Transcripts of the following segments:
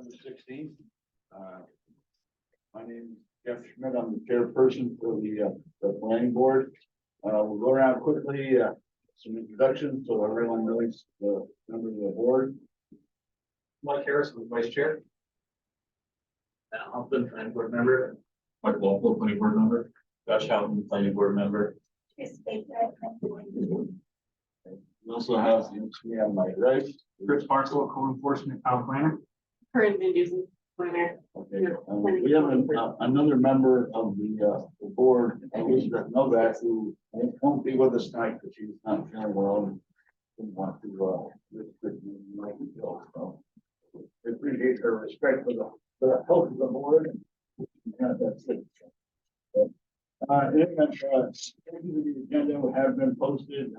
November 16th. My name is Jeff Schmidt. I'm the chairperson for the planning board. We'll go around quickly, some introductions so everyone knows the members of the board. Mike Harris, vice chair. Matt Humphrey, planning board member. Mike Walpole, planning board member. Josh Houghton, planning board member. We also have me on my right. Chris Barstow, code enforcement town planner. Current Van planner. Okay, we have another member of the board, Elizabeth Novak, who won't be with us tonight because she's not feeling well and didn't want to. So we appreciate her respect for the health of the board. Yeah, that's it. The agenda have been posted.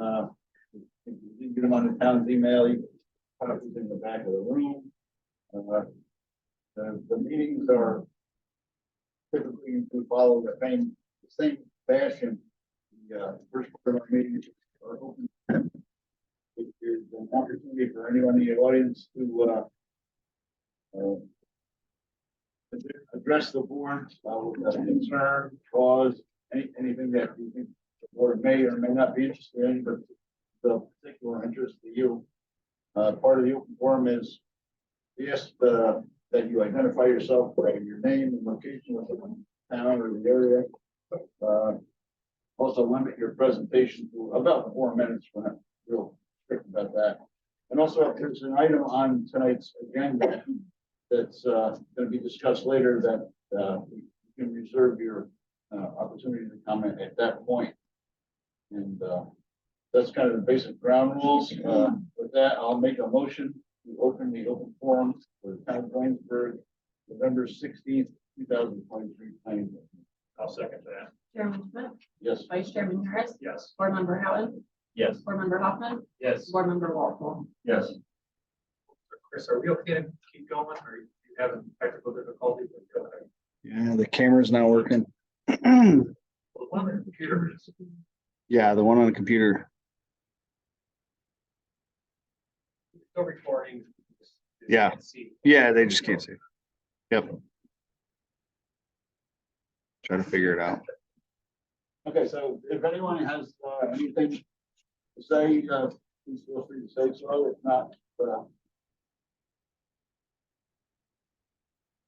If you didn't get them on the town's email, you can put it in the back of the room. The meetings are typically to follow the same fashion. The first part of our meetings are open. It is an opportunity for anyone in the audience to address the board with concern, cause, anything that you think the board may or may not be interested in, but the particular interest to you. Part of the open forum is yes, that you identify yourself by your name and location of the town or the area. Also limit your presentation to about 4 minutes. We're not real strict about that. And also, if there's an item on tonight's agenda that's going to be discussed later, that you can reserve your opportunity to comment at that point. And that's kind of the basic ground rules. With that, I'll make a motion to open the open forum for the town of Waynesburg, November 16th, 2023 planning board. I'll second that. Chairman Schmidt, Yes. Vice Chairman Harris, Yes. Board Member Howard, Yes. Board Member Hoffman, Yes. Board Member Walpole. Yes. Chris, are we okay to keep going or you having technical difficulties? Yeah, the camera's not working. Well, one of the computers. Yeah, the one on the computer. Still recording. Yeah. Can't see. Yeah, they just can't see. Yep. Try to figure it out. Okay, so if anyone has anything to say, please feel free to say so. If not,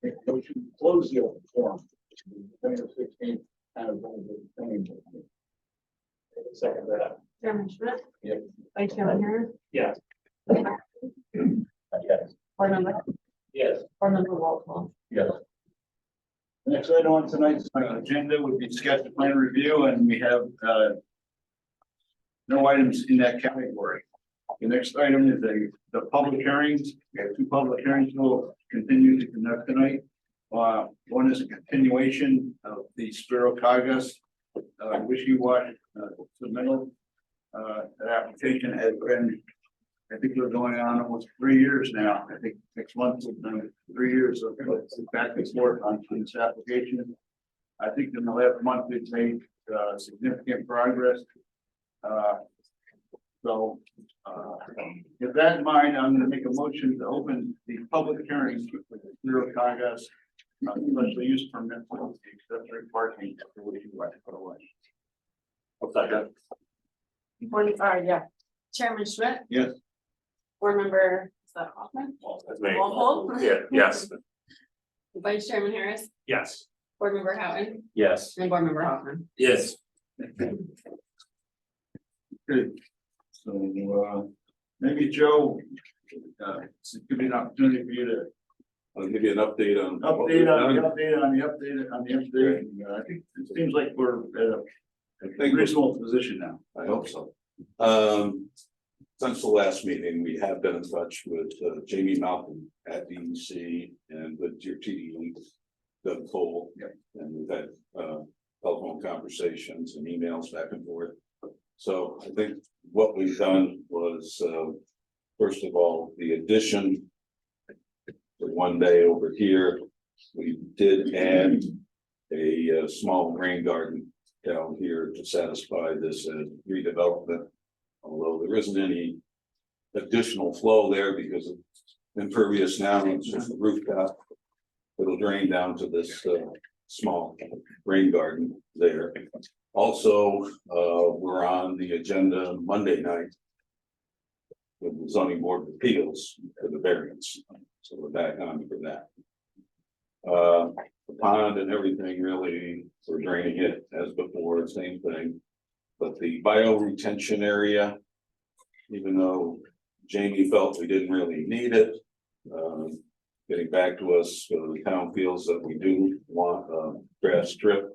make a motion to close the open forum. November 16th, kind of thing. Second that. Chairman Schmidt. Yep. Vice Chairman Harris. Yes. Yes. Board Member, Yes. Board Member Walpole. Yes. The next item on tonight's agenda would be sketch plan review, and we have no items in that category. The next item is the public hearings. We have 2 public hearings we'll continue to conduct tonight. One is a continuation of the Spiro Kagas wishy-washy submittal. That application has been, I think we're going on almost 3 years now. I think next month will be 3 years of back and forth on this application. I think in the last month we've made significant progress. With that in mind, I'm going to make a motion to open the public hearings for the Spiro Kagas special use permit for the accessory parking after which you like to put away. Board, yeah. Chairman Schmidt, Yes. Board Member, is that Hoffman? That's me. Walpole. Yeah, yes. Vice Chairman Harris, Yes. Board Member Howard, Yes. and Board Member Hoffman. Yes. Good. So, maybe Joe, give me an opportunity for you to I'll give you an update on. update on the update. I think it seems like we're at a reasonable position now. I hope so. Since the last meeting, we have been in touch with Jamie Malcolm at DEC and with your TD, Doug Cole. Yep. And we've had telephone conversations and emails back and forth. So I think what we've done was, first of all, the addition to one day over here, we did add a small rain garden down here to satisfy this redevelopment. Although there isn't any additional flow there because impervious now, it's just a rooftop. It'll drain down to this small rain garden there. Also, we're on the agenda Monday night with the zoning board of appeals for the variance, so we're back on for that. The pond and everything really, we're draining it as before, same thing. But the bio retention area, even though Jamie felt we didn't really need it, getting back to us, the town feels that we do want a grass strip.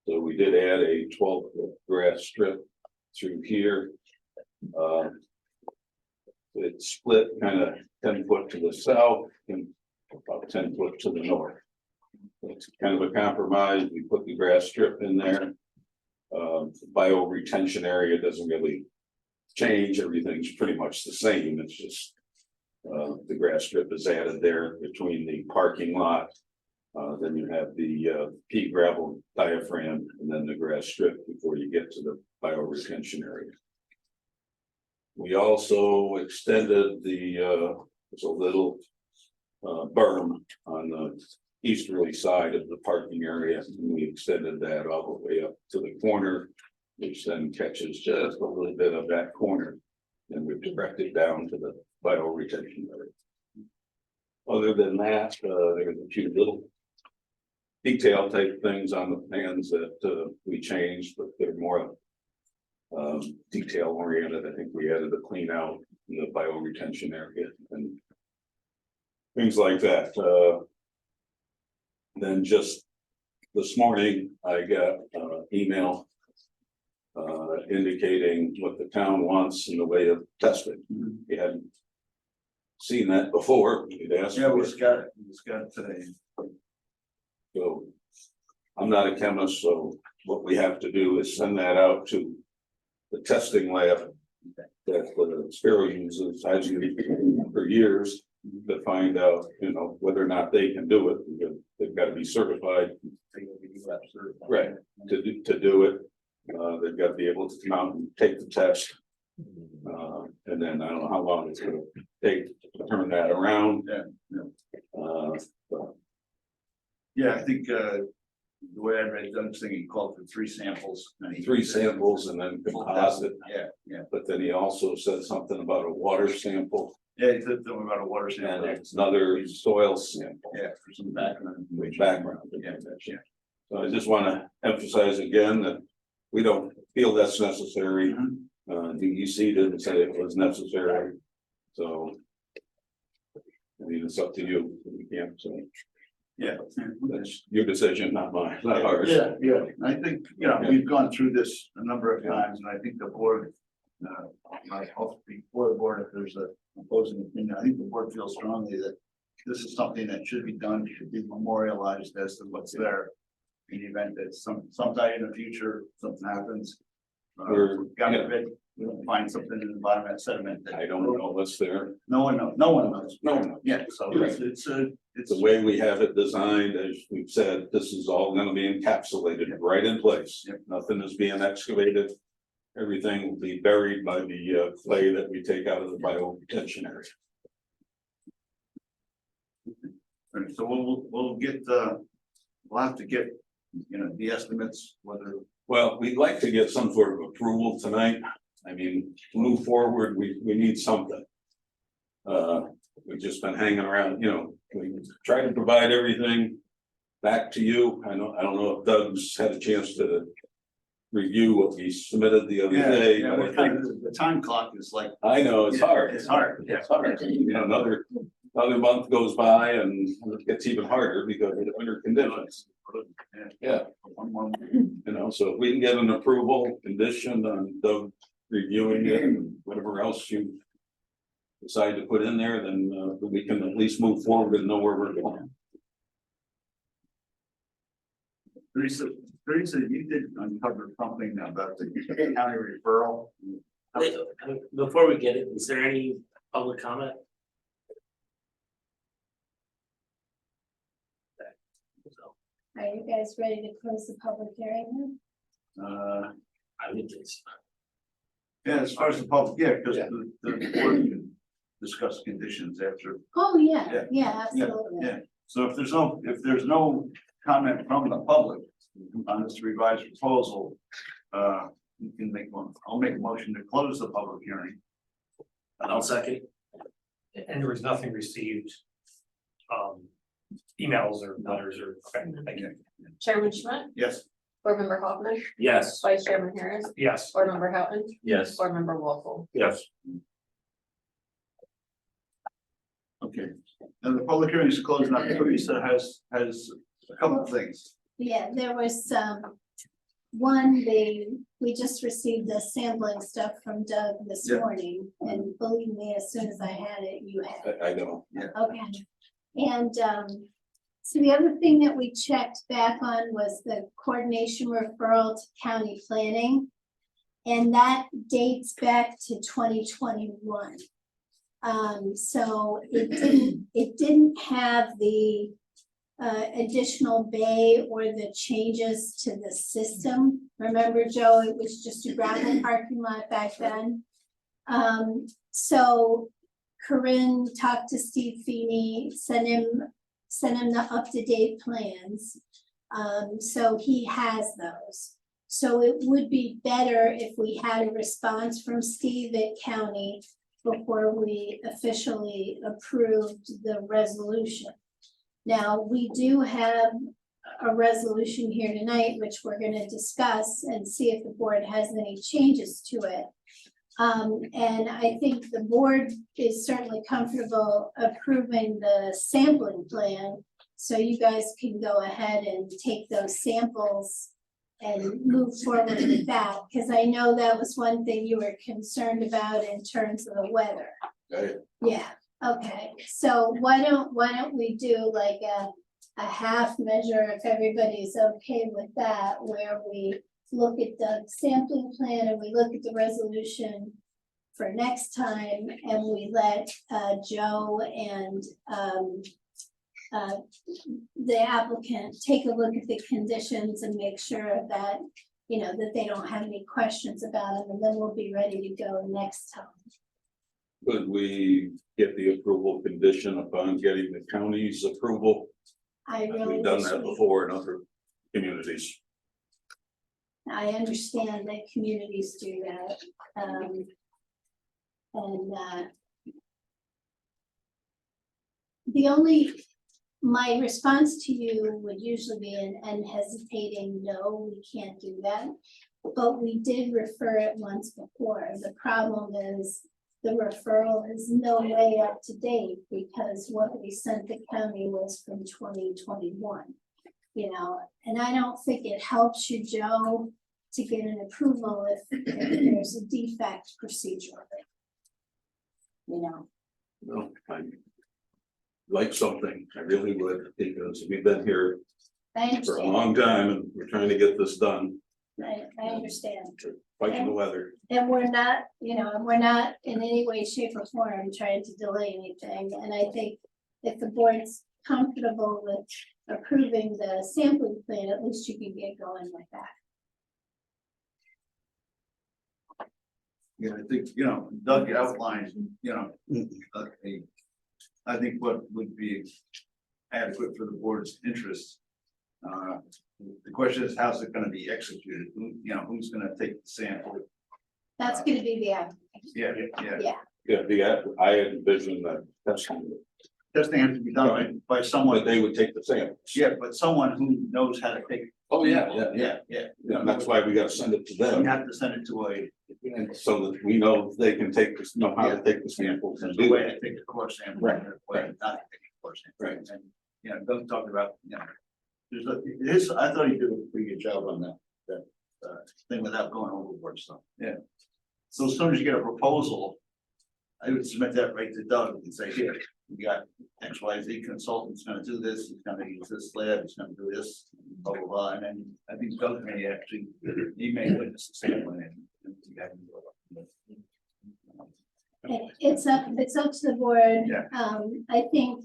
So we did add a 12-foot grass strip through here. It's split kind of 10 foot to the south and about 10 foot to the north. It's kind of a compromise. We put the grass strip in there. Bio retention area doesn't really change. Everything's pretty much the same. It's just the grass strip is added there between the parking lot. Then you have the pea gravel diaphragm and then the grass strip before you get to the bio retention area. We also extended there's a little berm on the easterly side of the parking area. And we extended that all the way up to the corner, which then catches just a little bit of that corner. And we've directed down to the bio retention area. Other than that, there's a few little detail type things on the plans that we changed, but they're more detail oriented. I think we added a clean out in the bio retention area and things like that. Then just this morning, I got email indicating what the town wants in the way of testing. We hadn't seen that before. We'd asked Yeah, for we it. just got it. We just got it today. So I'm not a chemist, so what we have to do is send that out to the testing lab that the Sparrow uses, has used for years, to find out, whether or not they can do it, because they've got to be certified. Right, to do it. They've got to be able to come out and take the test. And then I don't know how long it's gonna take to turn that around. Yeah, I think the way I read Doug's thing, he called for 3 samples. And 3 samples and then composite, Yeah. but then he also said something about a water sample Yeah, he said something about a water and sample. it's another soil sample. Yeah, for some background. Background. Yeah. So I just want to emphasize again that we don't feel that's necessary. DEC didn't say it was necessary, so. I mean, it's up to you. We can't, so Yeah. that's your decision, not mine, not ours. Yeah. I think, we've gone through this a number of times, and I think the board, I'll speak for the board if there's a opposing opinion. I think the board feels strongly that this is something that should be done, should be memorialized as to what's there. In the event that sometime in the future, something happens. Or, God yeah. forbid, we don't find something in the bottom of that sediment that. I don't know what's there. No one knows, no one knows. No one knows. Yeah, so it's The way we have it designed, as we've said, this is all gonna be encapsulated right in place. Yep. Nothing is being excavated. Everything will be buried by the clay that we take out of the bio retention area. So we'll get we'll have to get, the estimates, whether. Well, we'd like to get some sort of approval tonight. I mean, to move forward, we need something. We've just been hanging around, we try to provide everything back to you. I don't know if Doug's had a chance to review what we submitted the other day. Yeah, but I we're kind think- of, the time clock is like. I know, it's hard. It's hard, yeah. It's hard. Another month goes by and it gets even harder because of the winter conditions. Yeah. So if we can get an approval conditioned on Doug reviewing it and whatever else you decide to put in there, then we can at least move forward and know where we're going. Teresa, you did uncover something about the county referral. Before we get it, is there any public comment? Are you guys ready to close the public hearing? I would think so. Yeah, as far as the public, because the board can discuss conditions after. Oh, Yeah. yeah, yeah, absolutely. Yeah, so if there's no comment from the public on this revised proposal, you can make one, I'll make a motion to close the public hearing. I'll second. And there was nothing received. Emails or letters or, okay, thank you. Chairman Schmidt, Yes, Board Member Hoffman, Yes. Vice Chairman Harris, Yes. Board Member Houghton, Yes. Board Member Wolfle. Yes. okay. And the public hearing is closed now. Teresa has a couple of things. Yeah, there was we just received the sampling stuff from Doug this Yeah. morning, and believe me, as soon as I had it, you had it. I know. Okay, and so the other thing that we checked back on was the coordination referral to county planning. And that dates back to 2021. So it didn't have the additional bay or the changes to the system. Remember, Joe, it was just a gravel parking lot back then. So Corinne talked to Steve Feeney, sent him the up-to-date plans. So he has those. So it would be better if we had a response from Steve at county before we officially approved the resolution. Now, we do have a resolution here tonight, which we're gonna discuss and see if the board has any changes to it. And I think the board is certainly comfortable approving the sampling plan. So you guys can go ahead and take those samples and move forward with that, because I know that was one thing you were concerned about in terms of the weather. Okay. Yeah, okay, so why don't we do like a half measure, if everybody's okay with that, where we look at the sampling plan and we look at the resolution for next time, and we let Joe and the applicant take a look at the conditions and make sure that, you know, that they don't have any questions about them, and then we'll be ready to go next time. Could we get the approval condition upon getting the county's approval? I really We've done wish that we- before in other communities. I understand that communities do that, my response to you would usually be an unhesitating, no, we can't do that. But we did refer it once before. The problem is the referral is no way up to date, because what we sent the county was from 2021. You know, and I don't think it helps you, Joe, to get an approval if there's a defect procedurally. You know, No, I like something, I really would, because we've been here I for a understand, long time and we're trying to get this done, I understand. fighting the weather. And we're not, you know, we're not in any way, shape or form trying to delay anything. And I think if the board's comfortable with approving the sampling plan, at least you can get going with that. Yeah, I think, you know, Doug outlined, you know, I think what would be adequate for the board's interest. The question is, how's it gonna be executed? Who, you know, who's gonna take the sample? That's gonna be the applicant. Yeah. I envision that testing, Testing has to be done by but someone, they would take the samples. yeah, but someone who knows how to take. Oh, yeah. Yeah. Yeah, that's why we gotta send it to You them, have to send it to a, and so that we know they can take this, know how to take the samples and the do way it. I take the course sample. Right, and the way not to take the course sample. Right. And, you know, Doug talked about, you know, I thought he did a pretty good job on that thing without going overboard, so, yeah. So as soon as you get a proposal, I would submit that right to Doug and say, here, we got XYZ consultant's gonna do this, he's gonna use this lab, he's gonna do this, blah, blah, blah, and then I think Doug may actually, he may witness the sampling and. It's up to the board. Yeah. I think,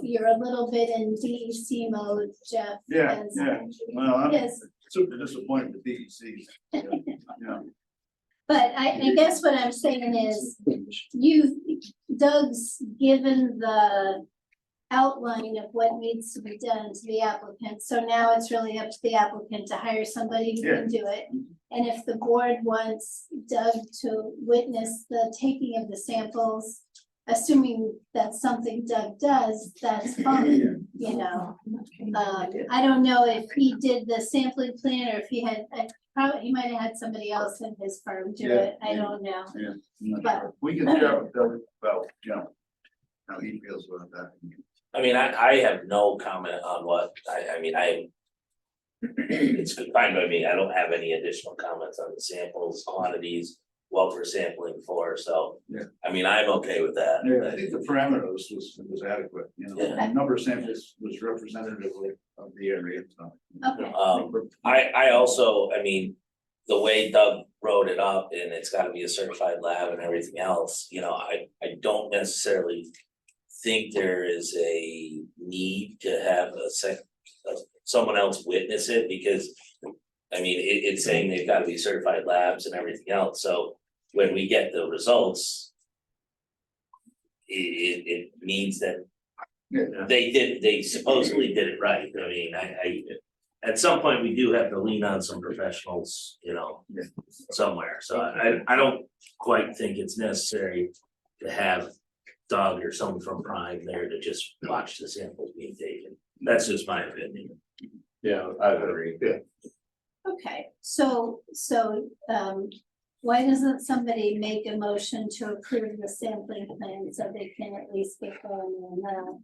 you're a little bit in DEC mode, Jeff. Yeah, as- yeah. Well, I'm Yes, super disappointed with DEC, you know. But I guess what I'm saying is, Doug's given the outline of what needs to be done to the applicant, so now it's really up to the applicant to hire somebody who can do it. And if the board wants Doug to witness the taking of the samples, assuming that's something Doug does, that's fine, you know. I don't know if he did the sampling plan or if he had, probably, he might have had somebody else in his firm do it, I don't know. Yeah. I'm not But- sure. We can share with Doug about, you know, how he feels about that. I mean, I have no comment on what, I mean, it's fine by me, I don't have any additional comments on the samples, quantities, what we're sampling for, so. Yeah. I mean, I'm okay with that. Yeah, I think the parameters was adequate, you know, Yeah. the number of samples was representative of the area, so. Okay, I also, I mean, the way Doug wrote it up and it's gotta be a certified lab and everything else, you know, I don't necessarily think there is a need to have someone else witness it because, I mean, it's saying they've gotta be certified labs and everything else, so when we get the results, it means that Yeah. they supposedly did it right. I mean, I at some point, we do have to lean on some professionals, you know, Yeah. somewhere, so I don't quite think it's necessary to have Doug or someone from Prime there to just watch the samples being taken. That's just my opinion. Yeah, I agree. Yeah. okay, so, why doesn't somebody make a motion to approve the sampling plan so they can at least get going on that?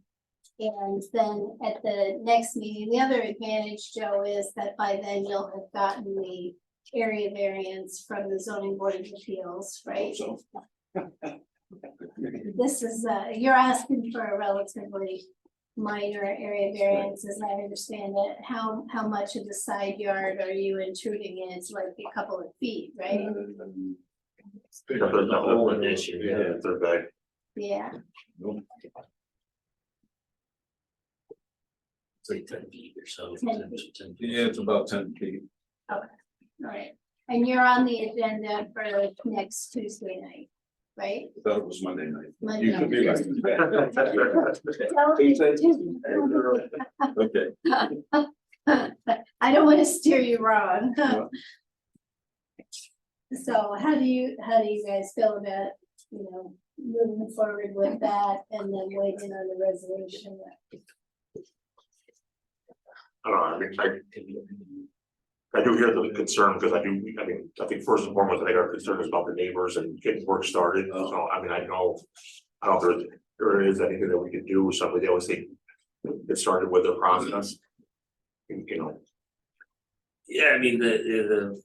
And then at the next meeting, the other advantage, Joe, is that by then you'll have gotten the area variance from the zoning board of appeals, right? So, This is, you're asking for a relatively minor area variance, as I understand it. How much of the side yard are you intruding in? It's like a couple of feet, right? The whole addition, yeah. Third bag. Yeah, It's like 10 feet or so. 10 10 feet. yeah, it's about 10 feet. all right. And you're on the agenda for next Tuesday night, right? I thought it was Monday night. Monday You could be right. Okay. I don't want to steer you wrong. Yeah. So how do you guys feel about, you know, moving forward with that and then waiting on the resolution? I don't know, I do hear the concern, because I think first and foremost, I think our concern is about the neighbors and getting work started, so, I mean, I don't know if there is anything that we could do, somebody else they get started with their process. You know, Yeah, I mean, the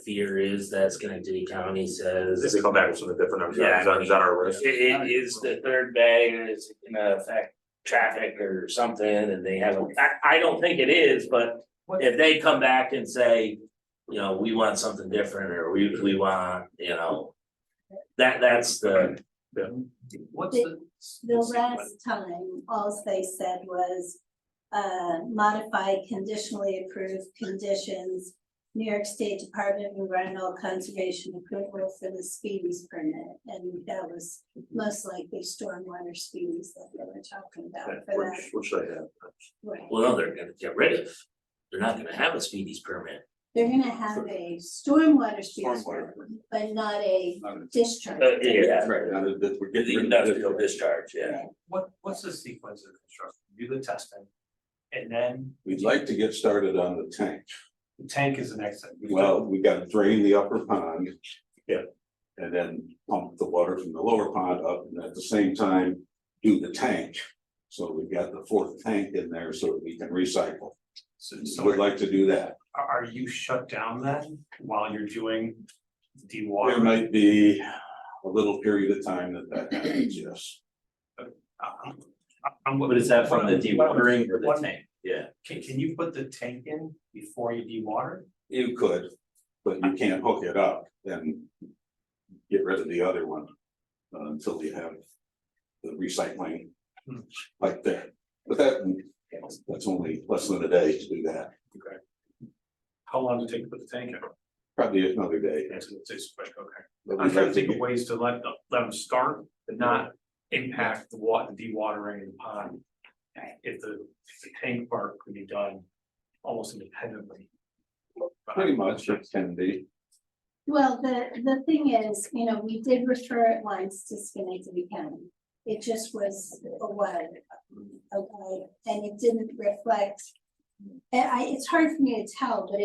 fear is that Schenectady County if says. they come back with something different, Yeah. is that our risk? It is the third bay, or is it gonna affect traffic or something, and they have, I don't think it is, but. If they come back and say, you know, we want something different, or we want, you know. That's the, What's The- the? The last time, all they said was, modify conditionally approved conditions. New York State Department of Environmental Conservation approval for the speedies permit, and that was most likely stormwater speedies that they were talking about for that. Which they have. Right. well, no, they're gonna get rid of. They're not gonna have a speedies permit. They're gonna have a stormwater speedies permit, but not a discharge. Yeah, Right, now that we're the getting rid of industrial this, discharge, yeah. What's the sequence of construction? Do the testing. And then we'd like to get started on the tank. the tank is the next thing. Well, we gotta drain the upper pond. Yeah. And then pump the water from the lower pond up, and at the same time, do the tank. So we've got the fourth tank in there so that we can recycle. So Would like to do that. are you shut down then while you're doing There dewatering? might be a little period of time that happens, yes. But is that from the dewatering or the what- tank? Yeah. Can you put the tank in before you dewater? You could, but you can't hook it up and get rid of the other one until you have the recycling like that. But that's only less than a day to do that. How long does it take to put the tank in? Probably another day. It's quick, okay. But I'm we'd trying like to to think of get- ways to let them start, but not impact the water, dewatering in the pond. If the tank part could be done almost independently. Pretty much, it can be. Well, the thing is, you know, we did refer it once to Schenectady County. It just was a while ago, okay, and it didn't reflect. And it's hard for me to tell, but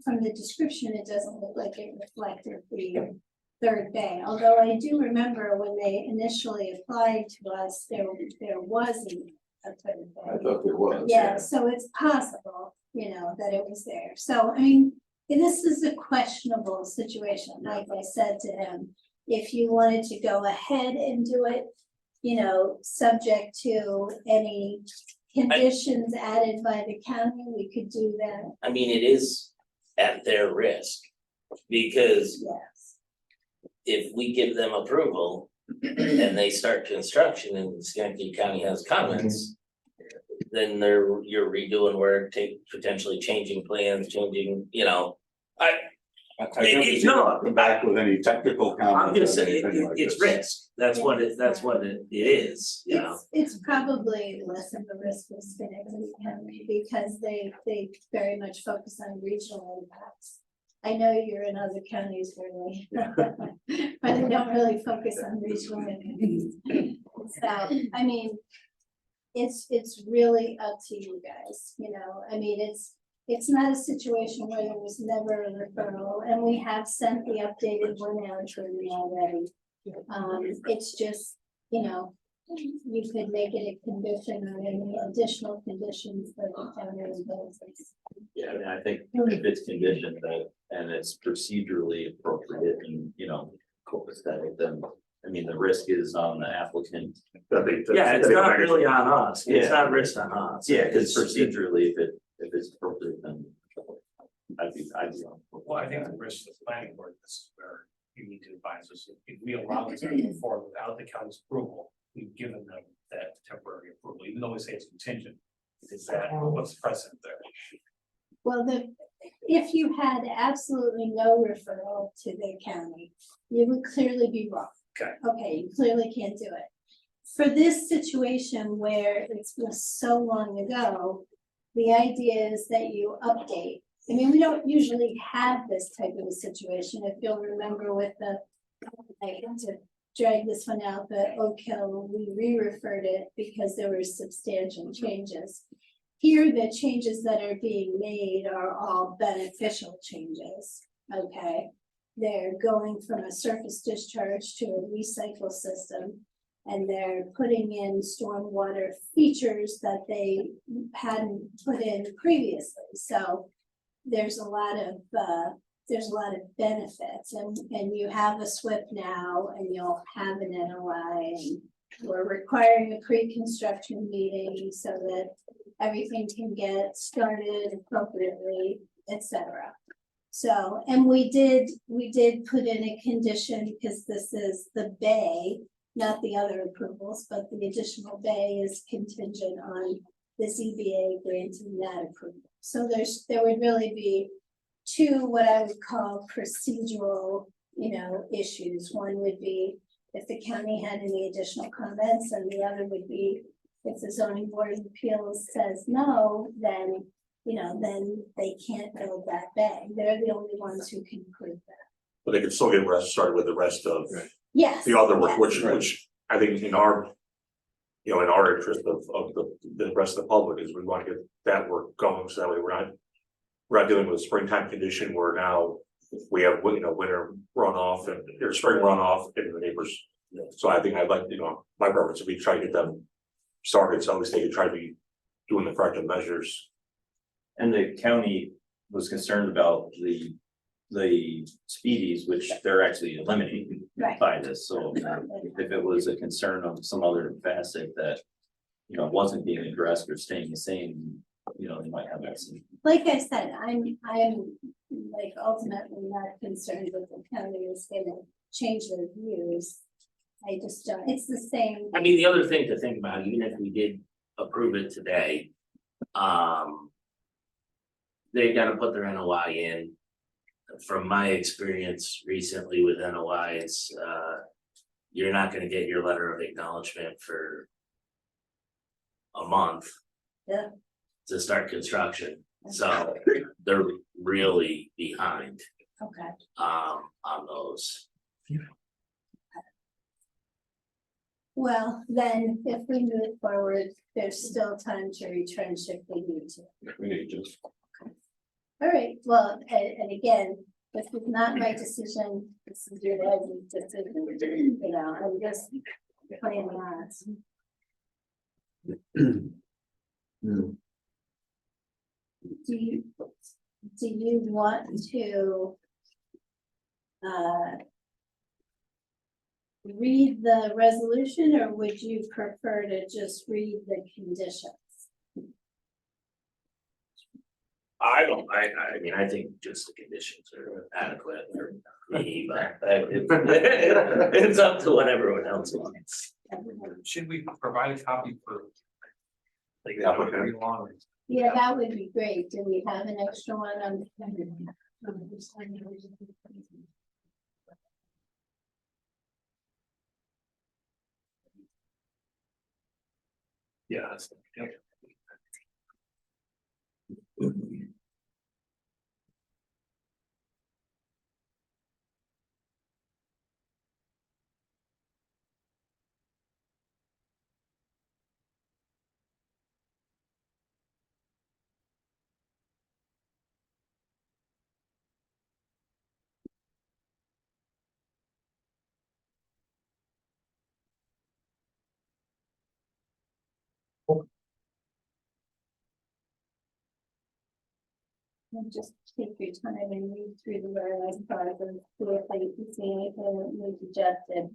from the description, it doesn't look like it reflected the third bay. Although I do remember when they initially applied to us, there wasn't a third I bay. thought there was. Yeah, so it's possible, you know, that it was there. So, I mean, this is a questionable situation. Like I said to him, if you wanted to go ahead and do it, you know, subject to any conditions added by the county, we could do that, I mean, it is at their risk. Because yes. if we give them approval and they start construction and Schenectady County has comments. Then you're redoing work, potentially changing plans, changing, you know, I It's don't not. come back with any technical I'm comments. just or saying, anything like it's this. risk, that's what it is, you know. It's probably less of a risk with Schenectady County because they very much focus on regional impacts. I know you're in other counties where they, but they don't really focus on regional impacts. So, I mean, it's really up to you guys, you know, I mean, it's not a situation where there was never a referral, and we have sent the updated one out to them already. It's just, you know, you could make it a condition or any additional conditions that the county imposes. Yeah, I mean, I think if it's conditioned that, and it's procedurally appropriate and, you know, copacetic, then, I mean, the risk is on the applicant. Yeah, it's not really on us, it's Yeah. not risk on us. Yeah, because procedurally, if it's appropriate, then I'd be on. Well, I think the risk of the planning board, this is where you need to advise us, if we allow this to move forward without the county's approval, we've given them that temporary approval, even though we say it's contingent. Is that, what's the precedent there? Well, if you had absolutely no referral to the county, you would clearly be wrong. Okay. Okay, you clearly can't do it. For this situation where it was so long ago, the idea is that you update. I mean, we don't usually have this type of a situation. If you'll remember with I had to drag this one out, but Oak Hill, we re-referred it because there were substantial changes. Here, the changes that are being made are all beneficial changes, okay? They're going from a surface discharge to a recycle system. And they're putting in stormwater features that they hadn't put in previously. So there's a lot of benefits, and you have a SWIP now, and you'll have an NOI, and we're requiring a pre-construction meeting so that everything can get started appropriately, etc. So, and we did put in a condition, because this is the bay, not the other approvals, but the additional bay is contingent on the ZBA granting that approval. So there would really be two, what I would call procedural, you know, issues. One would be if the county had any additional comments, and the other would be if the zoning board of appeals says no, then, you know, then they can't build that bay. They're the only ones who can prove that. But they could still get started with the rest of Yes. the other work, yes. which I think in our. You know, in our interest of the rest of the public is we want to get that work going, so that way we're not dealing with a springtime condition where now. We have, you know, winter runoff and or spring runoff into the neighbors. So I think I'd like, you know, my preference would be try to get them started, so at least they can try to be doing the corrective measures. And the county was concerned about the speedies, which they're actually eliminating Right. by this, so if it was a concern of some other facet that. You know, wasn't being addressed or staying the same, you know, they might have that. Like I said, I'm like ultimately not concerned that the county is gonna change their views. I just don't, it's the same. I mean, the other thing to think about, even if we did approve it today, they gotta put their NOI in. from my experience recently with NOIs, you're not gonna get your letter of acknowledgement for a month. Yeah. To start construction, so they're really behind, Okay. on those. Well, then if we move forward, there's still time to retrench if we need to. We need to. All right, well, and again, this is not my decision, this is your guys' decision, you know, I'm just playing odds. Do you want to read the resolution, or would you prefer to just read the conditions? I mean, I think just the conditions are adequate for me, but it's up to what everyone else wants. Should we provide a copy for? Like, The applicant. read along? Yeah, that would be great. Do we have an extra one on? Yeah. That's- yep. Just take your time and read through the various parts and see if you can see anything that needs adjusted.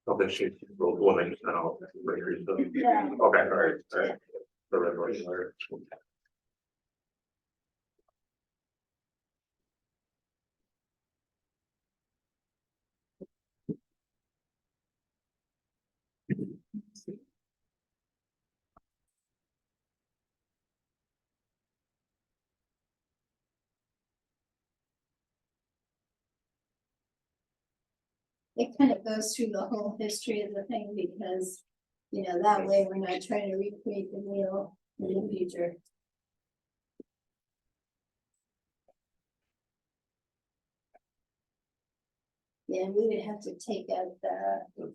Okay, she, the one that you sent out. Yeah. Okay, all right. The resolution letter. It kind of goes through the whole history of the thing because, you know, that way we're not trying to recreate the wheel in the future. Yeah, we would have to take out the,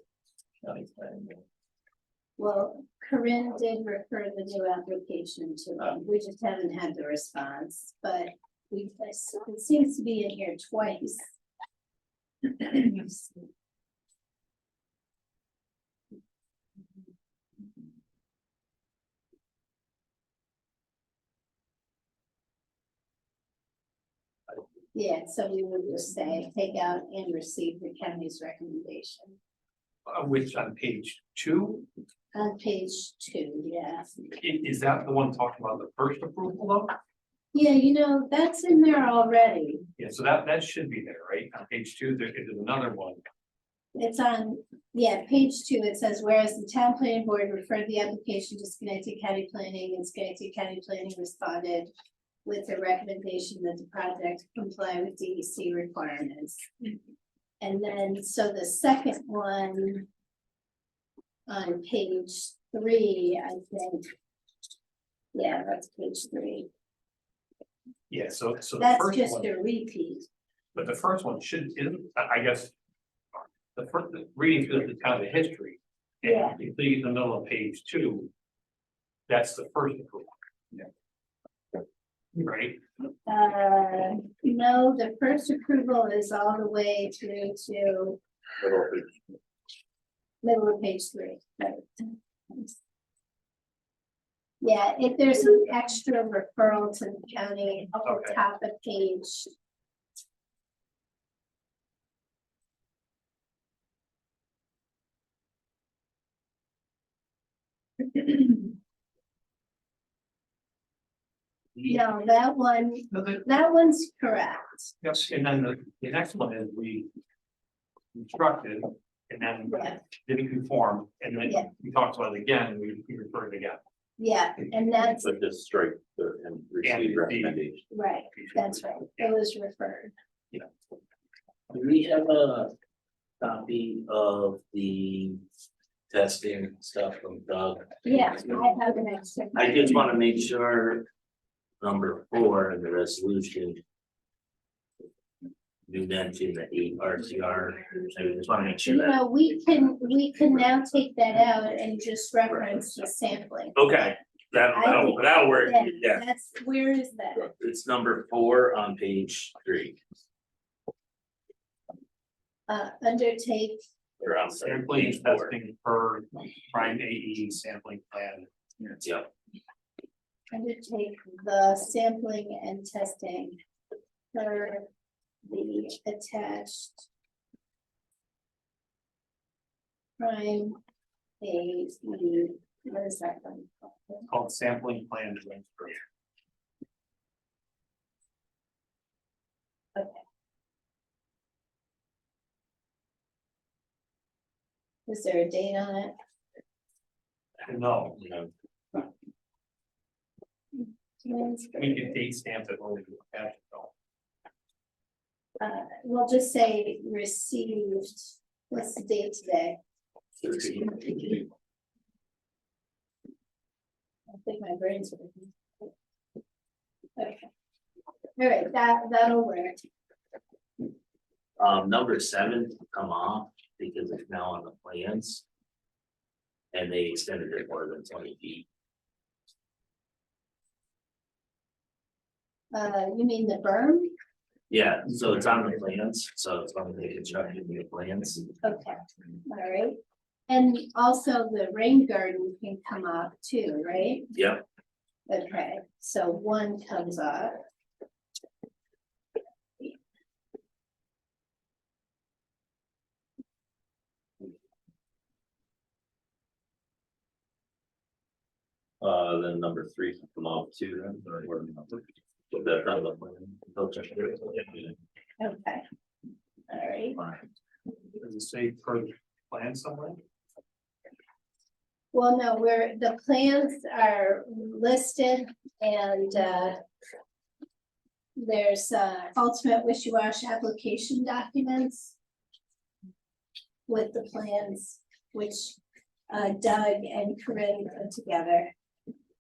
well, Corinne did refer the new application to them. We just haven't had the response, but it seems to be in here twice. Yeah, so we would just say, take out and receive the county's recommendation. Which on page 2, On page 2, yeah. is that the one talking about the first approval though? Yeah, you know, that's in there already. Yeah, so that should be there, right? On page 2, there is another one. It's on, yeah, page 2, it says, whereas the town planning board referred the application to Schenectady County Planning and Schenectady County Planning responded with the recommendation that the project comply with DEC requirements. And then, so the second one on page 3, I think. Yeah, that's page 3. Yeah, so the That's first just one, a repeat. but the first one isn't, I guess. The first, reading through the kind of the history. and Yeah. If you leave in the middle of page 2. That's the first approval. Yeah. Right, No, the first approval is all the way through to middle of page 3. Right. Yeah, if there's an extra referral to the county at the Okay. top of page. No, that one's correct. Yes, and then the next one is we instructed and then Yeah. didn't conform, and Yeah. then we talked about it again, and we referred it again. Yeah, and that's But just strike the and receive recommendation. right, that's right, it was referred. Do we have a copy of the testing stuff from Doug? Yeah, I have an extra. I just wanna make sure number 4 in the resolution. You mentioned the 8 RCR, so I just wanna make sure You that. know, we can now take that out and just reference the sampling. Okay, that'll work, Yeah, yeah. that's, where is that? It's number 4 on page 3. Undertake, Or on Sampling page 4. testing per prime AE sampling plan. Yep, undertake the sampling and testing for the attached prime AE, what is that one? Called sampling plan to transfer. Okay. Is there a date on it? No, you know, we can date stamp it when we do it. We'll just say received, what's the date today? 13. I think my brain's working. Okay. All right, that'll work. Number 7 come off because it's now on the plans. And they extended it more than 20 feet. You mean the berm? Yeah, so it's on the plans, so it's on the construction of the plans. Okay, all right. And also the rain garden can come off too, right? Yep, Okay, so 1 comes off. Then number 3 can come off too, then, or put that on the plan. They'll check it. Okay. All right. Does it say per plan somewhere? Well, no, the plans are listed and there's ultimate wishy-washy application documents with the plans, which Doug and Corinne put together.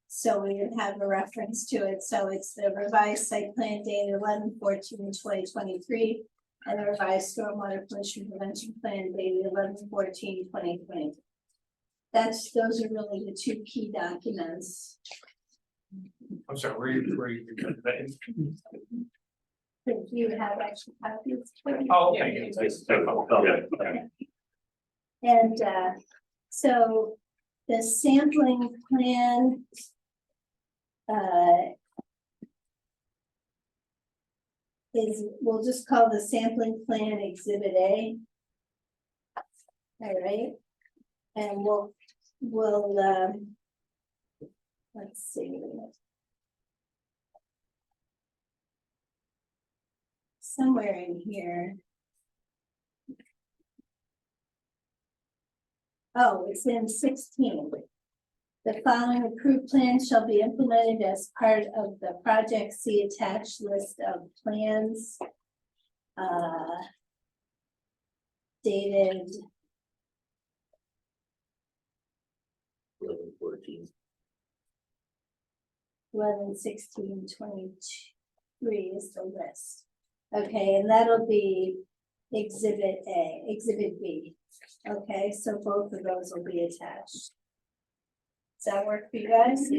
So we would have a reference to it. So it's the revised site plan dated 11/14/2023 and the revised stormwater pollution prevention plan dated 11/14/2020. Those are really the 2 key documents. I'm sorry, where you? Do you have extra copies? Oh, okay. Yeah. And so the sampling plan. We'll just call the sampling plan Exhibit A. All right. And we'll let's see. Somewhere in here. Oh, it's in 16. The following approved plans shall be implemented as part of the project. See attached list of plans. Dated 11/14. 11/16/23 is the list. Okay, and that'll be Exhibit A, Exhibit B. Okay, so both of those will be attached. Does that work for you guys?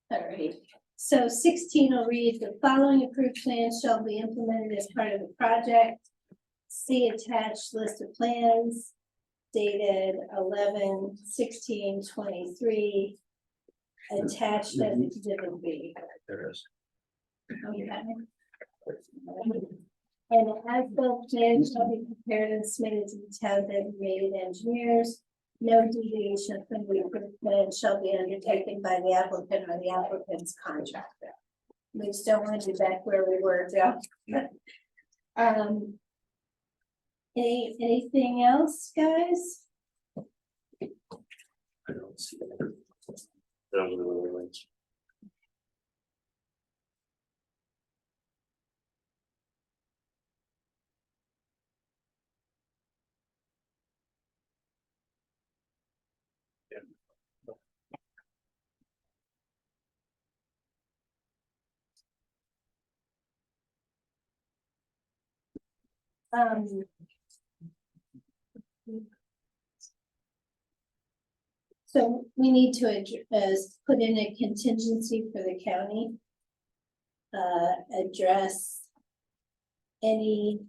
All right, so 16 will read, the following approved plans shall be implemented as part of the project. See attached list of plans dated 11/16/23. Attached as Exhibit B. There is. Okay. And as built plans shall be prepared and submitted to the town designated engineers. No deviation from the approved plan shall be undertaken by the applicant or the applicant's contractor. We just don't want to be back where we were, Joe. Anything else, guys? I don't see that. So we need to put in a contingency for the county. Address any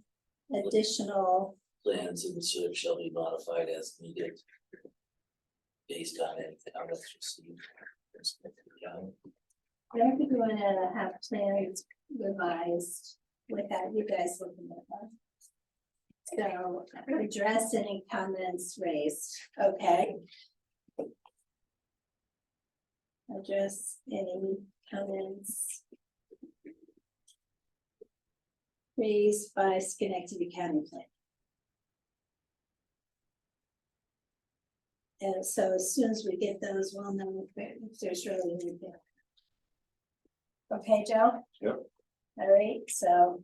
additional, Plans and search shall be modified as needed. Based on anything on that's received. I don't think we wanna have plans revised without you guys looking at them. So address any comments raised, okay? Address any comments raised by Schenectady County Plan. And so as soon as we get those, we'll know if there's really anything. Okay, Joe? Yep. All right, so.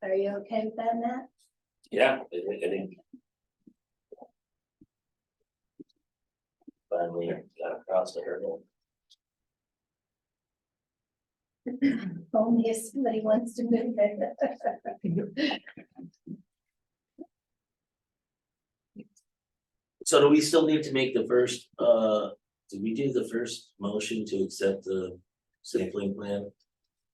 Are you okay with that, Matt? Yeah, I think. Finally got across the hurdle. Only if somebody wants to move it. So do we still need to make the first, did we do the first motion to accept the sampling plan?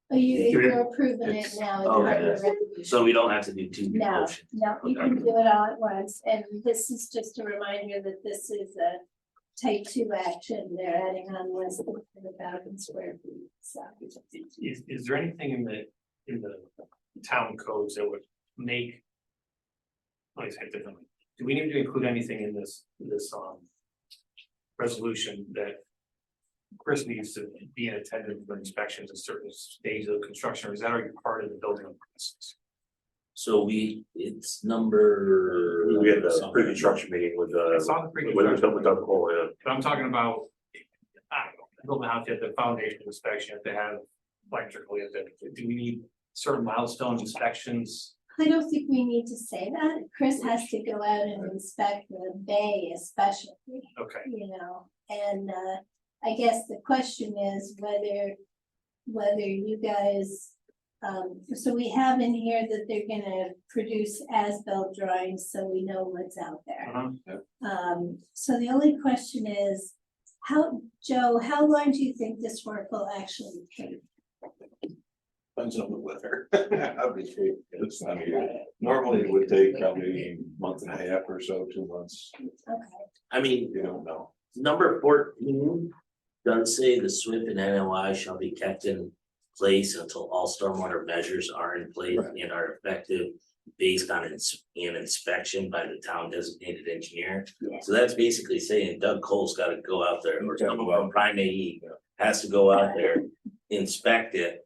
Oh, you're approving it now. as part of the Okay. resolution. So we don't have to do two No, motions? no, you can do it all at once, and this is just a reminder that this is a type 2 action, they're adding on less than 1,000 square feet, so. Is there anything in the town codes that would make? Let me say it differently, do we need to include anything in this resolution that Chris needs to be in attendance for inspections at certain stages of construction, or is that already part of the building process? So it's number. We had a pre-construction meeting with I saw the with pre-construction, Doug Cole, yeah. but I'm talking about, I don't know, building a house, you have the foundation inspection, you have to have electrical, you have to, do we need certain milestone inspections? I don't think we need to say that, Chris has to go out and inspect the bay especially, Okay, you know, and, I guess the question is whether you guys, so we have in here that they're gonna produce as-built drawings, so we know what's out there. So the only question is, Joe, how long do you think this work will actually take? Depends on the weather. Obviously, it's, I mean, normally it would take probably a month and a half or so, 2 months. Okay, I mean, You don't know. number 14 does say the SWIP and NOI shall be kept in place until all stormwater measures are in place Right. and are effective based on an inspection by the town designated engineer. Yeah. So that's basically saying Doug Cole's gotta go out there, or Okay. someone from Prime AE has to go out there, inspect it.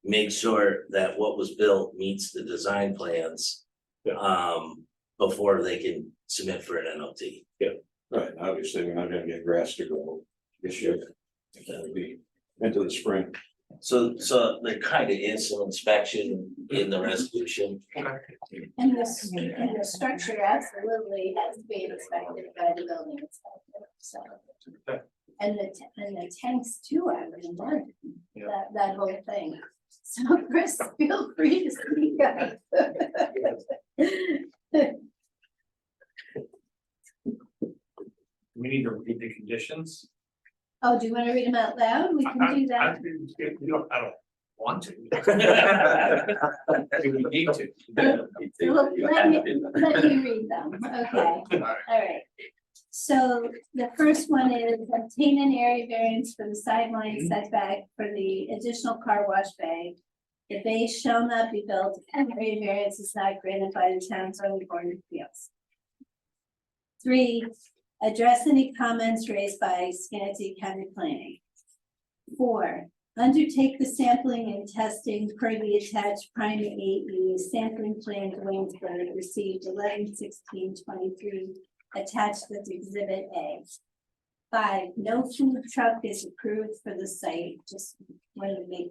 Make sure that what was built meets the design plans. Yeah. Before they can submit for an NOT. Right, obviously, we're not gonna get grass to grow this year. It'll be into the spring. So there kind of is some inspection in the resolution. and the structure absolutely has to be inspected by the building inspector, so. And the tanks too, I mean, that whole thing. So Chris, feel free to speak up. we need to read the conditions. Oh, do you want to read them out loud? We can do I that. don't want to. Do we need to? Well, let me read them, okay, all right. So the first one is obtain an area variance for the sideline setback for the additional car wash bay. The bay shall not be built, and area variance is not granted by the town zoning board of appeals. 3, address any comments raised by Schenectady County Planning. 4, undertake the sampling and testing per the attached prime AE sampling plan to Waynesburg received 11/16/23 attached with exhibit A. 5, no food truck is approved for the site, just wanted to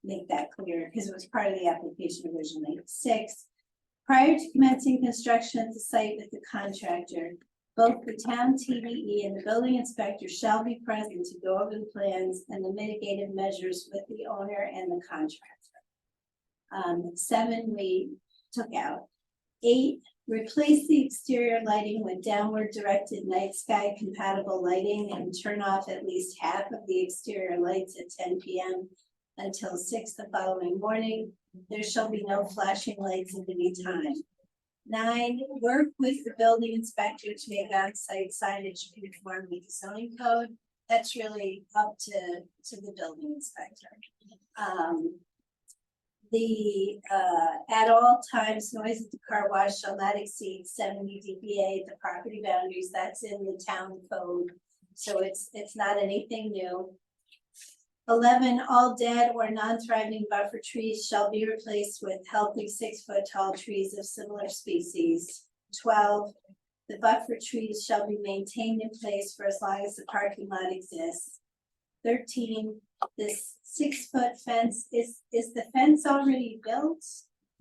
make that clear, because it was part of the application originally. 6, prior to commencing construction at the site with the contractor, both the town TDE and the building inspector shall be present to go over the plans and the mitigative measures with the owner and the contractor. 7, we took out. 8, replace the exterior lighting with downward directed night sky compatible lighting and turn off at least half of the exterior lights at 10 p.m. until 6 the following morning. There shall be no flashing lights at any time. 9, work with the building inspector to make on-site signage conform with the zoning code. That's really up to the building inspector. At all times, noise at the car wash shall not exceed 70 dBA at the property boundaries. That's in the town code. So it's not anything new. 11, all dead or non-thriving buffer trees shall be replaced with healthy 6-foot tall trees of similar species. 12, the buffer trees shall be maintained in place for as long as the parking lot exists. 13, this 6-foot fence, is the fence already built?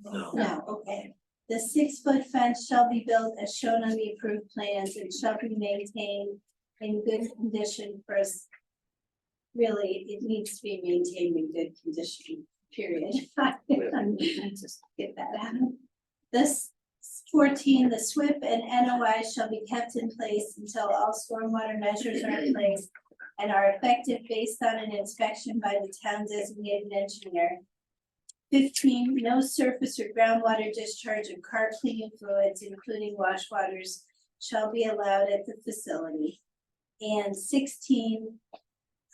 No. No, okay. The 6-foot fence shall be built as shown on the approved plans and shall be maintained in good condition for us. Really, it needs to be maintained in good condition, period. Just get that out. This 14, the SWIP and NOI shall be kept in place until all stormwater measures are in place and are effective based on an inspection by the town designated engineer. 15, no surface or groundwater discharge of car cleaning fluids, including wash waters, shall be allowed at the facility. And 16,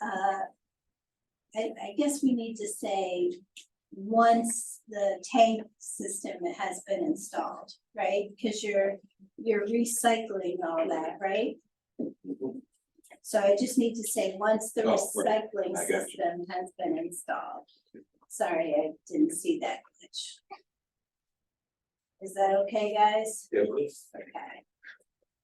I guess we need to say, once the tank system has been installed, right? Because you're recycling all that, right? So I just need to say, once the Oh, right. recycling I got you. system has been installed. Sorry, I didn't see that glitch. Is that okay, guys? Yeah, please. Okay.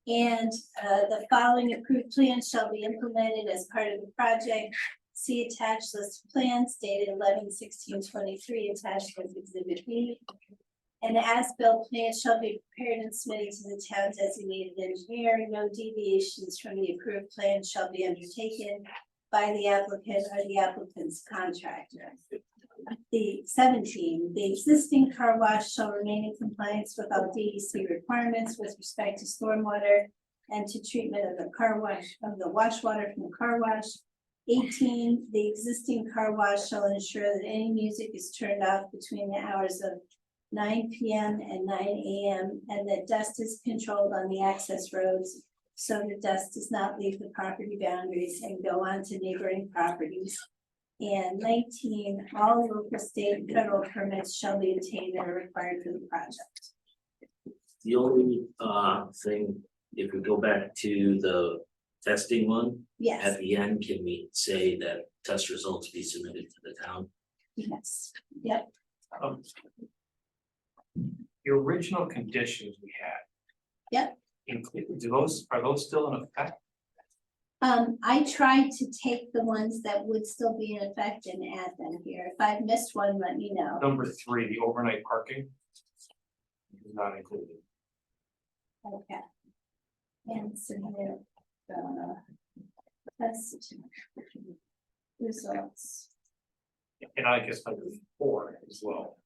And the following approved plans shall be implemented as part of the project. See attached list of plans dated 11/16/23 attached with exhibit B. And as-built plans shall be prepared and submitted to the town designated engineer. No deviations from the approved plan shall be undertaken by the applicant or the applicant's contractor. The 17, the existing car wash shall remain in compliance with all DEC requirements with respect to stormwater and to treatment of the car wash, of the wash water from the car wash. 18, the existing car wash shall ensure that any music is turned off between the hours of 9 p.m. and 9 a.m. and that dust is controlled on the access roads so the dust does not leave the property boundaries and go on to neighboring properties. And 19, all local, state, and federal permits shall be obtained that are required for the project. The only thing, if we go back to the testing one, Yes, at the end, can we say that test results be submitted to the town? yes, yep. The original conditions we had. Yep. Are those still in effect? I tried to take the ones that would still be in effect and add them here. If I've missed one, let me know. Number 3, the overnight parking. Is not included. Okay. And submit test results. And I guess number 4 as well.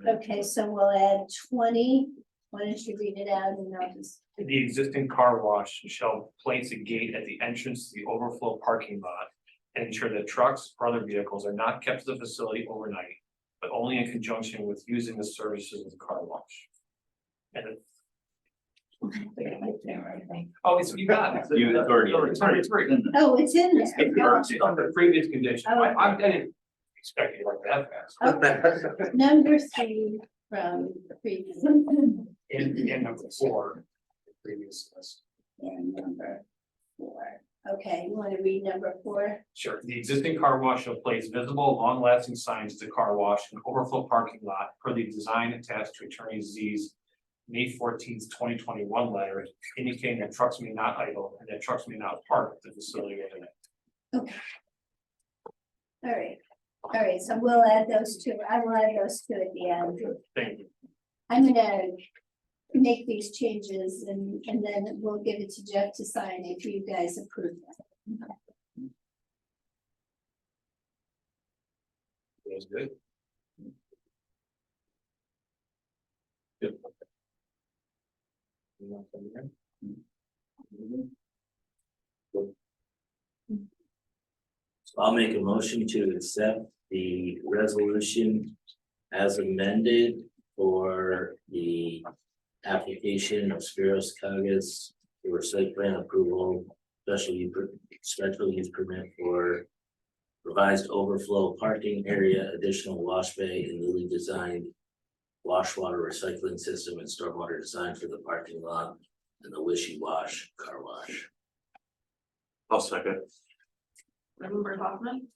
Okay, so we'll add 20. Why don't you read it out and I'll just, The existing car wash shall place a gate at the entrance to the overflow parking lot and ensure that trucks or other vehicles are not kept to the facility overnight, but only in conjunction with using the services of the car wash. And it- oh, it's, you got it. It's already- It's already. oh, it's in It's there. on the previous condition. I didn't expect it like that fast. Okay. Number 3 from the previous. In number 4, the previous list. Okay, you wanna read number 4? Sure, the existing car wash shall place visible, long-lasting signs to car wash and overflow parking lot per the design attached to Attorney Z's May 14th, 2021 letter indicating that trucks may not idle and that trucks may not park at the facility overnight. All right, so we'll add those two, I will add those two at the end. Thank you. I'm gonna make these changes and then we'll give it to Jeff to sign if you guys approve them. That's good. So I'll make a motion to accept the resolution as amended for the application of Spiros Kagas for site plan approval, special use permit for revised overflow parking area, additional wash bay and newly designed wash water recycling system and stormwater design for the parking lot and the wishy-wash car wash. I'll second. Board Member Hoffman,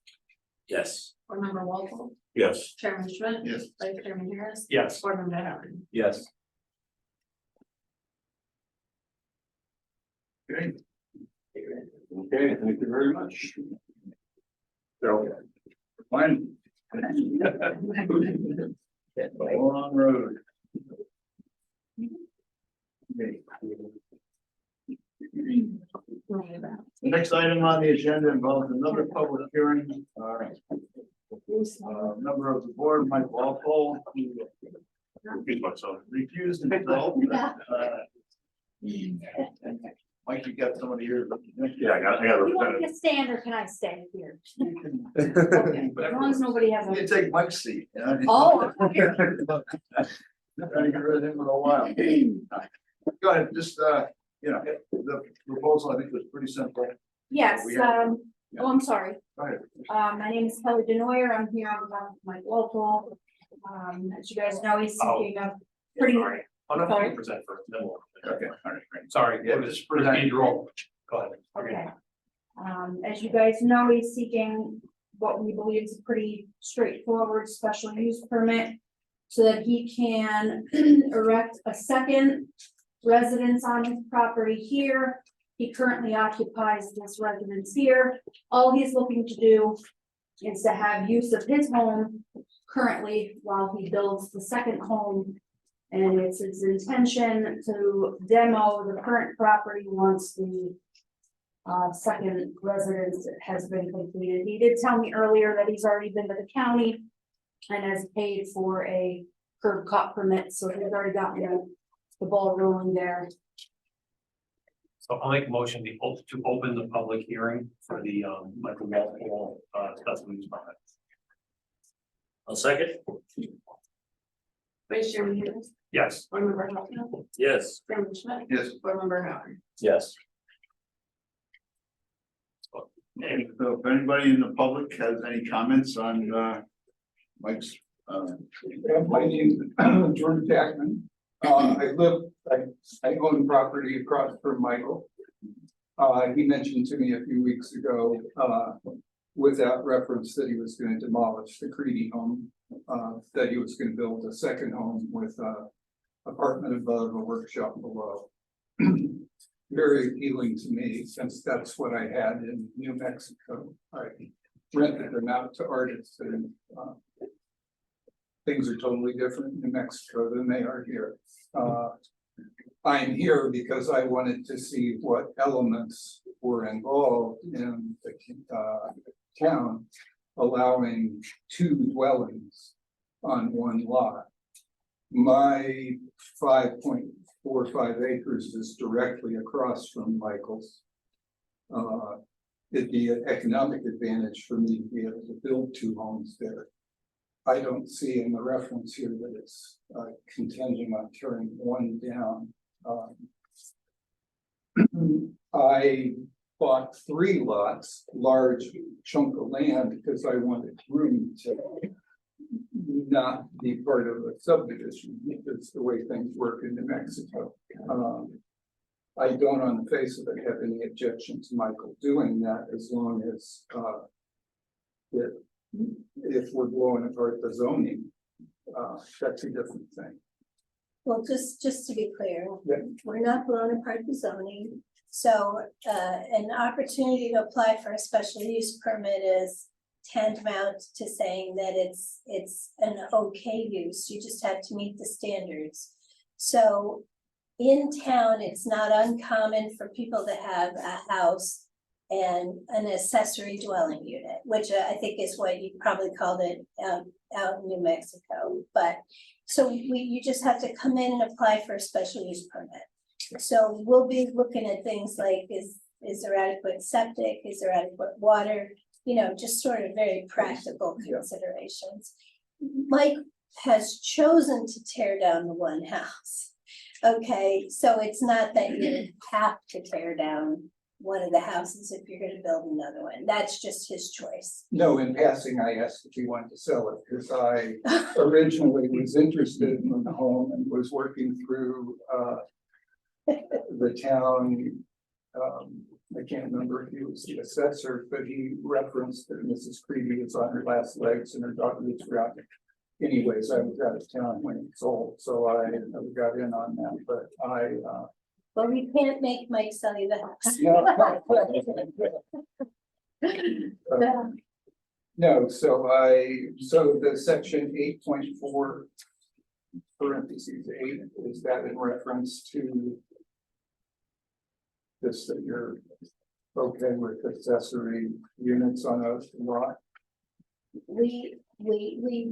Yes. Board Member Walpole, Yes. Chairman Schmidt. Yes. Vice Chairman Harris. Yes. Board Member Howard. Yes. Okay. Okay, thank you very much. So. Fine. Long road. Okay. The next item on the agenda involves another public hearing, member of the board, Mike Walpole, who Repeat myself. recused himself. Mike, you got somebody here. Yeah, I got a You want me representative. to stand or can I stay here? You can- As long as nobody has You a. take Mike's seat. Oh, I'm here. Trying to get rid of him for a while. Go ahead, just, the proposal, I think, was pretty simple. Yes, We have- I'm sorry. Go ahead. My name is Kelly Denoyer. I'm here on behalf of Mike Walpole. As you guys know, he's seeking a pretty, Sorry. I'll not Sorry. present first, then we'll. Okay, all right, great. Sorry, Yeah, just just present. read your roll. Go ahead. okay. As you guys know, he's seeking what we believe is a pretty straightforward special use permit. So that he can erect a second residence on his property here. He currently occupies this residence here. All he's looking to do is to have use of his home currently while he builds the second home. And it's his intention to demo the current property once the second residence has been completed. He did tell me earlier that he's already been to the county and has paid for a curb cut permit, so he's already gotten the ball rolling there. So I'll make a motion to open the public hearing for the Michael Walpole special use permit. I'll second. Vice Chairman Harris. Yes. Board Member Hoffman, Yes. Chairman Schmidt. Yes. Board Member Howard. Yes. And so if anybody in the public has any comments on Mike's My name is George Jackman. I own property across from Michael. He mentioned to me a few weeks ago, without reference, that he was going to demolish the Creedy home. That he was going to build a second home with apartment above, a workshop below. Very appealing to me, since that's what I had in New Mexico. I rented them out to artists, and things are totally different in New Mexico than they are here. I'm here because I wanted to see what elements were involved in the town, allowing 2 dwellings on 1 lot. My 5.45 acres is directly across from Michael's. It'd be an economic advantage for me to be able to build 2 homes there. I don't see in the reference here that it's contingent on tearing 1 down. I bought 3 lots, large chunk of land, because I wanted room to not be part of a subdivision, because the way things work in New Mexico. I don't on the face of it have any objection to Michael doing that as long as, if we're blowing apart the zoning, that's a different thing. Well, just to be clear, Yeah. we're not blowing apart the zoning. So, an opportunity to apply for a special use permit is tantamount to saying that it's an okay use, you just have to meet the standards. So in town, it's not uncommon for people to have a house and an accessory dwelling unit, which I think is what you probably called it out in New Mexico. But so you just have to come in and apply for a special use permit. So we'll be looking at things like, is there adequate septic, is there adequate water? You know, just sort of very practical considerations. Mike has chosen to tear down the one house. Okay, so it's not that you have to tear down one of the houses if you're gonna build another one. That's just his choice. No, in passing, I asked if he wanted to sell it, because I originally was interested in the home and was working through, the town, I can't remember if he was the assessor, but he referenced that Mrs. Creedy is on her last legs and her daughter is around. Anyways, I was out of town when it sold, so I never got in on that, but Well, we can't make Mike sell you the house. No, so the section 8.4 parentheses 8, is that in reference to this, that you're okay with accessory units on a lot? They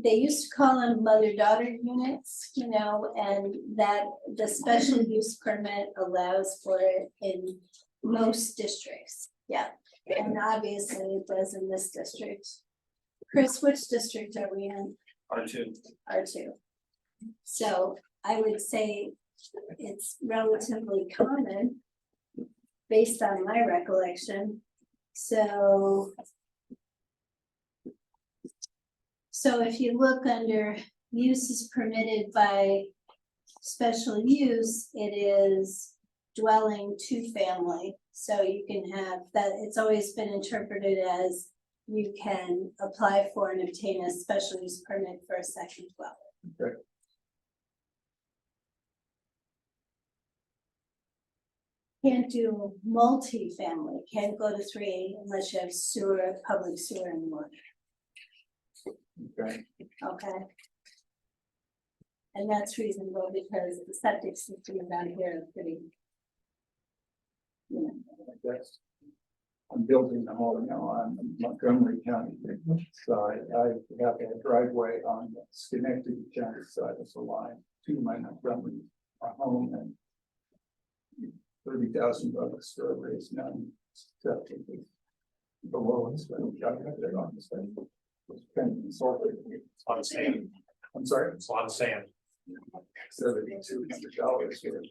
used to call them mother-daughter units, you know, and that the special use permit allows for it in most districts, yeah. And obviously it does in this district. Chris, which district are we in? R2. R2. So I would say it's relatively common based on my recollection. So if you look under uses permitted by special use, it is dwelling 2-family. So you can have that, it's always been interpreted as you can apply for and obtain a special use permit for a second dwelling. Okay. Can't do multi-family, can't go to 3 unless you have sewer, public sewer and water. Okay, Okay. And that's reasonable because the septic system down here is pretty. You know, that's, I'm building a home now on Montgomery County, so I have a driveway on the Schenectady County side of the line to my Montgomery home, and $30,000 for a raise none septic below us, but we got it on the same. It's a lot of sand. I'm sorry, It's a lot of sand. $7,200 here.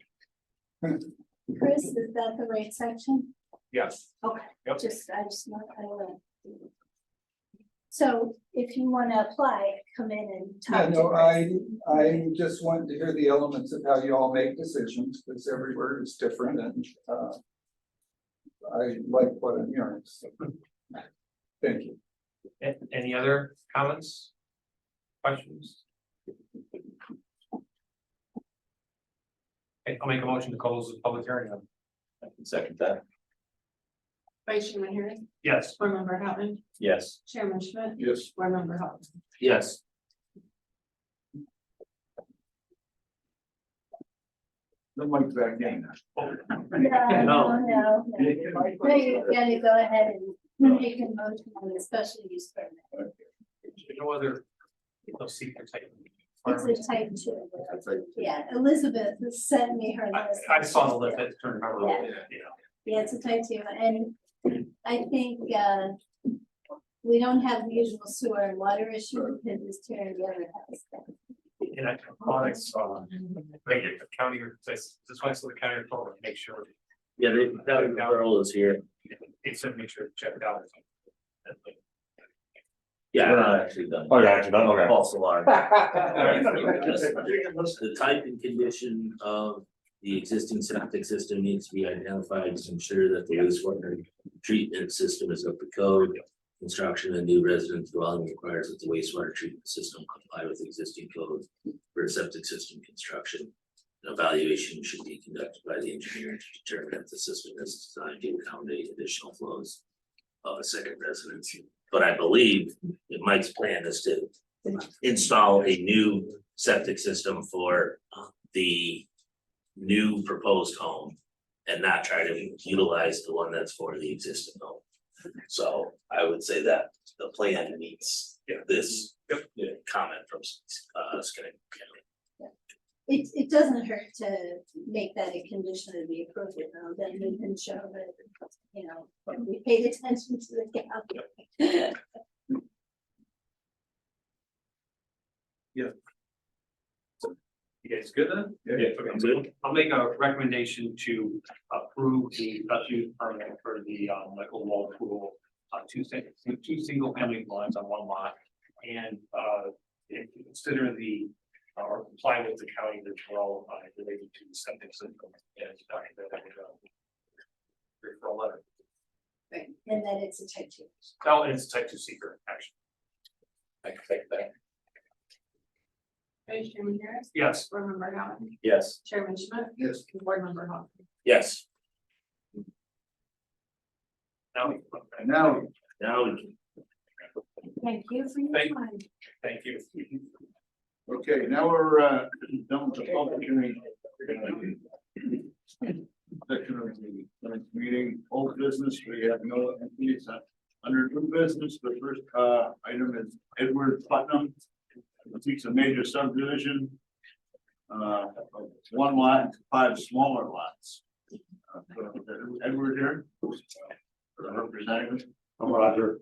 Chris, is that the right section? Yes. Okay, Yep. I just want, I don't know. So if you want to apply, come in and Yeah, talk to no, Chris. I just want to hear the elements of how you all make decisions, because every word is different, and I like what I'm hearing. So. Thank you. Any other comments? Questions? Okay, I'll make a motion to close the public hearing. I can second that. Vice Chairman Harris, Yes. Board Member Houghton, Yes. Chairman Schmidt, Yes. Board Member Houghton. Yes. The mic back in. No, you gotta go ahead and make a motion on the special use permit. No other, no secret type. It's a type 2. Yeah, Elizabeth sent me her list. I saw the list, I just couldn't remember. Yeah. You know. Yeah, it's a type 2, and I think we don't have the usual sewer and water issue because it's tearing the other house. And I make it the county, or this one, so the county report, make sure. Yeah, that girl is here. It said make sure to check it out. Yeah, we're not actually done. Oh, yeah, actually done, okay. False alarm. The type and condition of The existing septic system needs to be identified to ensure that the wastewater treatment system is up to code. Construction of new residence dwelling requires that the wastewater treatment system comply with existing code for septic system construction. An evaluation should be conducted by the engineer to determine if the system is designed to accommodate additional flows of a second residence. But I believe that Mike's plan is to install a new septic system for the new proposed home and not try to utilize the one that's for the existing home. So I would say that the plan meets this comment from Schenectady County. It doesn't hurt to make that a condition of the approval, though, then we can show that, you know, we paid attention to the gap. You guys good then? Yeah. Okay, so I'll make a recommendation to approve the special use permit for the Michael Wall pool. Two single family dwellings on one lot and if you consider the or comply with the county as well related to the septic system. And referral letter. Right, and then it's a type 2. Oh, and it's type 2 seeker action. I can take that. Vice Chairman Harris. Yes. Board Member Howard. Yes. Chairman Schmidt. Yes. and Board Member Hoffman. Yes, Now, And now, Thank you for your Thank- time. thank you. okay, now we're done with the public hearing. Section of the meeting, old business, we have no entities under new business. The first item is Edward Putnam. Seeks a major subdivision. Of 1 lot into 5 smaller lots. Edward here. The representative. I'm Roger.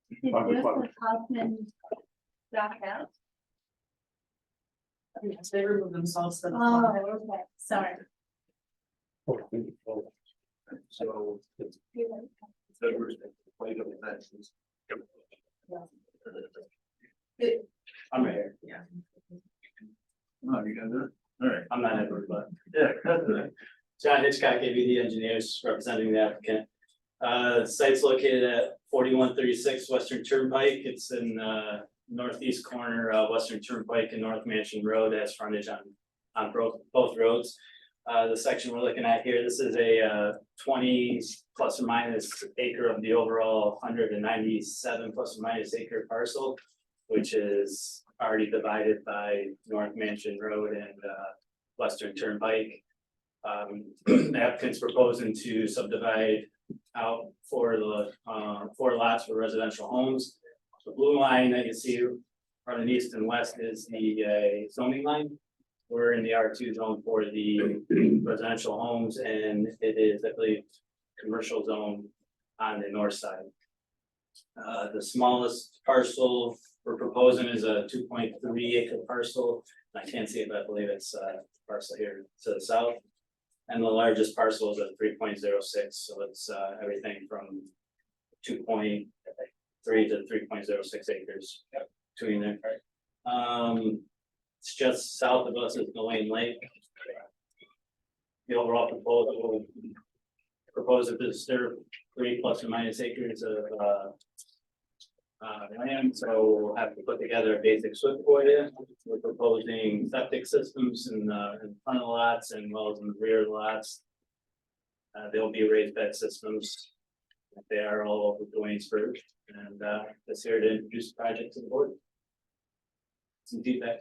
Did Joseph Hoffman drop out? Yes, they removed themselves to the. Oh, okay, sorry. So. Edward's played up with that. I'm right here. Yeah. No, you got that? All right. I'm not Edward, but Yeah, that's it. John Hitchcock, ABD Engineers, representing the applicant. Site's located at 4136 Western Turnpike. It's in northeast corner of Western Turnpike and North Mansion Road, as frontage on both roads. The section we're looking at here, this is a 20 plus or minus acre of the overall 197 plus or minus acre parcel, which is already divided by North Mansion Road and Western Turnpike. The applicant's proposing to subdivide out for the 4 lots for residential homes. The blue line that you see running east and west is the zoning line. We're in the R2 zone for the residential homes, and it is, I believe, commercial zone on the north side. The smallest parcel we're proposing is a 2.3 acre parcel. I can't see it, but I believe it's parcel here to the south. And the largest parcel is at 3.06, so it's everything from 2.3 to 3.06 acres between there. It's just south of us is Galen Lake. The overall proposal proposed to disturb 3 plus or minus acres of land, so we'll have to put together a basic SWIP for you. We're proposing septic systems in front of the lots and well as in the rear of the lots. There'll be raised bed systems. They are all over Dwaynesburg, and this here to introduce the project to the board. Some feedback.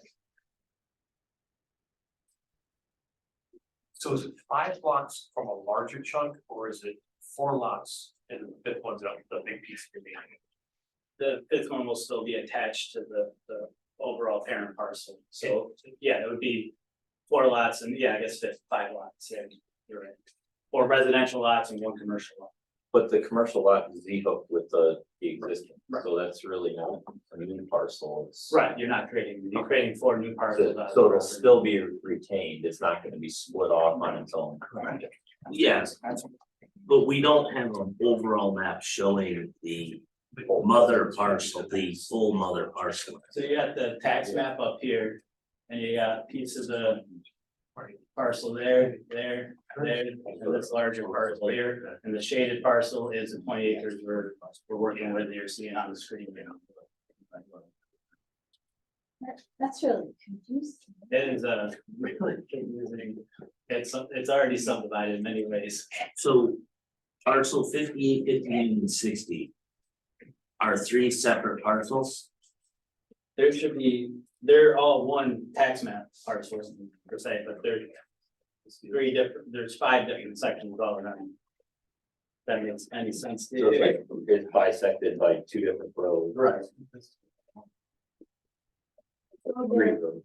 So is it 5 lots from a larger chunk, or is it 4 lots and the 5th one's up the big piece remaining? The 5th one will still be attached to the overall parent parcel, so yeah, it would be 4 lots and yeah, I guess 5 lots, yeah, you're right. 4 residential lots and 1 commercial lot. But the commercial lot is Z-hooked with the existing, so that's really not a new parcel. It's- Right, you're creating 4 new parcels. So it'll still be retained, it's not gonna be split off on its own. yes, but we don't have an overall map showing the mother parcel, the full mother parcel. So you got the tax map up here, and you got pieces of parcel there, and this larger parcel here, and the shaded parcel is the 20 acres we're working with, you're seeing on the screen now. That's really confusing. It is really confusing, it's already subdivided in many ways. So parcel 58, 59, and 60 are three separate parcels. There should be, they're all one tax map parcels per se, but they're three different, there's 5 different sections all around. That makes any sense to So it's you? like, it's bisected by two different roads. Right. Three roads.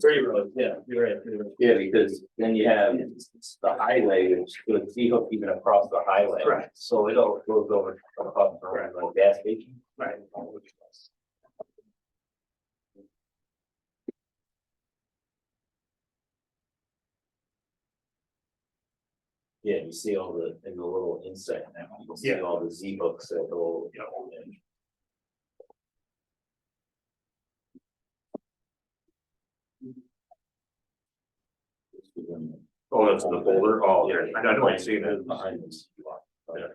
3 roads, yeah, you're right, 3 roads. Yeah, because then you have the highway, which goes Z-hook even across the highway. Correct. So it all goes over across the road, like gas station. Right. Yeah, you see all the, in the little inset now, you see Yeah. all the Z-hooks that go. Oh, that's in the folder, oh, yeah, I know, I've seen it. Behind this. Yeah.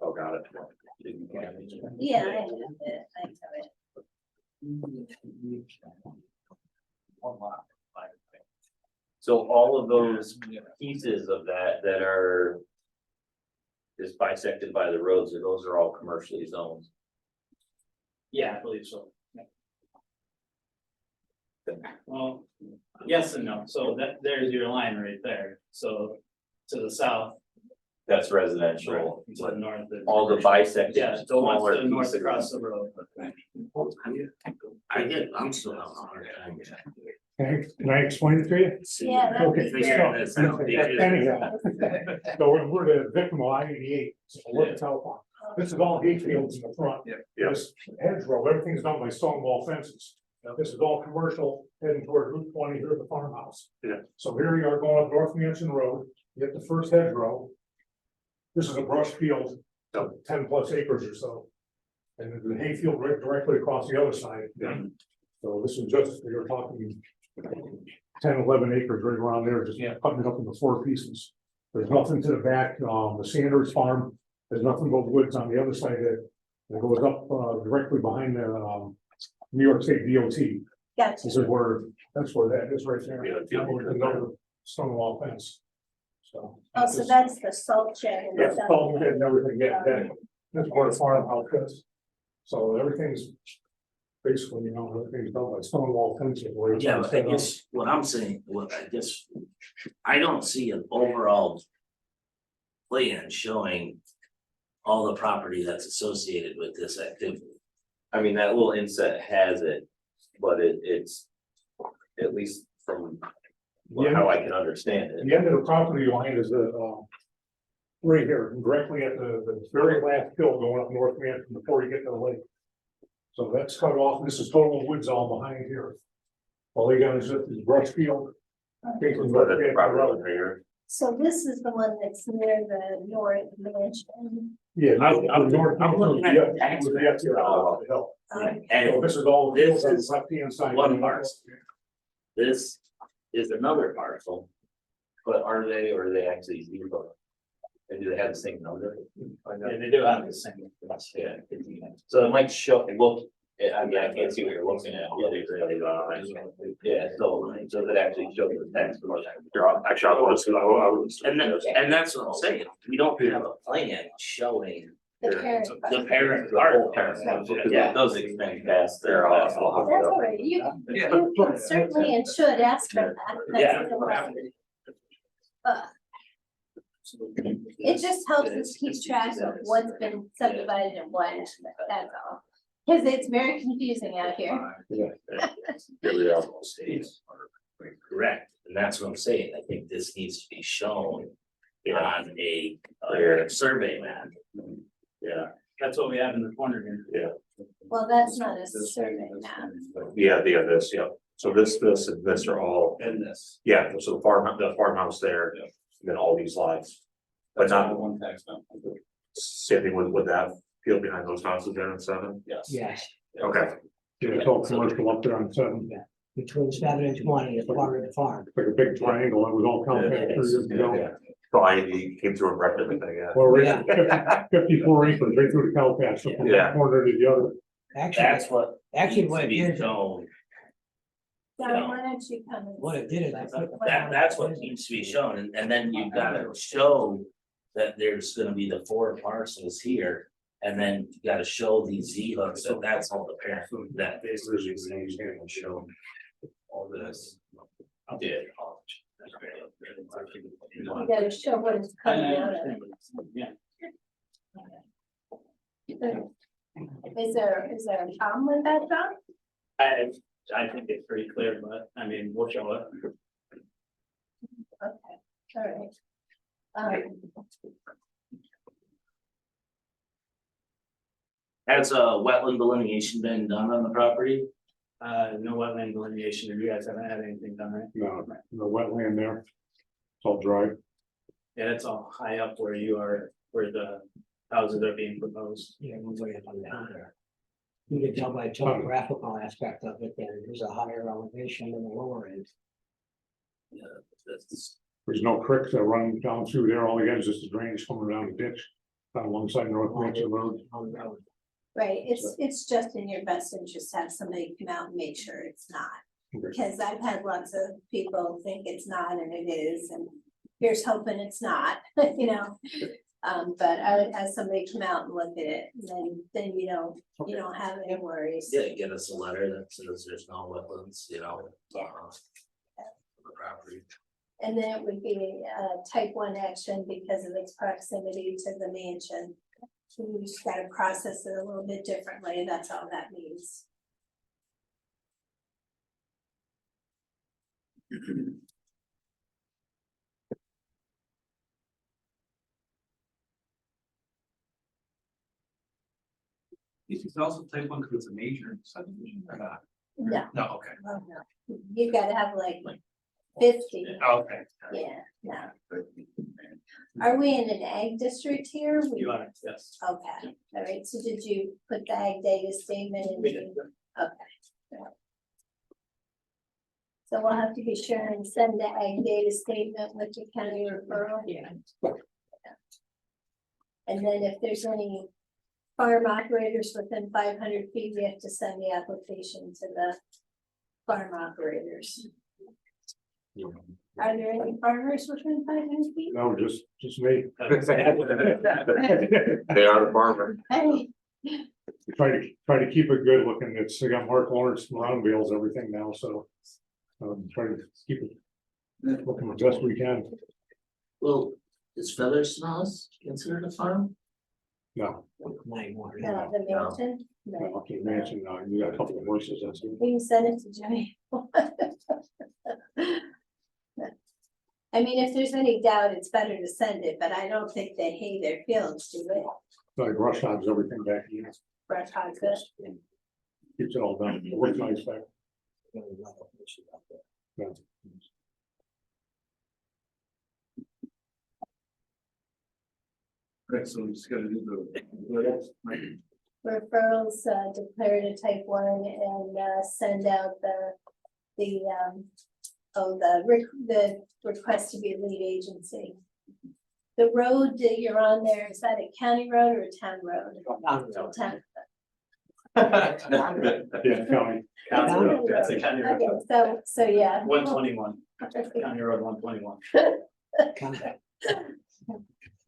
Oh, got it. Yeah, I have it, I have it. So all of those pieces of that that are. Is bisected by the roads, and those are all commercially zoned. Yeah, I believe so. Well, yes and no, so there's your line right there, so to the south. That's residential, To the north. all the bisected. Yeah, so once smaller to the north pieces. across the road. I'm still having a hard time. Can I explain it to you? Yeah, that'd be Okay, good. so, anyhow, so we're the victim of I-88, so we're the telephone. This is all hayfields in the front. Yeah. This hedgerow, everything's done by stone wall fences. This is all commercial heading toward Route 20, here's the farmhouse. Yeah. So here you are going up North Mansion Road, you get the first hedgerow. This is a brush field of 10+ acres or so. And there's a hayfield right directly across the other side. Yeah. So this is just, you're talking 10, 11 acres right around there, just cutting it up into 4 pieces. There's nothing to the back, the Sanders farm, there's nothing but woods on the other side that goes up directly behind the New York State DOT. Gotcha. This is where, that's where that is right there. Yeah. Another stone wall fence. So. Oh, so that's the salt shed and Yeah, stuff. stone shed and everything, that's where the farmhouse is. So everything's basically, everything's done by stone wall fencing. where it's Yeah, but I set up. guess what I'm saying, I don't see an overall plan showing all the property that's associated with this activity. I mean, that little inset has it, but it's, at least from how I can understand it. The end of the property line is right here, directly at the very last hill going up North Mansion before you get to the lake. So that's cut off, this is total woods all behind here. All they got is this brush field. Basically, But right the at property the line road. right here. So this is the one that's near the North Mansion. Yeah. I'm looking at the tax the map. hill. Um, So And this is all. This on the is left-hand side. one parcel. this is another parcel. But are they, or are they actually zero? And do they have the same number? Yeah, they do have the same. Yeah. So it might show, I mean, I can't see what you're looking at. Yeah, so does it actually show the tax? Actually, I would. And that's what I'm saying, we don't have a plan showing The parent. the parent The whole part. parent, because Yeah. it does extend past their. That's all right, you can certainly and should ask for that. That's Yeah. no problem. It just helps us keep track of what's been subdivided and what, that's all. Cause it's very confusing out here. Correct, and that's what I'm saying, I think this needs to be shown on a survey map. Yeah. That's what we have in the corner here. Well, that's not a survey map. Yeah, this, yeah. So this, and this are all, And this. yeah, so the farmhouse there, and then all these lots. But not one tax map. same thing with that field behind those houses there in 7. Yes. Yeah. Okay, Yeah, it's all commercial up there on 7. between 7 and 20 as part of the farm. Like a big triangle, it was all compact 3 years ago. So he came through and wrecked everything, yeah. Well, we're Yeah. at 54 acres, right through the cow patch, so from Yeah. one corner to the other. Actually, That's what. actually what it needs to be did, shown. Don, why don't you come and? what it did is I put. That's what needs to be shown, and then you've gotta show that there's gonna be the 4 parcels here. And then you gotta show these Z hooks, so that's all the parent, that Basically, and show all this. Yeah. You gotta show what it's coming out of. Yeah. Is there a problem with that, John? I think it's pretty clear, but I mean, we'll show it. Okay, all right. Has a wetland delineation been done on the property? No wetland delineation, and you guys haven't had anything done, right? no wetland there. It's all dry. Yeah, it's all high up where you are, where the houses are being proposed. Yeah, one way up on down there. You can tell by topographical aspect of it, that there's a higher elevation than the lower end. Yeah, that's, There's no creeks that run down through there, all again is just the drainage coming down the ditch. On one side, North Mansion Road. On the road. Right, it's just in your best interest to have somebody come out and make sure it's not. Okay. Because I've had lots of people think it's not and it is, and here's hoping it's not, you know. But I would have somebody come out and look at it, and then you don't have any worries. yeah, get us a letter that says there's no wetlands, you know. On the property. And then it would be type 1 action because of its proximity to the mansion. So you just gotta process it a little bit differently, that's all that means. This is also type 1 because it's a major subdivision or not? No, No, okay. oh no, you gotta have like 50, Okay. yeah, no. Are we in an ag district here? You are, yes. Okay, all right, so did you put the ag data statement in? We did. Okay. So we'll have to be sure and send the ag data statement with your county referral. Yeah. And then if there's any farm operators within 500 feet, we have to send the application to the farm operators. Are there any farmers within 500 feet? No, just me. They are the farmer. Hey, Try to keep it good looking. It's, I got Mark Lawrence, Ron Bales, everything now, so. Try to keep it looking the best we can. Well, is Feather Snows considered a farm? No, Nine more. the mountain, no. okay, mansion, you got a couple of horses, that's it. We can send it to Jimmy. I mean, if there's any doubt, it's better to send it, but I don't think they hay their fields, do they? Like brush hogs, everything back here, Brush hogs it. keeps it all done, it works nice back. Yeah. Right, so we just gotta do the. Referrals, declare it a type 1 and send out the request to be a lead agency. The road that you're on there, is that a county road or a town road? Town. Yeah, county. County road, that's a county road. Okay, so yeah. 121, county road 121.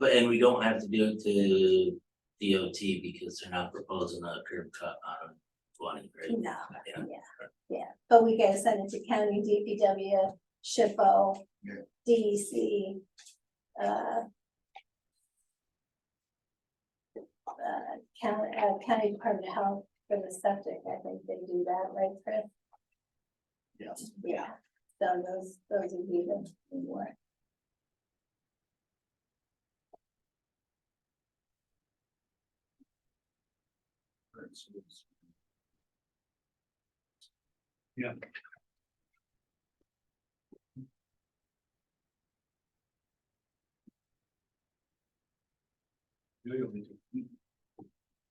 But, and we don't have to do it to DOT because they're not proposing a curb cut on 20, right? No, Yeah. yeah, but we gotta send it to county, DPW, SHPO, DEC. County Department of Health for the septic, I think they do that, right, Chris? Yes. Yeah, so those would be the more. Yeah.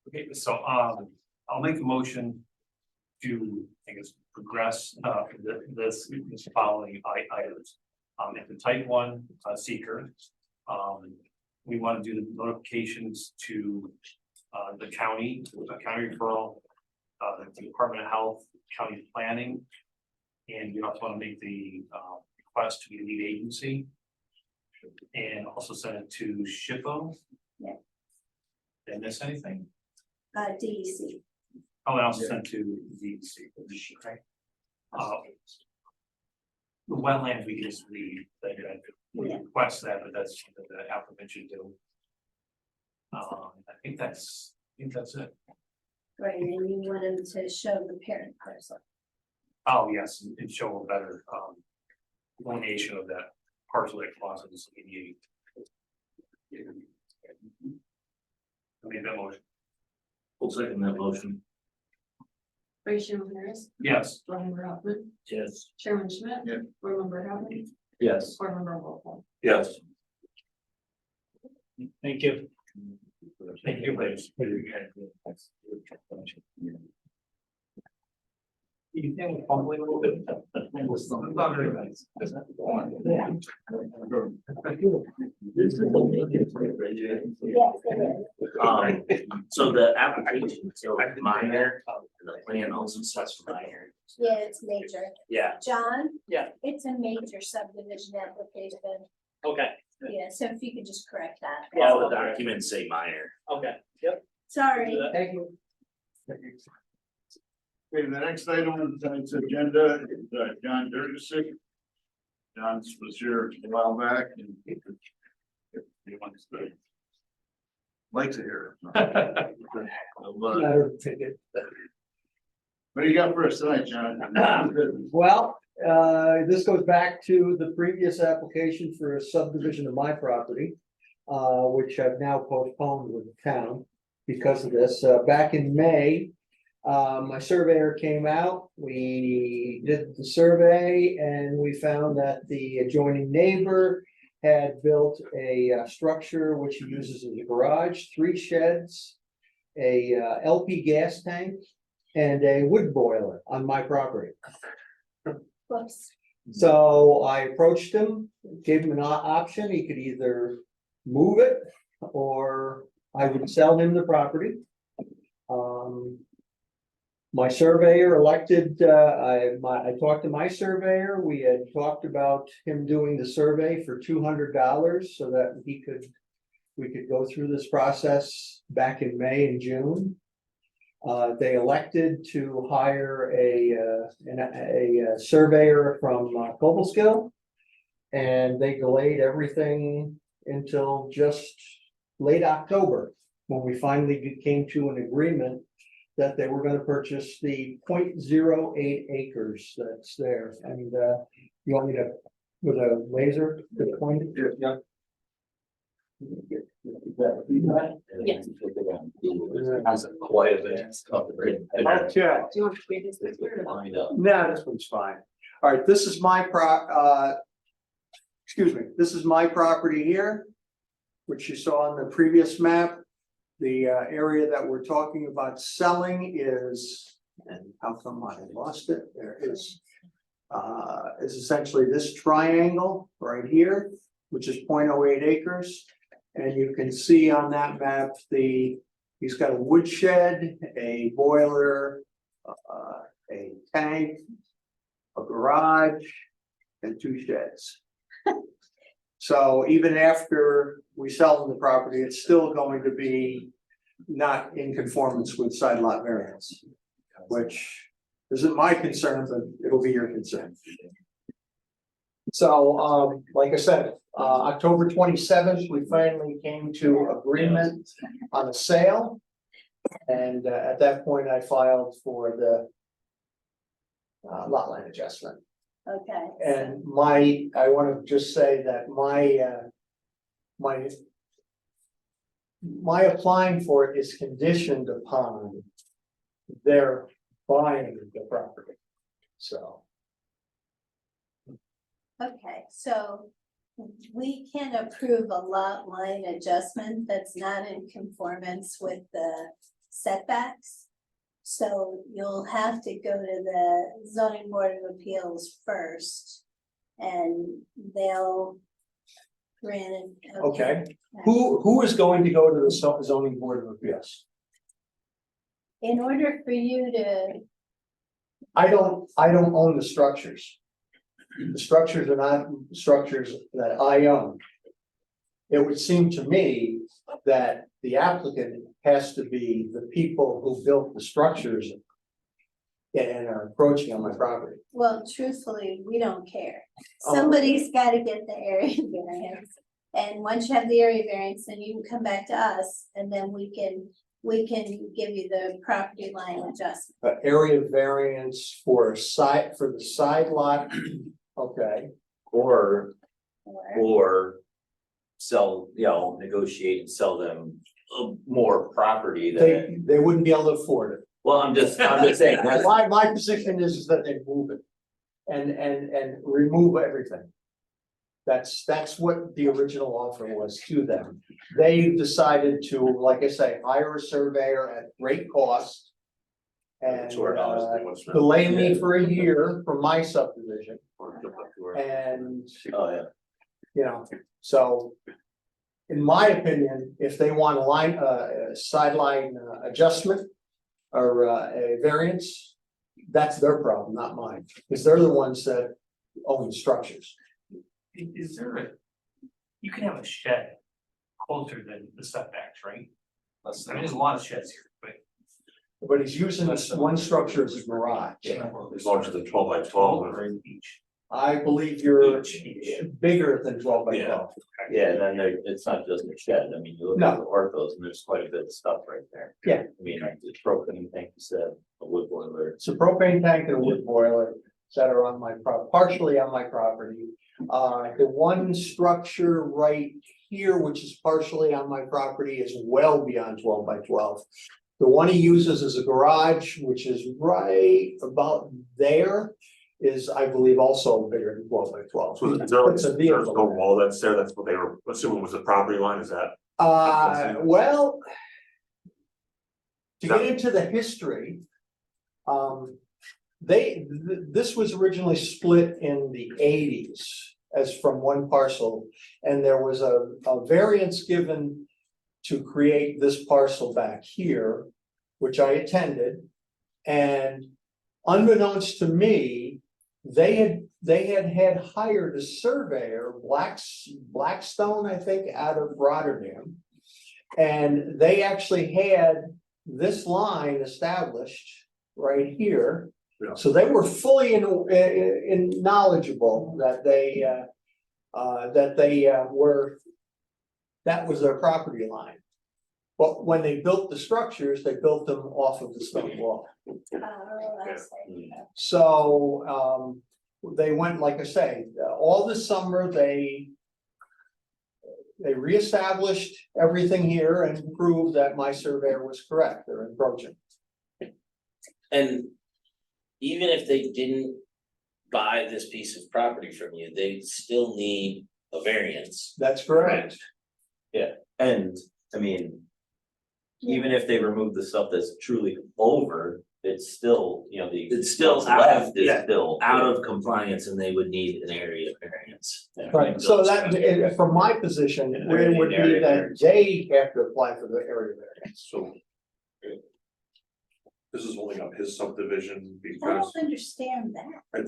Okay, so, I'll make a motion I guess, progress, this following items. At the type 1 seeker, we want to do the notifications to, the county referral, the Department of Health, county planning. And we also want to make the, request to the lead agency. And also send it to SHPO. Yeah. Did I miss anything? DEC. Oh, and also sent to DEC. Okay. The wetlands, we can just leave, we Yeah. request that, but that's something that applicant should do. I think that's it. Right, and you want them to show the parent parcel. Oh, yes, and show a better, delineation of that parcel that crosses the. I made that motion. We'll second that motion. Vice Chairman Harris, Yes. Board Member Hoffman, Yes. Chairman Schmidt. Yeah. Board Member Hoffman, Yes. Board Member Wolfle. Yes. Thank you. Thank you, ladies. You think probably a little bit. Not very nice. So the application, so minor, and the plan also says minor. Yeah, it's major. Yeah, John? Yeah. It's a major subdivision application. Okay, Yeah, so if you could just correct that. all the documents say minor. okay, yep. Sorry. Thank you. Okay, the next item on tonight's agenda is John Durgasik. John was here a while back and he wants to. Like to hear it. Letter ticket. What do you got for us tonight, John? Well, this goes back to the previous application for a subdivision of my property, which I've now postponed with the town because of this. Back in May, my surveyor came out, we did the survey and we found that the adjoining neighbor had built a structure which he uses as a garage, 3 sheds, a LP gas tank, and a wood boiler on my property. Whoops. So I approached him, gave him an option, he could either move it or I would sell him the property. My surveyor elected, I talked to my surveyor, we had talked about him doing the survey for $200 so that we could go through this process back in May and June. They elected to hire a surveyor from Cobleskill. And they delayed everything until just late October, when we finally came to an agreement that they were gonna purchase the 0.08 acres that's there. And you want me to, with a laser, to point it? Yeah. Yes. Has a quiet bit. Okay. Do you want to read this? No, this one's fine. All right, this is my excuse me, this is my property here, which you saw on the previous map. The area that we're talking about selling is, and how come I lost it? There is essentially this triangle right here, which is 0.08 acres. And you can see on that map, he's got a wood shed, a boiler, a tank, a garage, and 2 sheds. So even after we sell them the property, it's still going to be not in conformance with side lot variance, which isn't my concern, but it'll be your concern. So, like I said, October 27th, we finally came to agreement on a sale. And at that point, I filed for the lot line adjustment. Okay. And I want to just say that my applying for it is conditioned upon their buying the property. So. Okay, so we can approve a lot line adjustment that's not in conformance with the setbacks. So you'll have to go to the zoning board of appeals first. And they'll grant it. Okay. Who is going to go to the zoning board of appeals? In order for you to, I don't own the structures. The structures are not structures that I own. It would seem to me that the applicant has to be the people who built the structures and are encroaching on my property. well, truthfully, we don't care. Oh. Somebody's gotta get the area variance. And once you have the area variance, then you can come back to us and then we can give you the property line adjustment. Area variance for the side lot, okay, Or Or, sell, negotiate and sell them more property than, they wouldn't be able to afford it. well, I'm just saying, that's. My position is that they move it and remove everything. That's what the original offer was to them. They decided to, like I say, hire a surveyor at great cost. And delay me for a year for my subdivision and, Oh, yeah. you know, so. In my opinion, if they want a sideline adjustment or a variance, that's their problem, not mine, because they're the ones that own the structures. Is there you can have a shed closer than the setbacks, right? I mean, there's a lot of sheds here, but. But he's using this one structure as a garage. As long as it's 12 by 12. Or in each. I believe you're bigger than 12 by 12. Yeah, and then it's not just a shed, I mean, you look at the orthos and there's quite a bit of stuff right there. Yeah. I mean, the propane tank, you said, a wood boiler. It's a propane tank and a wood boiler that are on my partially on my property. The one structure right here, which is partially on my property, is well beyond 12 by 12. The one he uses as a garage, which is right about there, is, I believe, also bigger than 12 by 12. So is It's a there's vehicle. no wall that's there, that's what they were assuming was the property line, is that? Well. To get into the history. This was originally split in the 80s as from one parcel. And there was a variance given to create this parcel back here, which I attended. And unbeknownst to me, they had hired a surveyor, Blackstone, I think, out of Rotterdam. And they actually had this line established right here. Yeah. So they were fully in knowledgeable that that was their property line. But when they built the structures, they built them off of the stone wall. I see. So, they went, like I say, all this summer, they reestablished everything here and proved that my surveyor was correct, they're encroaching. And even if they didn't buy this piece of property from you, they still need a variance. That's correct. And, I mean, even if they remove the stuff that's truly over, it's still, It's still what's out of, left is still. out of compliance and they would need an area variance. Right, so that, from my position, it would be that they have to apply for the area variance. So. This is holding up his subdivision I because, don't understand that. I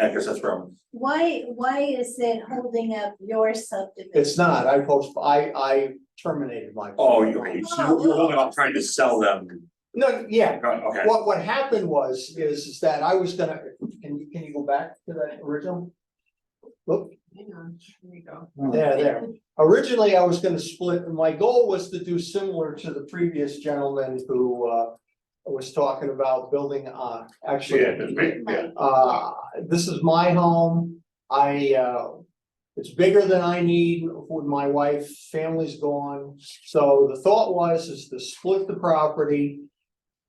guess that's where I'm. Why is it holding up your subdivision? It's not, I terminated my. Oh, okay, so you're holding up trying to sell them. No, yeah, Okay. what happened is that I was gonna, can you go back to that original? Look, Hang on, here we go. there. Originally, I was gonna split, and my goal was to do similar to the previous gentleman who was talking about building, actually. This is my home. It's bigger than I need with my wife, family's gone. So the thought is to split the property,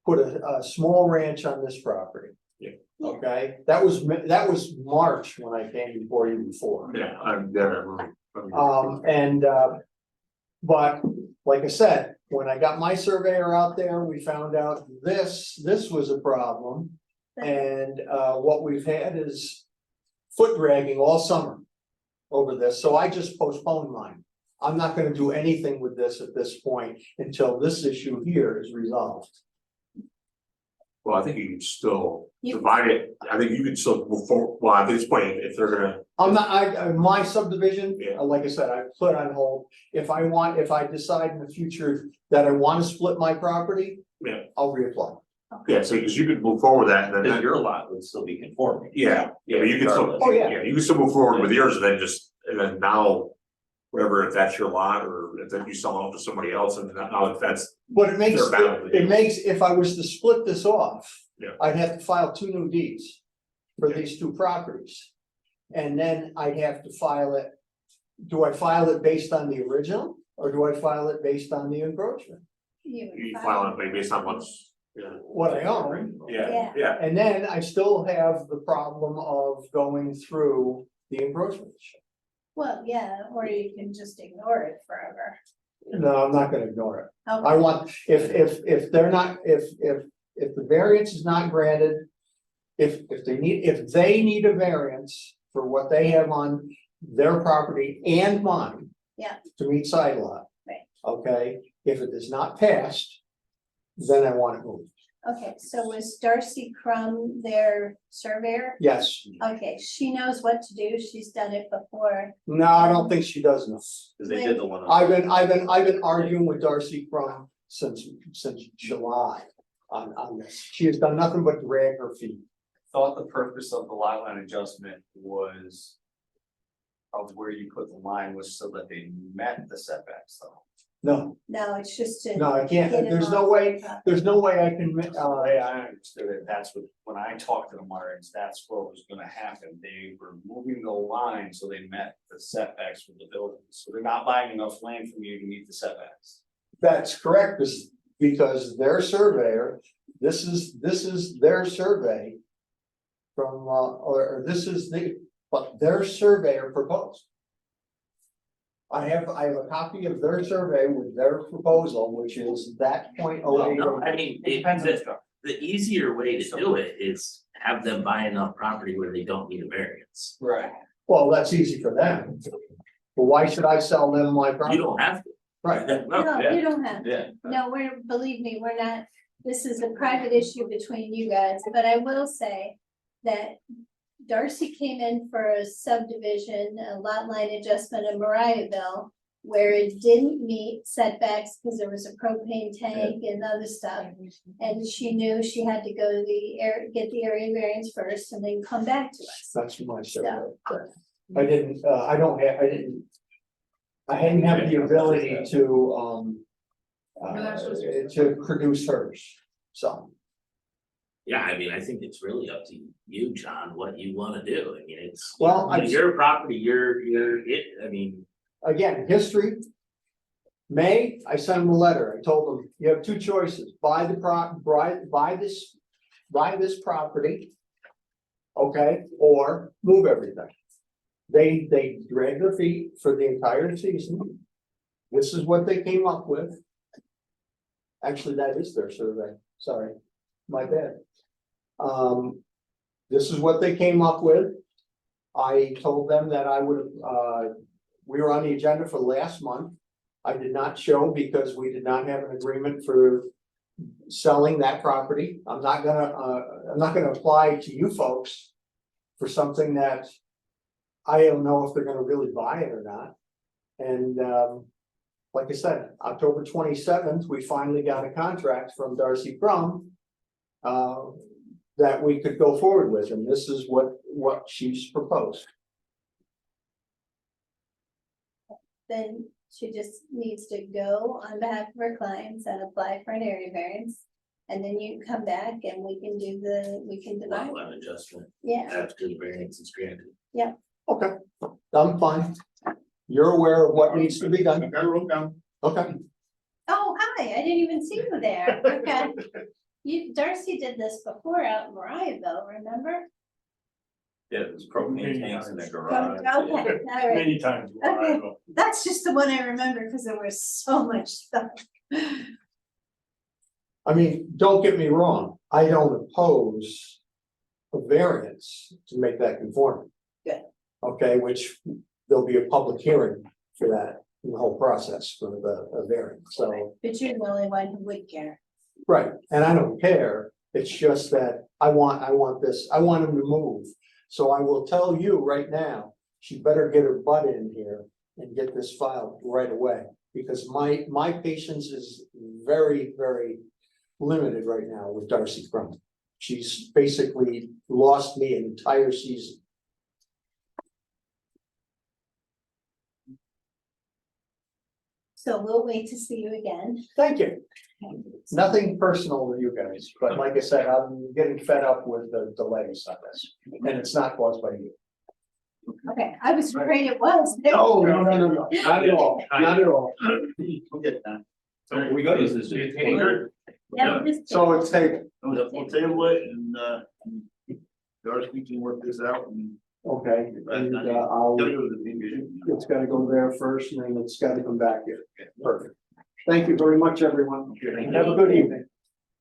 put a small ranch on this property. Yeah. Okay, that was March when I came before you before. Yeah, I'm there. But like I said, when I got my surveyor out there, we found out this was a problem. And what we've had is foot dragging all summer over this, so I just postponed mine. I'm not gonna do anything with this at this point until this issue here is resolved. Well, I think you can still You- divide it, I think you can still move forward, well, at this point, if they're gonna, I'm not, my subdivision, Yeah. like I said, I put on hold. If I decide in the future that I wanna split my property. Yeah. I'll reapply. yeah, so, cause you could move forward with that, and then. Because your lot would still be conforming. Yeah, yeah, but you can still, Regardless. Oh, yeah. yeah, you can still move forward with yours, and then just, and then now. Whatever, if that's your lot, or if then you sell it off to somebody else, and now if that's, But it makes, They're bound to it do. makes, if I was to split this off. Yeah. I'd have to file 2 new deeds for these 2 properties. And then I'd have to file it. Do I file it based on the original, or do I file it based on the encroachment? you file it based on what's, yeah. What I own, Yeah, yeah, and then I still have the problem of going through the encroachment. Well, yeah, or you can just ignore it forever. No, I'm not gonna ignore it. I Okay, want, if they're not, if the variance is not granted. If they need a variance for what they have on their property and mine. Yeah. To meet side lot. Right. Okay, if it is not passed, then I want it moved. okay, so was Darcy Crum their surveyor? Yes, Okay, she knows what to do, she's done it before. no, I don't think she does know. Cause they did the one. I've been arguing with Darcy from since July on this. She has done nothing but drag her feet. Thought the purpose of the lot line adjustment was. Of where you put the line was so that they met the setbacks though. No, No, it's just to. no, I can't, get him there's no off way, the top. there's no way I can, The way I understood it, that's what, when I talked to the Martins, that's what was gonna happen. They were moving the line so they met the setbacks from the buildings. So they're not buying enough land from you to meet the setbacks. that's correct, because their surveyor, this is their survey. From, or this is but their surveyor proposed. I have a copy of their survey with their proposal, which is that .08. No, I mean, the easier way to do it is have them buy enough property where they don't need a variance. Right. Well, that's easy for them. But why should I sell them my property? You don't have to. Right, No, yeah. you don't have, to. Yeah. No, believe me, we're not, this is a private issue between you guys, but I will say that. Darcy came in for a subdivision, a lot line adjustment in Mariahville. Where it didn't meet setbacks because there was a propane tank and other stuff. And she knew she had to go to get the area variance first and then come back to us. that's my survey. I didn't have the ability to produce hers, so. Yeah, I mean, I think it's really up to you, John, what you wanna do. I mean, it's. Well, Your property, you're it, I mean. Again, history. May, I sent them a letter. I told them, you have 2 choices, buy this property. Okay, or move everything. They dragged their feet for the entire season. This is what they came up with. Actually, that is their survey, sorry, my bad. This is what they came up with. I told them that I would, we were on the agenda for last month. I did not show because we did not have an agreement for selling that property. I'm not gonna apply to you folks for something that I don't know if they're gonna really buy it or not. And, like I said, October 27th, we finally got a contract from Darcy Crum that we could go forward with, and this is what she's proposed. Then she just needs to go on behalf of her clients and apply for an area variance. And then you come back and we can divide. Lot line adjustment Yeah, after the variance is granted. Okay, I'm fine. You're aware of what needs to be done. I got it wrote down. Okay, oh, hi, I didn't even see you there, okay. Darcy did this before out in Mariahville, remember? Yeah, there's propane Many tanks in the times. garage. Okay, all right, Many times. Okay. That's just the one I remember because there was so much stuff. I mean, don't get me wrong, I don't oppose a variance to make that conforming. Good. Okay, which there'll be a public hearing for that, in the whole process for the variance, so. But you're the only one who would care. Right, and I don't care, it's just that I want this, I want him to move. So I will tell you right now, she better get her butt in here and get this filed right away. Because my patience is very, very limited right now with Darcy Crum. She's basically lost me an entire season. So we'll wait to see you again. Thank you. Nothing personal with you guys, but like I said, I'm getting fed up with the delays on this, and it's not caused by you. Okay, I was afraid it was. No, not at all, not at all. We'll get that. So we go to this. Yeah, just- So it's taken, We'll table it and Darcy can work this out and. okay, and it's gotta go there first, and then it's gotta come back here. Perfect. Thank you very much, everyone. Have a good evening.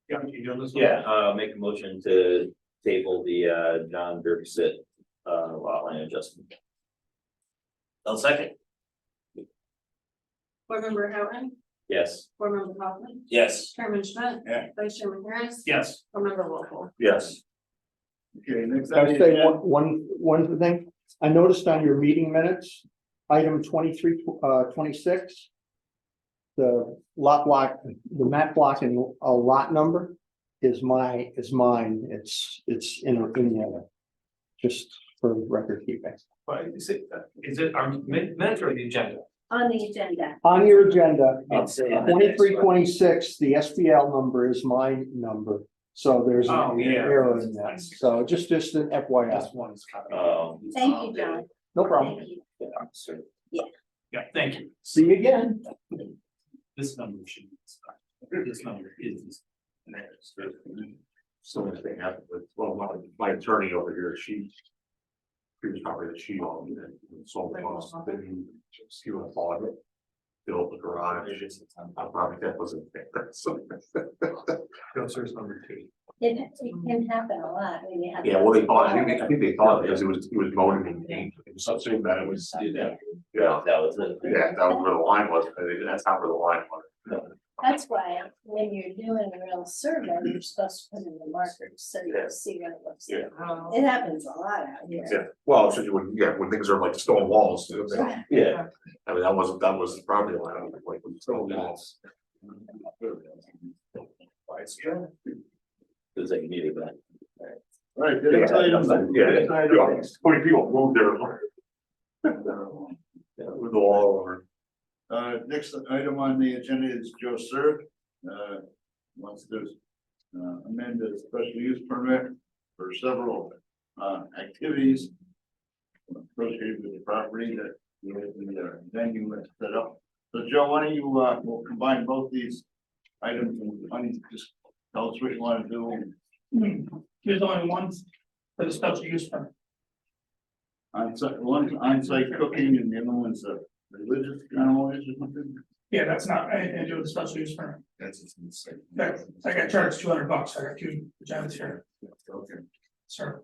Yeah, you doing this? Yeah, make a motion to table the John Dirksit lot line adjustment. I'll second. Board Member Houghton, Yes. Board Member Kaufman, Yes. Chairman Schmidt. Yeah. Vice Chairman Harris. Yes. Board Member Wolfle. Yes. Okay, next. I would say one thing, I noticed on your meeting minutes, item 23-26. The lot block, the map block and a lot number is mine, it's in there. Just for record keeping. But is it our minutes or the agenda? On the agenda. On your agenda, It's in the next 23-26, the SBL number is my number, so there's Oh, an yeah. error in that, so just an FYI, This one is copied. Thank you, John. no problem. Thank you. Yeah, thank you. See you again. This number should be. This number is. So much thing happened with, well, my attorney over here, she. Previous property that she owned and sold the house, then she went bought it. Built the garage, I probably that wasn't. Filters number 2. It can happen a lot when you have. Yeah, well, they thought, I think they thought because it was mowed and paint, so assumed that it was, yeah, That was it. that was where the line was, that's not where the line was. That's why when you're doing a real survey, you're supposed to put in the markers so you can see what it looks like. It happens a lot out here. Yeah, well, so you would, when things are like stone walls, Yeah. I mean, that was the property line, like with stone walls. It was like meeting that. All right, the next item. Yeah, 20 people moved there. With the wall over. Next item on the agenda is Joe Serb. Wants to amend the special use permit for several activities associated with the property that the venue was set up. So Joe, why don't you, we'll combine both these items and why don't you just tell us what you want to do. There's only one for the special use permit. One's on-site cooking and the other one's a religious kind of noise or something. Yeah, that's not anything to do with the special use permit. That's just insane. I got charged $200. I got 2 agendas here, Okay. sir.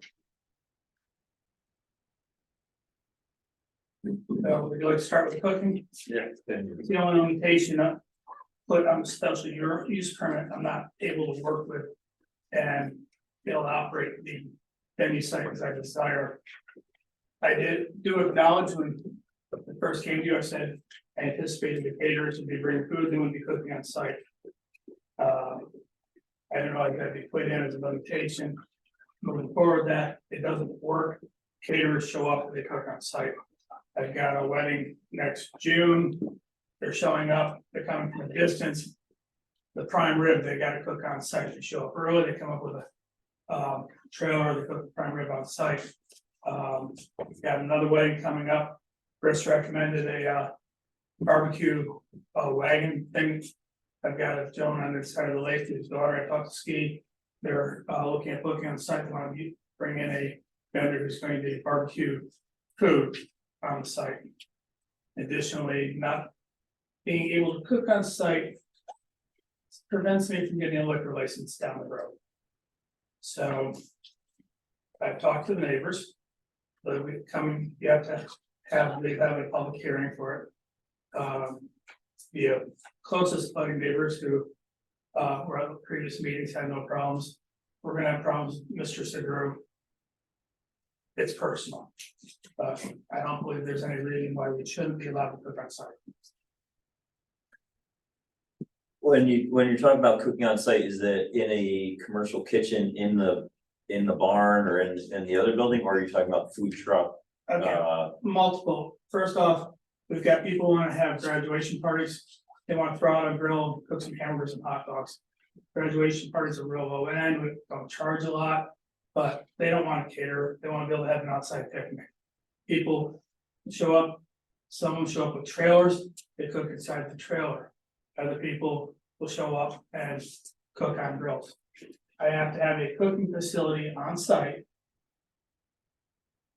Would you like to start with cooking? Yeah. The only limitation put on the special use permit, I'm not able to work with and be able to operate the venue site as I desire. I do acknowledge when I first came to you, I said I anticipated the caterers would be bringing food, they wouldn't be cooking on site. I don't know if that'd be put in as a limitation. Moving forward, that it doesn't work. Caterers show up, they cook on site. I've got a wedding next June. They're showing up, they're coming from a distance. The prime rib, they gotta cook on site. They show up early, they come up with a trailer, they cook the prime rib on site. We've got another wedding coming up. Chris recommended a barbecue wagon thing. I've got a gentleman on this side of the lake, his daughter, I talked to Ski. They're looking at booking on site, they want to bring in a vendor who's going to barbecue food on site. Additionally, not being able to cook on site prevents me from getting a liquor license down the road. So. I've talked to the neighbors. But we come, you have to they have a public hearing for it. The closest buddy neighbors who were at the previous meetings had no problems. We're gonna have problems, Mr. Segura. It's personal. I don't believe there's any reason why we shouldn't be allowed to cook on site. When you're talking about cooking on site, is that in a commercial kitchen in the barn or in the other building, or are you talking about food truck? Okay, multiple. First off, we've got people who wanna have graduation parties. They wanna throw out a grill, cook some hamburgers and hot dogs. Graduation parties are real low end, we don't charge a lot, but they don't wanna cater, they wanna be able to have an outside picnic. People show up, some will show up with trailers, they cook inside the trailer. Other people will show up and cook on grills. I have to have a cooking facility on site.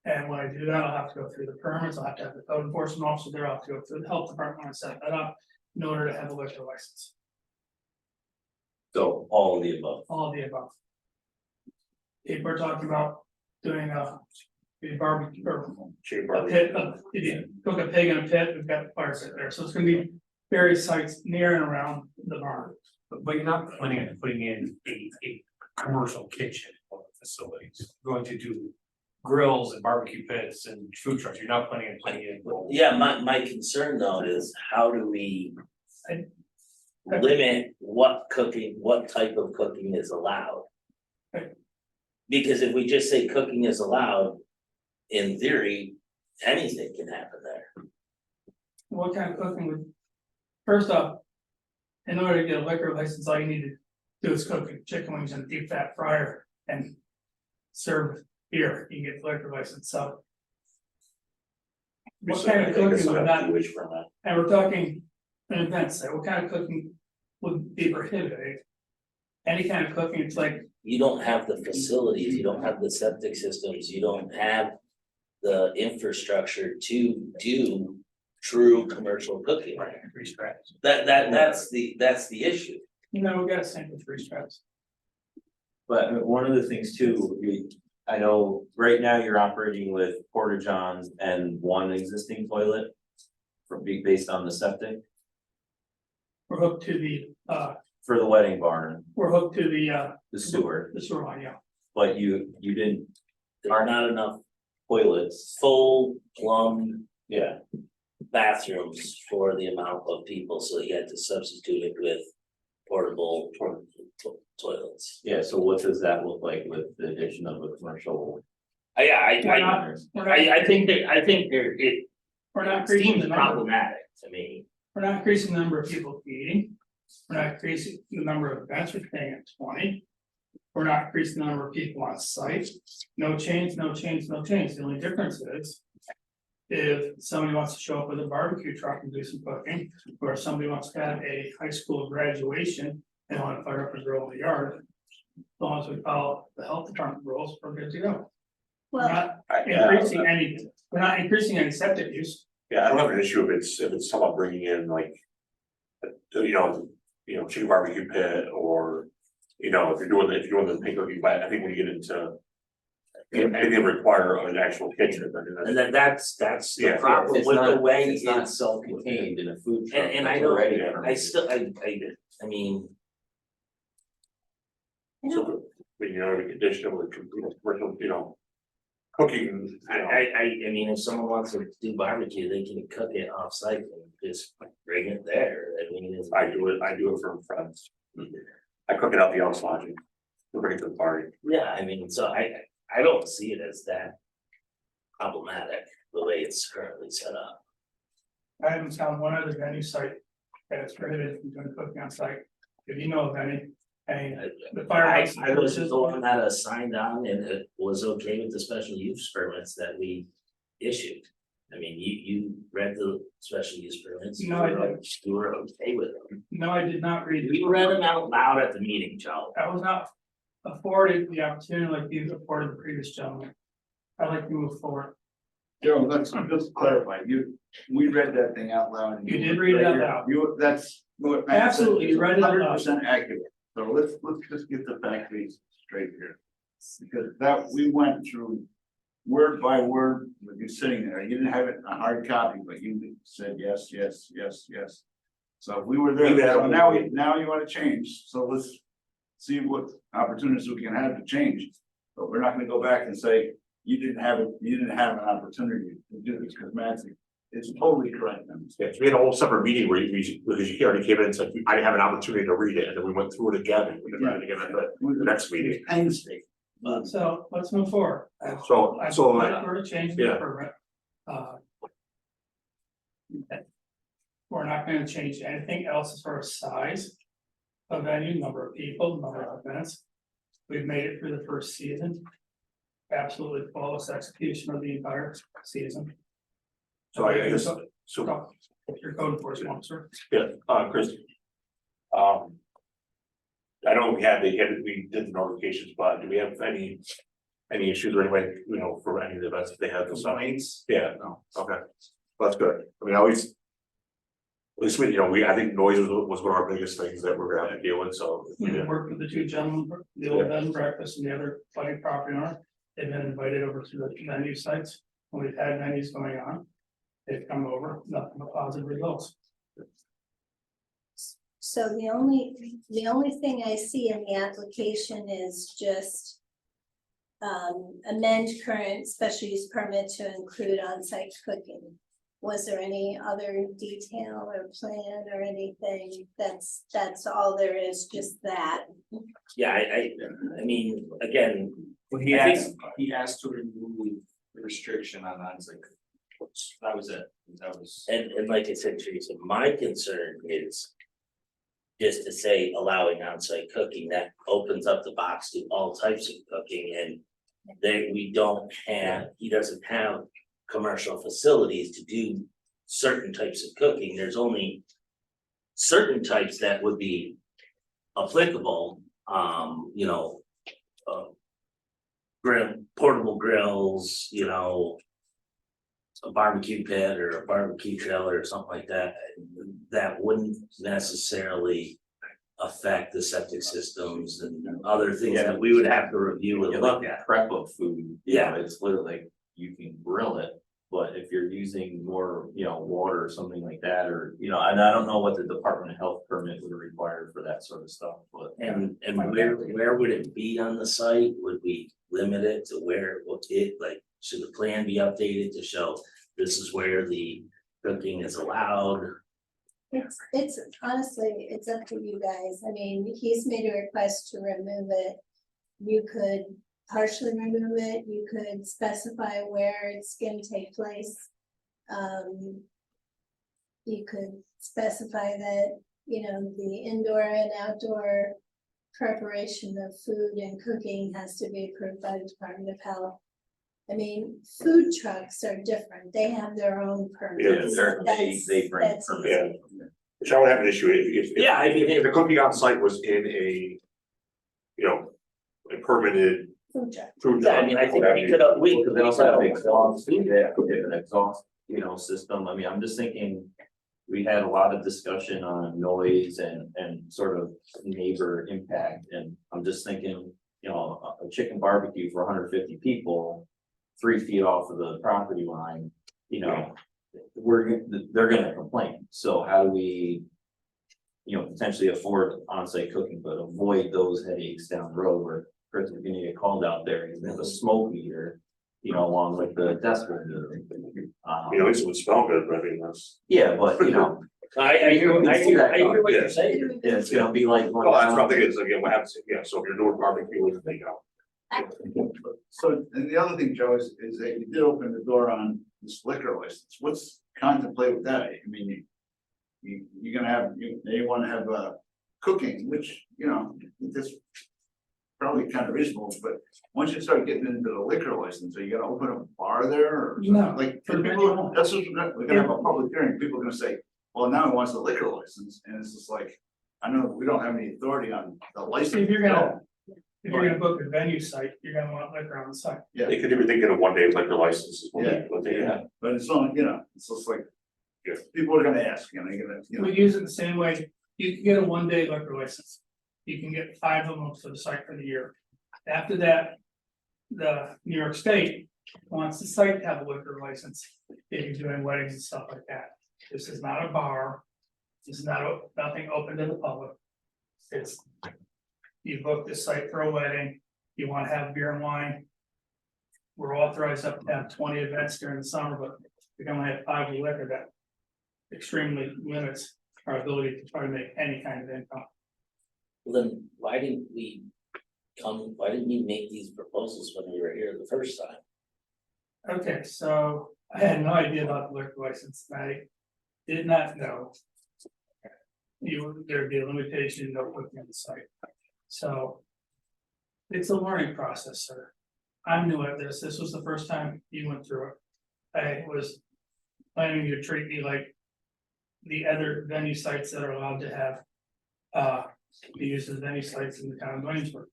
And when I do that, I'll have to go through the permits, I'll have to have the code enforcement officer there, I'll have to go through the health department and set that up in order to have a liquor license, So all of the above. all of the above. People are talking about doing a barbecue or a pit, if you cook a pig in a pit, we've got fire pit there, so it's gonna be various sites near and around the barn. But you're not planning on putting in a commercial kitchen or facilities, you're going to do grills and barbecue pits and food trucks, you're not planning on putting in. Yeah, my concern though is how do we I- limit what type of cooking is allowed? Right. Because if we just say cooking is allowed, in theory, anything can happen there. What kind of cooking would, first off, in order to get a liquor license, all you need to do is cook chicken wings in a deep fat fryer and serve beer, you can get the liquor license, so. What kind of cooking would not, and we're talking an event site, what kind of cooking would be prohibited? Any kind of cooking, it's like, You don't have the facilities, you don't have the septic systems, you don't have the infrastructure to do true commercial cooking. three straps, That's the issue. we got a sink with 3 straps. But one of the things too, I know right now you're operating with porta johns and one existing toilet. Based on the septic We're hooked to the, for the wedding barn, we're hooked to the sewer, the sewer line, yeah. but you didn't, There are not enough toilets, full plumbed yeah. bathrooms for the amount of people, so you had to substitute it with portable toilets. Yeah, so what does that look like with the addition of a commercial? Yeah, We're think it not increasing seems the number, problematic to me. we're not increasing the number of people eating. We're not increasing the number of events, we're staying at 20. We're not increasing the number of people on site. No change, no change, no change. The only difference is. If somebody wants to show up with a barbecue truck and do some cooking, or if somebody wants to have a high school graduation and want to fire up a grill in the yard. As long as we follow the health department rules, we're good to go. We're Well, not we're not increasing any septic use. Yeah, I don't have an issue if it's someone bringing in like. Chicken barbecue pit or, if you're doing the pig cooking, but I think when you get into. Anything that require an actual kitchen. And then that's the Yeah. problem It's with not, the way it's not it's. self-contained in a food truck. And I that's don't, already I permitted. still, I mean, So, every condition with commercial, cooking. I mean, if someone wants to do barbecue, they can cook it off site and just bring it there. I mean, it's. I do it for friends. I cook it out the house lodging. We bring it to the party. Yeah, I mean, so I don't see it as that problematic, the way it's currently set up. I haven't found one other venue site that is prohibited from doing cooking on site. If you know of any, the firehouse. I was the one that signed on and it was okay with the special use permits that we issued. I mean, you read the special use permits. No, I didn't. You were okay with them. No, I did not read it. We read them out loud at the meeting, Joe. I was not afforded the opportunity like you afforded the previous gentleman. I'd like to move forward. Joe, let's just clarify, we read that thing out loud. and You did read it out loud. That's what Matt said Absolutely, is you're right on. 100% accurate. So let's just get the fact base straight here. Because that, we went through word by word with you sitting there. You didn't have it in a hard copy, but you said yes, yes, yes, yes. So if we were there, We've had- so now you want to change. So let's see what opportunities we can have to change. But we're not gonna go back and say, you didn't have an opportunity to do this, because Matt's is totally correct. Yeah, we had a whole separate meeting where because you already came in and said, I didn't have an opportunity to read it, and then we went through it again, and we read it again at the next meeting. Painstaking. So let's move forward. So, We're to change the yeah. permit. We're not gonna change anything else as far as size of venue, number of people, number of events. We've made it through the first season. Absolutely flawless execution of the entire season. so I guess, so, Your code enforcement officer. yeah, Chris. I know we did the notifications, but do we have any issues or anyway, for any of the events that they had this summer? Yeah, no, okay, well, that's good. I mean, at least we, I think noise was one of our biggest things that we're gonna have to deal with, so. We did work with the two gentlemen, the old bed and breakfast and the other buddy property owner. They've been invited over to the venue sites. When we've had venues going on, they've come over, nothing but positive results. So the only thing I see in the application is just amend current special use permit to include on-site cooking. Was there any other detail or plan or anything? That's all there is, just that. Yeah, I mean, again, He I asked to remove the restriction on onsite. That was it. That was. and like I said, Teresa, my concern is just to say allowing on-site cooking, that opens up the box to all types of cooking, and he doesn't have commercial facilities to do certain types of cooking. There's only certain types that would be applicable, portable grills, a barbecue pit or a barbecue trailer or something like that, that wouldn't necessarily affect the septic systems and other things that we would have to review and look at. Prep of food. Yeah. It's literally like you can grill it, but if you're using more, water or something like that, or, and I don't know what the Department of Health permit would require for that sort of stuff, but. And where would it be on the site? Would we limit it to should the plan be updated to show this is where the cooking is allowed? It's honestly, it's up to you guys. I mean, he's made a request to remove it. You could partially remove it. You could specify where it's gonna take place. You could specify that, the indoor and outdoor preparation of food and cooking has to be approved by the Department of Health. I mean, food trucks are different. They have their own permits. They bring That's permits. easy. Which I would have an issue if. Yeah, I mean, If the cooking on site was in a permitted Food truck. food. Yeah, I mean, I think we could They also have exhaust, they have an exhaust, system. I mean, I'm just thinking. We had a lot of discussion on noise and sort of neighbor impact, and I'm just thinking, a chicken barbecue for 150 people. 3 feet off of the property line, they're gonna complain, so how do we? Potentially afford on-site cooking, but avoid those headaches down the road where Chris is gonna get called out there, he's gonna have a smoke meter. Along with the decibel meter. It would smell good, but I mean, that's. Yeah, but I hear what you're saying. it's gonna be like. Well, that's what I'm thinking is, again, what happens, so if you're doing barbecue, So, and the other thing, Joe, is that you did open the door on this liquor license. What's contemplated with that? I mean, you're gonna have, they wanna have cooking, which, this probably kind of reasonable, but once you start getting into the liquor license, are you gonna open a bar there or something? No. Like, for people, that's what we're gonna have a public hearing, people are gonna say, well, now he wants a liquor license, and it's just like, I know we don't have any authority on the license. If you're gonna book a venue site, you're gonna want liquor on the site. Yeah. they could even think of a 1-day liquor license is what they have. But it's not, it's just like, Yeah. people are gonna ask, they're gonna, We use it the same way You can get a 1-day liquor license. You can get 5 of them for the site for the year. After that, the New York State wants the site to have a liquor license. If you're doing weddings and stuff like that. This is not a bar. This is not, nothing open to the public. It's, you book this site for a wedding, you wanna have beer and wine. We're authorized up to have 20 events during the summer, but we can only have 5 of liquor. That extremely limits our ability to try to make any kind of income. Well, then why didn't we make these proposals when we were here the first time? Okay, so I had no idea about the liquor license. I did not know. There'd be a limitation of looking at the site. So. It's a learning process, sir. I'm new at this. This was the first time you went through it. I was planning to treat me like the other venue sites that are allowed to have be used as venue sites in the town of Williamsburg.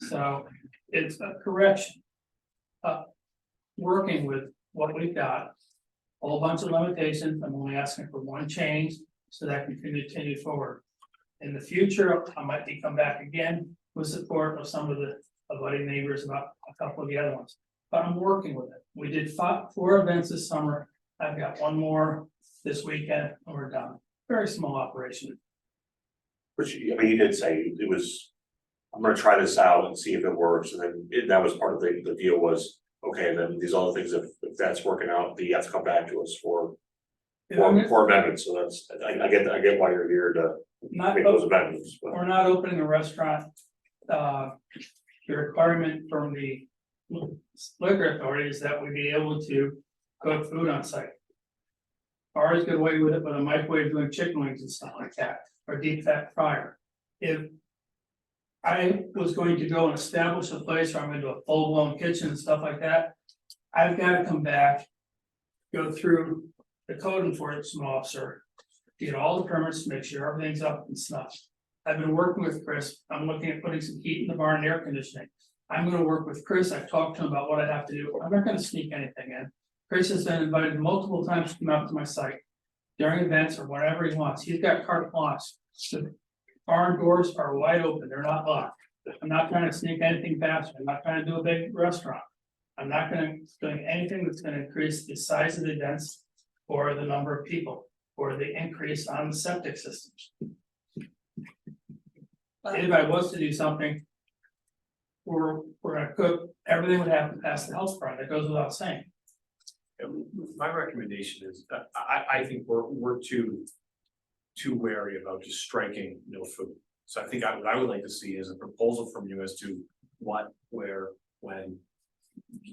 So it's a correction. Working with what we've got, a whole bunch of limitations. I'm only asking for one change so that we can continue forward. In the future, I might be come back again with support of some of the abutting neighbors about a couple of the other ones. But I'm working with it. We did 4 events this summer. I've got 1 more this weekend and we're done. Very small operation. Which, I mean, you did say it was, I'm gonna try this out and see if it works, and then that was part of the deal was, okay, then these other things, if that's working out, you have to come back to us for amendments, so that's, I get why you're here to Not, make those amendments, but. we're not opening a restaurant. The requirement from the liquor authority is that we be able to cook food on site. Ours get away with it with a microwave doing chicken wings and stuff like that, or deep fat fryer. If I was going to go and establish a place where I'm gonna do a full-blown kitchen and stuff like that, I've gotta come back, go through the code enforcement officer, get all the permits, make sure everything's up and snuff. I've been working with Chris. I'm looking at putting some heat in the barn and air conditioning. I'm gonna work with Chris. I've talked to him about what I have to do. I'm not gonna sneak anything in. Chris has been invited multiple times to come out to my site during events or whatever he wants. He's got carte blanche. The barn doors are wide open. They're not locked. I'm not trying to sneak anything past you. I'm not trying to do a big restaurant. I'm not doing anything that's gonna increase the size of the events or the number of people or the increase on the septic systems. If I was to do something, we're gonna cook, everything would have to pass the health department. That goes without saying. My recommendation is, I think we're too wary about just striking no food. So I think what I would like to see is a proposal from you as to what, where, when.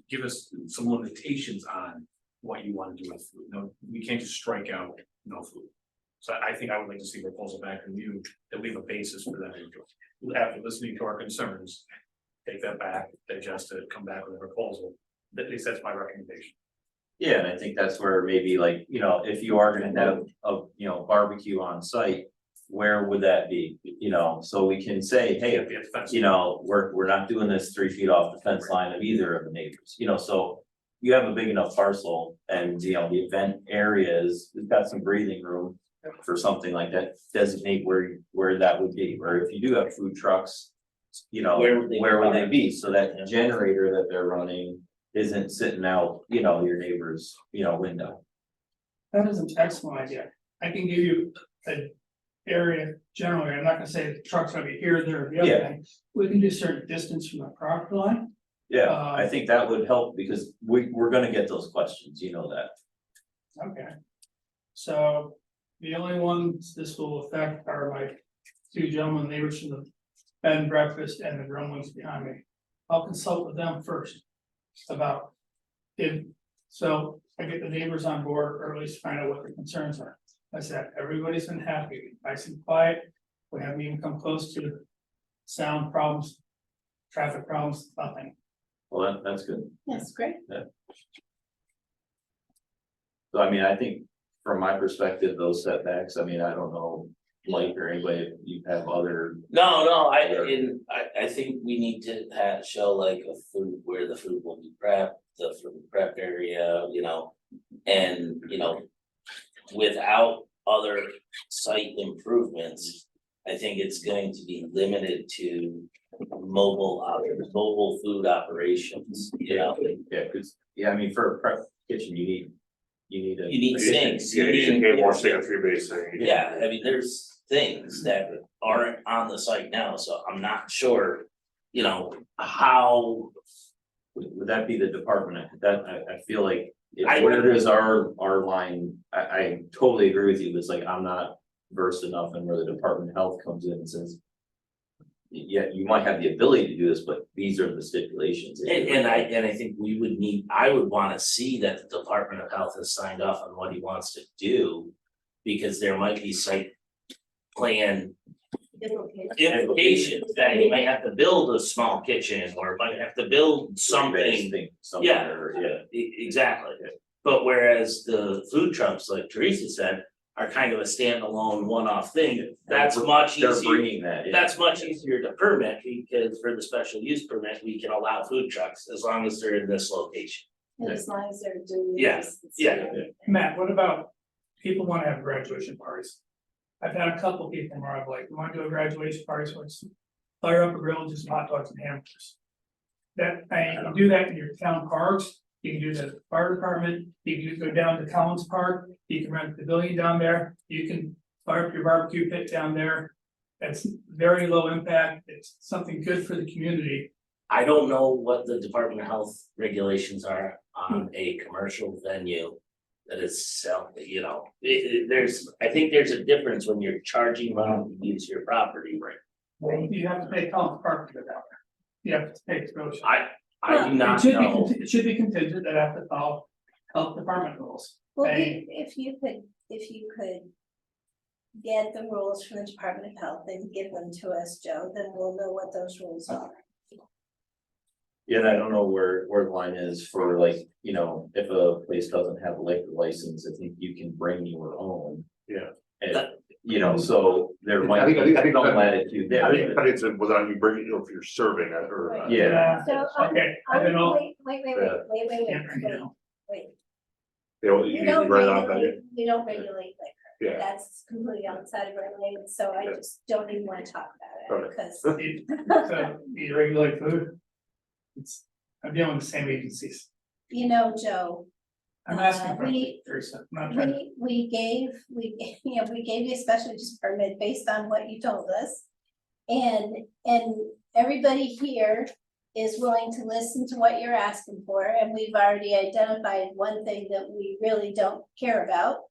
Give us some limitations on what you want to do with food. No, we can't just strike out no food. So I think I would like to see a proposal back from you that we have a basis for that. After listening to our concerns, take that back, digest it, come back with a proposal. At least that's my recommendation. Yeah, and I think that's where maybe like, you know, if you are gonna have a, you know, barbecue on site, where would that be? You know, so we can say, hey, you know, we're not doing this 3 feet off the fence line of either of the neighbors, you know, so. You have a big enough parcel and, you know, the event areas, we've got some breathing room for something like that, designate where that would be, or if you do have food trucks. You know, Where where would they would they be, so that generator that they're running isn't sitting out, you know, your neighbor's, you know, window. That is an excellent idea. I can give you an area generally. I'm not gonna say the truck's gonna be here, there, or the other Yeah. thing. We can do certain distance from the property line. Yeah, I think that would help because we're gonna get those questions, you know that. Okay. So the only ones this will affect are my 2 gentlemen neighbors from the bed and breakfast and the grumblings behind me. I'll consult with them first about if, so I get the neighbors on board or at least find out what their concerns are. I said, everybody's been happy, nice and quiet. We haven't even come close to sound problems, traffic problems, nothing. Well, that's good. That's great. So I mean, I think from my perspective, those setbacks, I mean, I don't know, Mike or anybody, if you have other. No, I think we need to show like a food, where the food will be prepped, the food prep area, you know. And, you know, without other site improvements, I think it's going to be limited to mobile food operations, you know? Yeah, cause, I mean, for a prep kitchen, you need a. You need sinks, Yeah, you you should need, get more stand three base thing. yeah, I mean, there's things that aren't on the site now, so I'm not sure, you know, how. Would that be the department? That, I feel like, I- where is our line? I totally agree with you, it's like, I'm not versed enough in where the Department of Health comes in and says. Yeah, you might have the ability to do this, but these are the stipulations. And I think I would wanna see that the Department of Health has signed off on what he wants to do. Because there might be site plan implications that he may have to build a small kitchen or might have to build something. Yeah. Exactly, but whereas the food trucks, like Teresa said, are kind of a standalone one-off thing, that's much They're easier. bringing that in. That's much easier to permit, because for the special use permit, we can allow food trucks as long as they're in this location. As long as they're doing. Yeah, this. yeah. Matt, what about people wanna have graduation parties? I've had a couple people where I'm like, we wanna do a graduation party, so it's fire up a grill, just hot dogs and hamburgers. That, you can do that in your town parks, you can do that at the fire department, you can go down to Collins Park, you can rent the pavilion down there, you can fire up your barbecue pit down there. It's very low impact, it's something good for the community. I don't know what the Department of Health regulations are on a commercial venue. That is you know, I think there's a difference when you're charging money to use your property, right? You have to pay Collins Park to go down there. You have to pay to go. I do not know. It should be contingent that have to follow health department rules. Well, Hey. if you could get the rules from the Department of Health and give them to us, Joe, then we'll know what those rules are. Yeah, and I don't know where the line is for like, you know, if a place doesn't have a liquor license, I think you can bring your own. Yeah. And, you know, so there might I think- be some latitude there. I think it's whether or not you bring it, or if you're serving it or. Yeah. So, Okay, I don't know. wait, Can't bring it out. They don't, We you don't right on regulate, that. we don't regulate liquor. Yeah. That's completely outside of our lane, so I Yeah. just don't even wanna talk about it, Okay. because So you regulate food? I'm dealing with the same agencies. you know, Joe, I'm asking for, we- Teresa, I'm not trying to. we gave you a special use permit based on what you told us. And everybody here is willing to listen to what you're asking for, and we've already identified one thing that we really don't care about,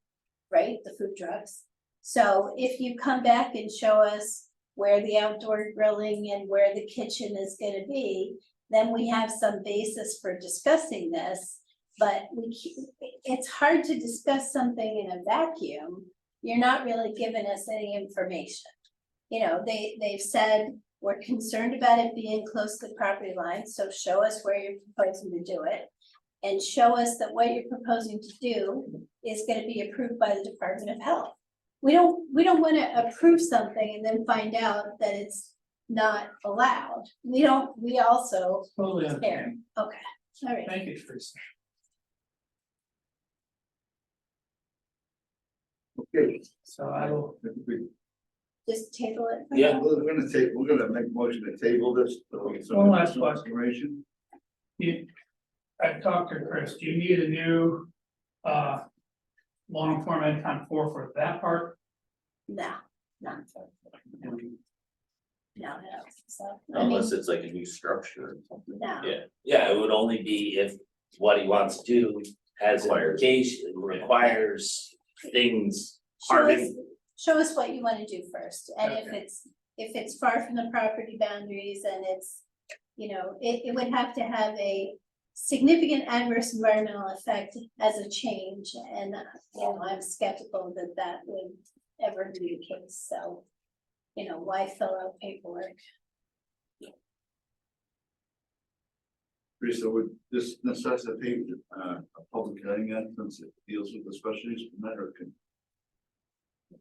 right, the food trucks. So if you come back and show us where the outdoor grilling and where the kitchen is gonna be, then we have some basis for discussing this. But it's hard to discuss something in a vacuum. You're not really giving us any information. You know, they've said, we're concerned about it being close to the property line, so show us where you're proposing to do it. And show us that what you're proposing to do is gonna be approved by the Department of Health. We don't wanna approve something and then find out that it's not allowed. We also Totally care. understand. Okay, all right. Thank you, Teresa. Okay. So I will, Just table it. for Yeah. now. We're gonna make a motion to table this. One last question. Consideration. I've talked to Chris, do you need a new, long form ENCON 4 for that part? No, not for. No, so, I mean, Unless it's like a new structure or something. no. Yeah, it would only be if what he wants to do has implication, requires things hardened. Show us what you wanna do first, and if it's far from the property boundaries and it's, you know, it would have to have a significant adverse environmental effect as a change, and, you know, I'm skeptical that that would ever be the case, so, you know, why fill out paperwork? Teresa, would this necessitate a public hearing then, since it deals with the special use permit, or can?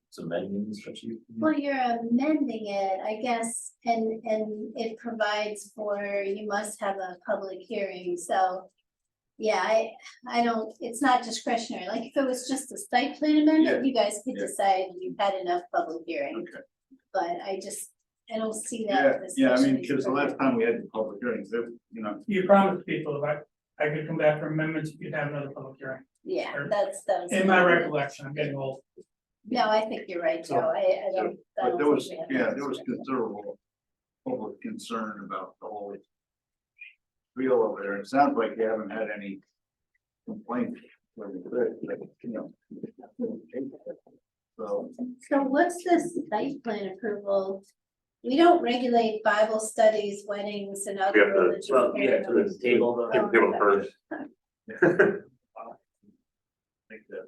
It's amending especially. Well, you're amending it, I guess, and it provides for, you must have a public hearing, so. Yeah, I don't, it's not discretionary, like if it was just a site plan amendment, you guys could Yeah. decide you've had enough public hearing. Okay. But I don't see that. Yeah, with a yeah, I special mean, use because the permit. last time we had the public hearings, there, you know, You promised people if I could come back for amendments, you'd have another public hearing. Yeah, that's. In my recollection, I'm getting old. No, I think you're right, Joe, I don't. I but there don't was, think we have yeah, that there was much. considerable public concern about the whole wheel over there. It sounds like you haven't had any complaints. Where we could, but, you know. So, So what's this site plan approval? We don't regulate Bible studies, weddings and We other have to- religious. Well, yeah, to the ceremonies. table, the. Oh, Give them okay. first. I think that,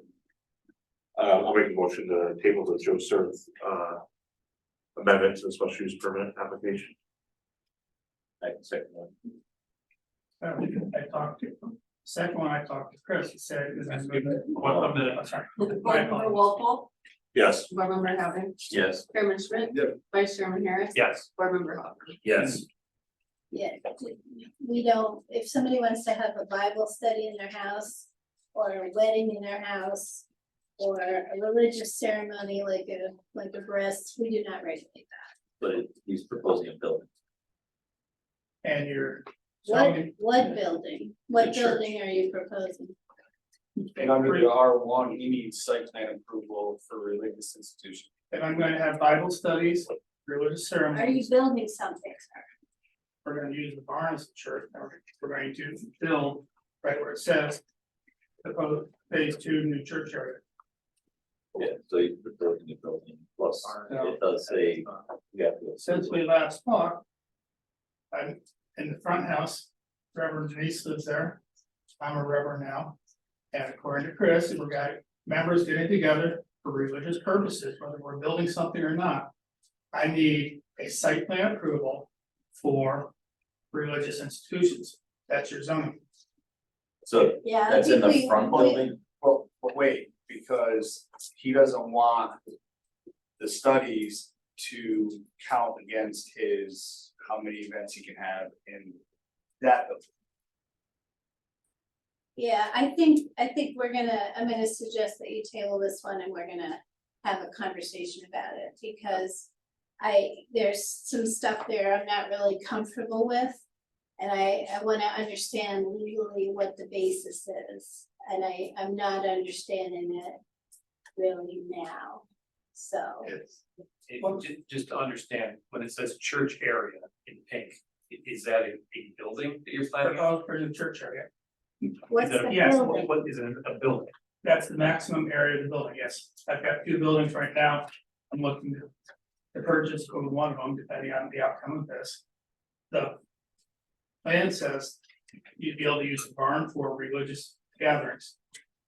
I'll make a motion to table the Joe Serve, amendment to the special use permit application. I can second that. I talked to, second one I talked to Chris, he said, is I'm sorry. Board Member Walpole, Yes. Board Member Howard, Yes. Chairman Schmidt. Yep. Vice Chairman Harris. Yes. Board Member Hopper. Yes. Yeah, we don't, if somebody wants to have a Bible study in their house, or a wedding in their house, or a religious ceremony like a breast, we do not regulate that. But he's proposing a building. And you're. What building? What The church. building are you proposing? And under the R1, he needs site plan approval for religious institution. And I'm going to have Bible studies, religious Are you ceremonies, building something, sir? we're gonna use the barn as a church, and we're going to build right where it says. The phase 2 new church area. Yeah, so he's proposing a building, plus it does say. You have to. Since we last talked. I'm in the front house, Reverend Denise lives there, I'm a reverend now. And according to Chris, we've got members getting together for religious purposes, whether we're building something or not. I need a site plan approval for religious institutions, that's your zoning. So Yeah. I that's in think the we- front we- building? Well, but wait, because he doesn't want the studies to count against his, how many events he can have in that building. Yeah, I think I'm gonna suggest that you table this one and we're gonna have a conversation about it because there's some stuff there I'm not really comfortable with. And I wanna understand legally what the basis is, and I'm not understanding it really now, so. Just to understand, when it says church area in pink, is that a building that you're planning? Oh, for the church area. What's the Yes, building? what is it, a building? That's the maximum area of the building, yes. I've got 2 buildings right now. I'm looking to purchase one of them, depending on the outcome of this. The plan says you'd be able to use the barn for religious gatherings.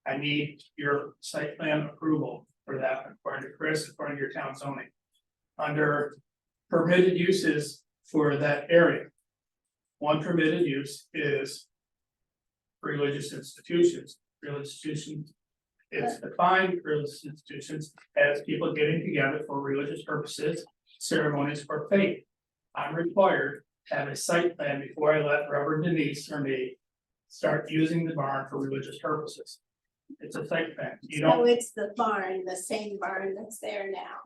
I need your site plan approval for that, according to Chris, according to your town zoning. Under permitted uses for that area. One permitted use is religious institutions. Religious institutions, it's defined religious institutions as people getting together for religious purposes, ceremonies or faith. I'm required to have a site plan before I let Reverend Denise or me start using the barn for religious purposes. It's a site plan. You So don't, it's the barn, the same barn that's there now.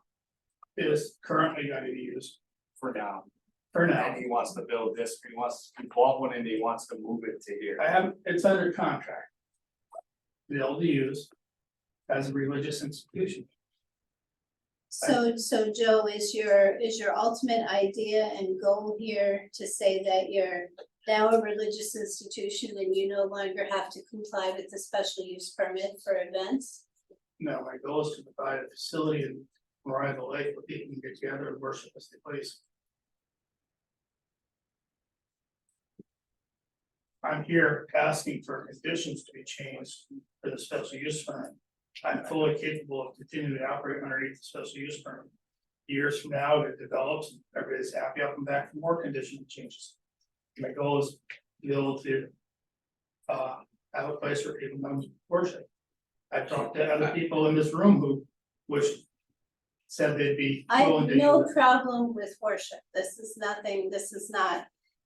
is currently going to be used For now, for now. and he wants to build this, he bought one and he wants to move it to here. I have, it's under contract. To be able to use as a religious institution. So Joe, is your ultimate idea and goal here to say that you're now a religious institution and you no longer have to comply with the special use permit for events? No, my goal is to provide a facility in Mariah Lake where people can get together and worship as they please. I'm here asking for conditions to be changed for the special use permit. I'm fully capable of continuing to operate underneath the special use permit. Years from now, if it develops, everybody's happy, I'll come back for more condition changes. My goal is to be able to have a place where people come to worship. I've talked to other people in this room who said they'd be I willing have to. no do it. problem with worship. This is not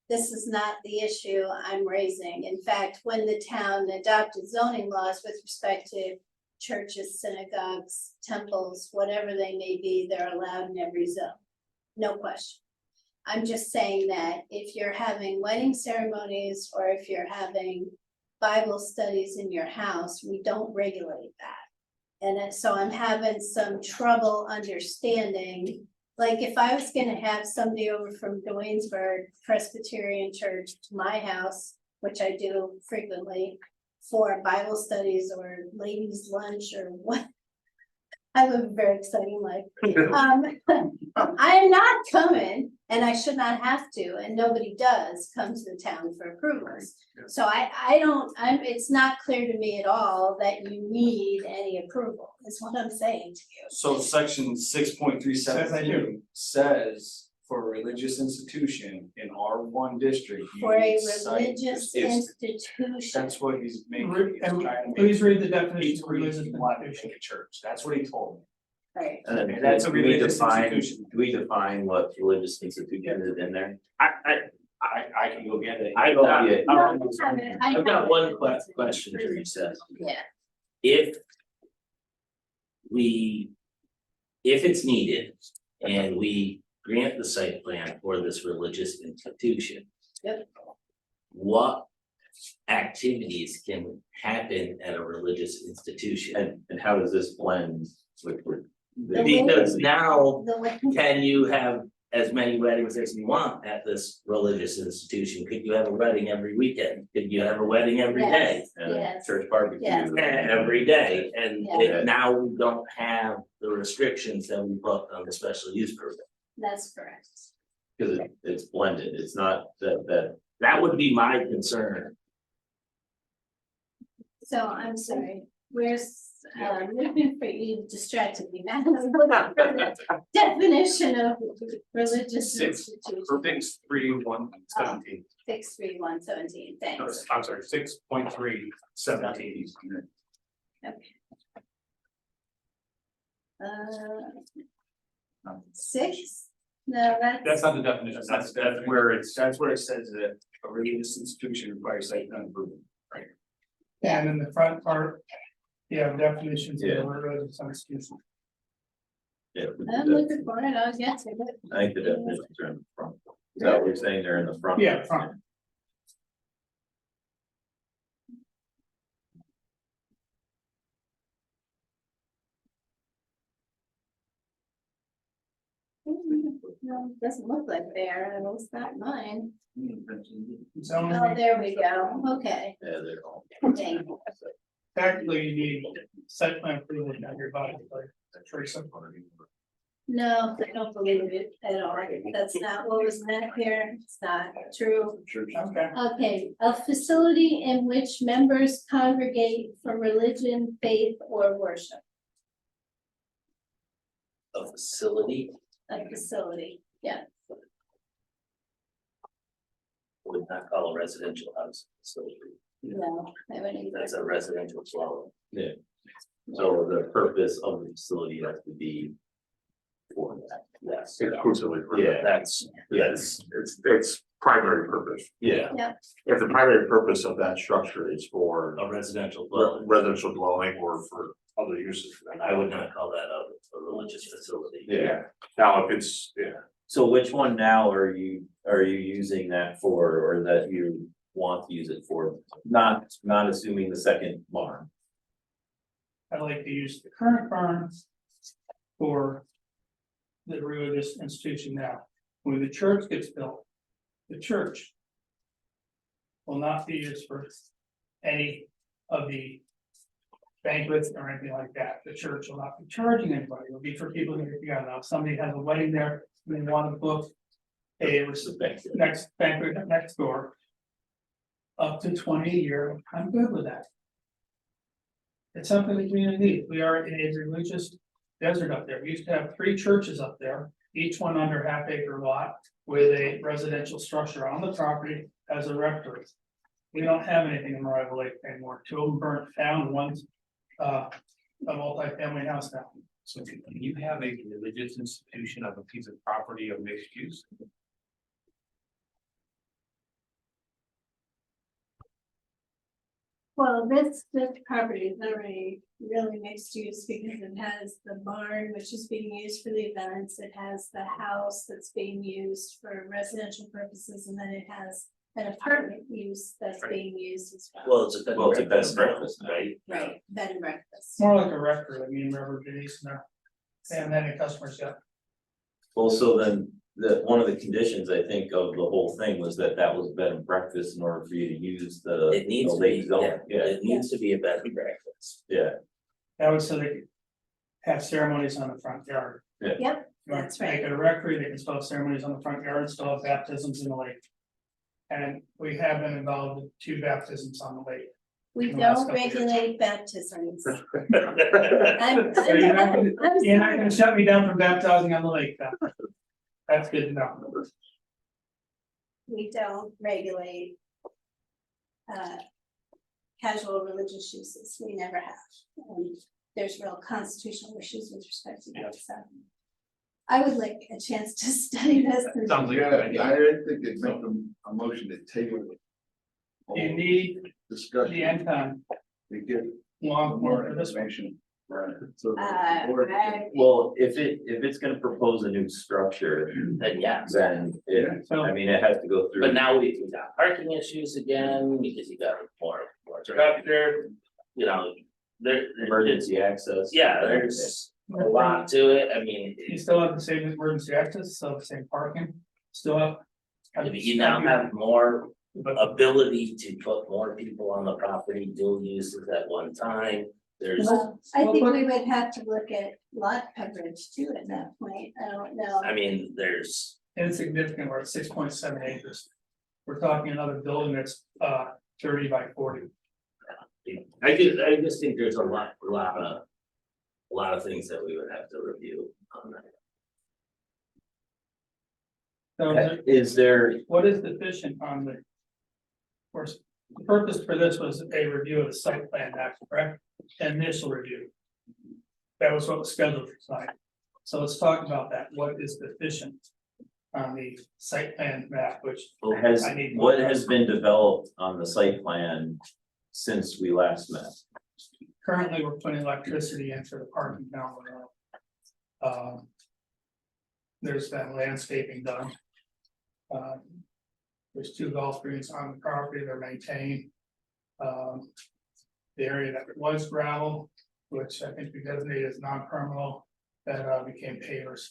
this is not the issue I'm raising. In fact, when the town adopted zoning laws with respect to churches, synagogues, temples, whatever they may be, they're allowed in every zone. No question. I'm just saying that if you're having wedding ceremonies or if you're having Bible studies in your house, we don't regulate that. And so I'm having some trouble understanding, like if I was gonna have somebody over from Dwaynesburg Presbyterian Church to my house, which I do frequently for Bible studies or ladies' lunch or what. I live a very exciting life. I am not coming, and I should not have to, and nobody does come to the town for approvals. So I don't, it's not clear to me at all that you need any approval, is what I'm saying to you. So section 6.3 Says I do. says for a religious institution in R1 district. you For a need site- religious it's- institution. That's what he's making. Re- He's and trying to make please read the it definition of reads religious he wanted to institution. make a church. That's what he told me. Right. And then And that's a do we religious define, institution. do we define what religious institution is in there? I can go get it. I Oh, got, yeah. No, I haven't. I I've got haven't. one question for you, Seth. Yeah, If it's needed and we grant the site plan for this religious institution. Yep. What activities can happen at a religious institution? And how does this blend with? The way- Because now, the way, can you have as many weddings as you want at this religious institution? Could you have a wedding every weekend? Could you have a wedding every day? And Yes. church barbecue. Yes. Every day, and Yeah. now we don't have the restrictions that we put on the special use permit. that's correct. Cause it's blended, it's not that That would be my concern. So I'm sorry, where's, looking for you distracted me, Matt. I'm looking for the definition of religious Six. institution, 6.3117. 63117, thanks. I'm sorry, 6.317. Six? No, That's not the definition, that's where it's. That's where it says that a religious institution requires site plan approval. And in the front part, you have definitions of Yeah. the religious institution. Yeah. I'm looking for it, I'll get to it. I think the definitions are in the front. Is that what you're saying, they're in the front? Yeah, front. No, it doesn't look like they are, at least not mine. Zoning, Oh, there we go, okay. Yeah, they're all. Thank you. technically you need site plan approval to have your body, like, Teresa. No, I don't believe it at all. That's not what was meant here. It's not true. Okay. Okay, a facility in which members congregate for religion, faith, or worship. A facility A facility, yeah. would not call a residential house a facility. No, I wouldn't either. That's a residential dwelling. Yeah. So the purpose of the facility has to be for that. Yes. Exclusively. for that. Yeah. That's, It's primary purpose. Yeah. If the primary purpose of that structure is for a residential dwelling. residential dwelling or for other uses. then I would not call that a religious facility. Yeah, now if it's, So which one now are you using that for, or that you want to use it for? Not assuming the second barn. I like to use the current barn for the religious institution now. When the church gets built, the church will not be used for any of the banquets or anything like that. The church will not be charging anybody. It'll be for people who get together. Now, if somebody has a wedding there, they want to book a next banquet next door. Up to 20 a year, I'm good with that. It's something the community needs. We are in a religious desert up there. We used to have 3 churches up there, each one under half-acre lot with a residential structure on the property as a rectory. We don't have anything in Rival Lake anymore. 2 of them burnt down, one's a multi-family house now. So can you have a religious institution of a piece of property of mixed use? Well, this property is already really mixed use because it has the barn, which is being used for the events. It has the house that's being used for residential purposes, and then it has an apartment use that's being used as well. Well, it's a bed Well, it's a and bed and breakfast now, breakfast, right? Right, bed and breakfast. More like a record, I mean, River Denise, and then the customers, yeah. Well, so then, one of the conditions, I think, of the whole thing was that was bed and breakfast in order for you to use the. It needs the to be, lake zone. yeah, it needs to be a bed and breakfast. Yeah, That would so they could have ceremonies on the front yard. Yep, You want that's to Make right. it a rectory, they can still have ceremonies on the front yard, still have baptisms in the lake. And we have been involved in 2 baptisms on the lake. We in the last don't couple years. regulate baptisms. I'm So you're not gonna- I'm You're not sorry. gonna shut me down from baptizing on the lake, then. That's good to know. We don't regulate casual religious uses, we never have. And there's real constitutional issues with respect to that, so. I would like a chance to study this. Sounds like a Yeah, good idea. I didn't think it'd make a motion to table it. You need Discussion. the end time, To get long more form for this one. information. Right. So. Uh, the board- well, if it's gonna propose a new structure, Then yeah, then So- I mean, it has to go through. but now we got parking issues again, because you got more structure, you know, there. Emergency access. Yeah, there's a lot to it, I mean, You still have the same emergency access, still have the same parking, still have. you now have more But ability to put more people on the property, dual uses at one time. There's, well, I think we would have to look at lot coverage too at that point, I don't know. I mean, there's, insignificant, we're at 6.7 acres. We're talking another building that's 30 by 40. I just think there's a lot of things that we would have to review on that. So Is there, what is deficient on the? Of course, the purpose for this was a review of the site plan, that's correct, initial review. That was what was scheduled for tonight. So let's talk about that, what is deficient on the site plan map, which I need. what has been developed on the site plan since we last met? Currently, we're putting electricity in for the parking down the road. There's been landscaping done. There's 2 golf greens on the property, they're maintained. The area that was gravel, which I think we designated as non-criminal, that became pavers.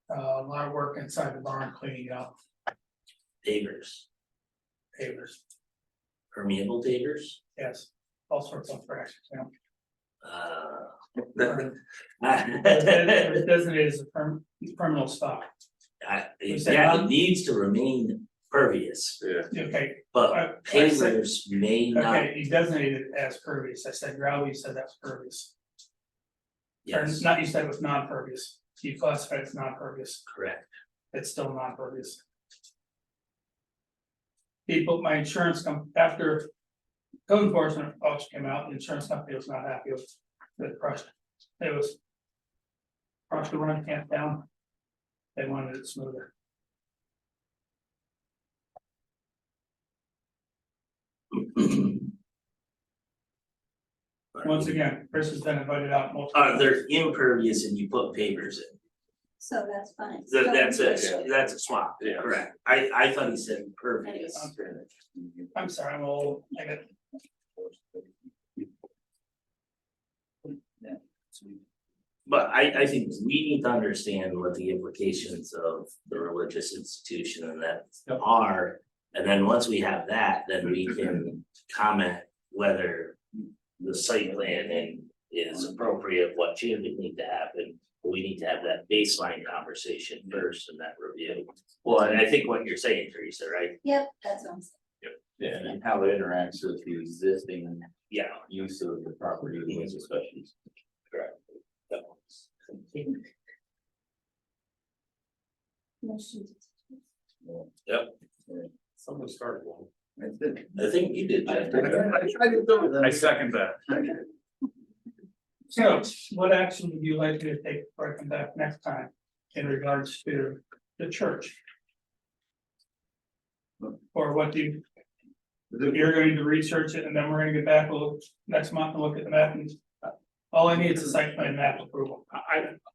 A lot of work inside the barn cleaning up Pavers, pavers, permeable pavers, yes, all sorts of fractions, yeah. It was designated as a criminal stop. Yeah, it needs to remain pervious, Okay, but pavers may not, okay, you designated it as pervious, I said gravel, you said that's pervious. Or yes, not, you said it was non-pervious, you classified it as non-pervious, correct. it's still non-pervious. People, my insurance after code enforcement officer came out, the insurance company was not happy with the crushed. It was crushed the run camp down. They wanted it smoother. Once again, Chris has been invited out multiple. They're impervious and you put pavers in, So that's fine. that's it, that's a swap, correct, I thought he said impervious. I'm sorry, I'm old, I got. But I think we need to understand what the implications of the religious institution and that are. And then once we have that, then we can comment whether the site planning is appropriate, what changes need to happen. We need to have that baseline conversation first in that review. Well, and I think what you're saying, Teresa, right? Yep, that's what I'm saying. Yeah, and how it interacts with the existing Yeah. use of the property with the special use. Correct. Motion. Yep, Someone started one. I think you did, Jeff. I second that. So what action would you like me to take before I come back next time in regards to the church? Or what do you You're going to research it and then we're gonna get back, next month and look at the map and. All I need is a site plan map approval.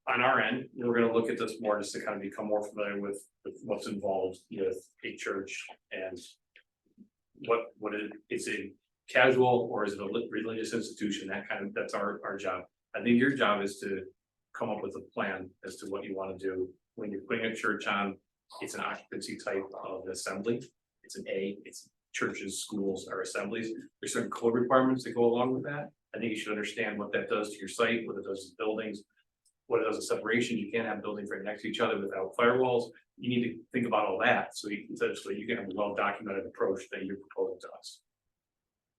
On our end, we're gonna look at this more just to kind of become more familiar with what's involved with a church and. What is a casual or is it a religious institution, that's our job. I think your job is to come up with a plan as to what you wanna do. When you're putting a church on, it's an occupancy type of assembly. It's it's churches, schools, or assemblies. There's certain code requirements that go along with that. I think you should understand what that does to your site, what it does to buildings, what it does to separation. You can't have buildings right next to each other without firewalls. You need to think about all that, so you can have a well-documented approach that you're proposing to us.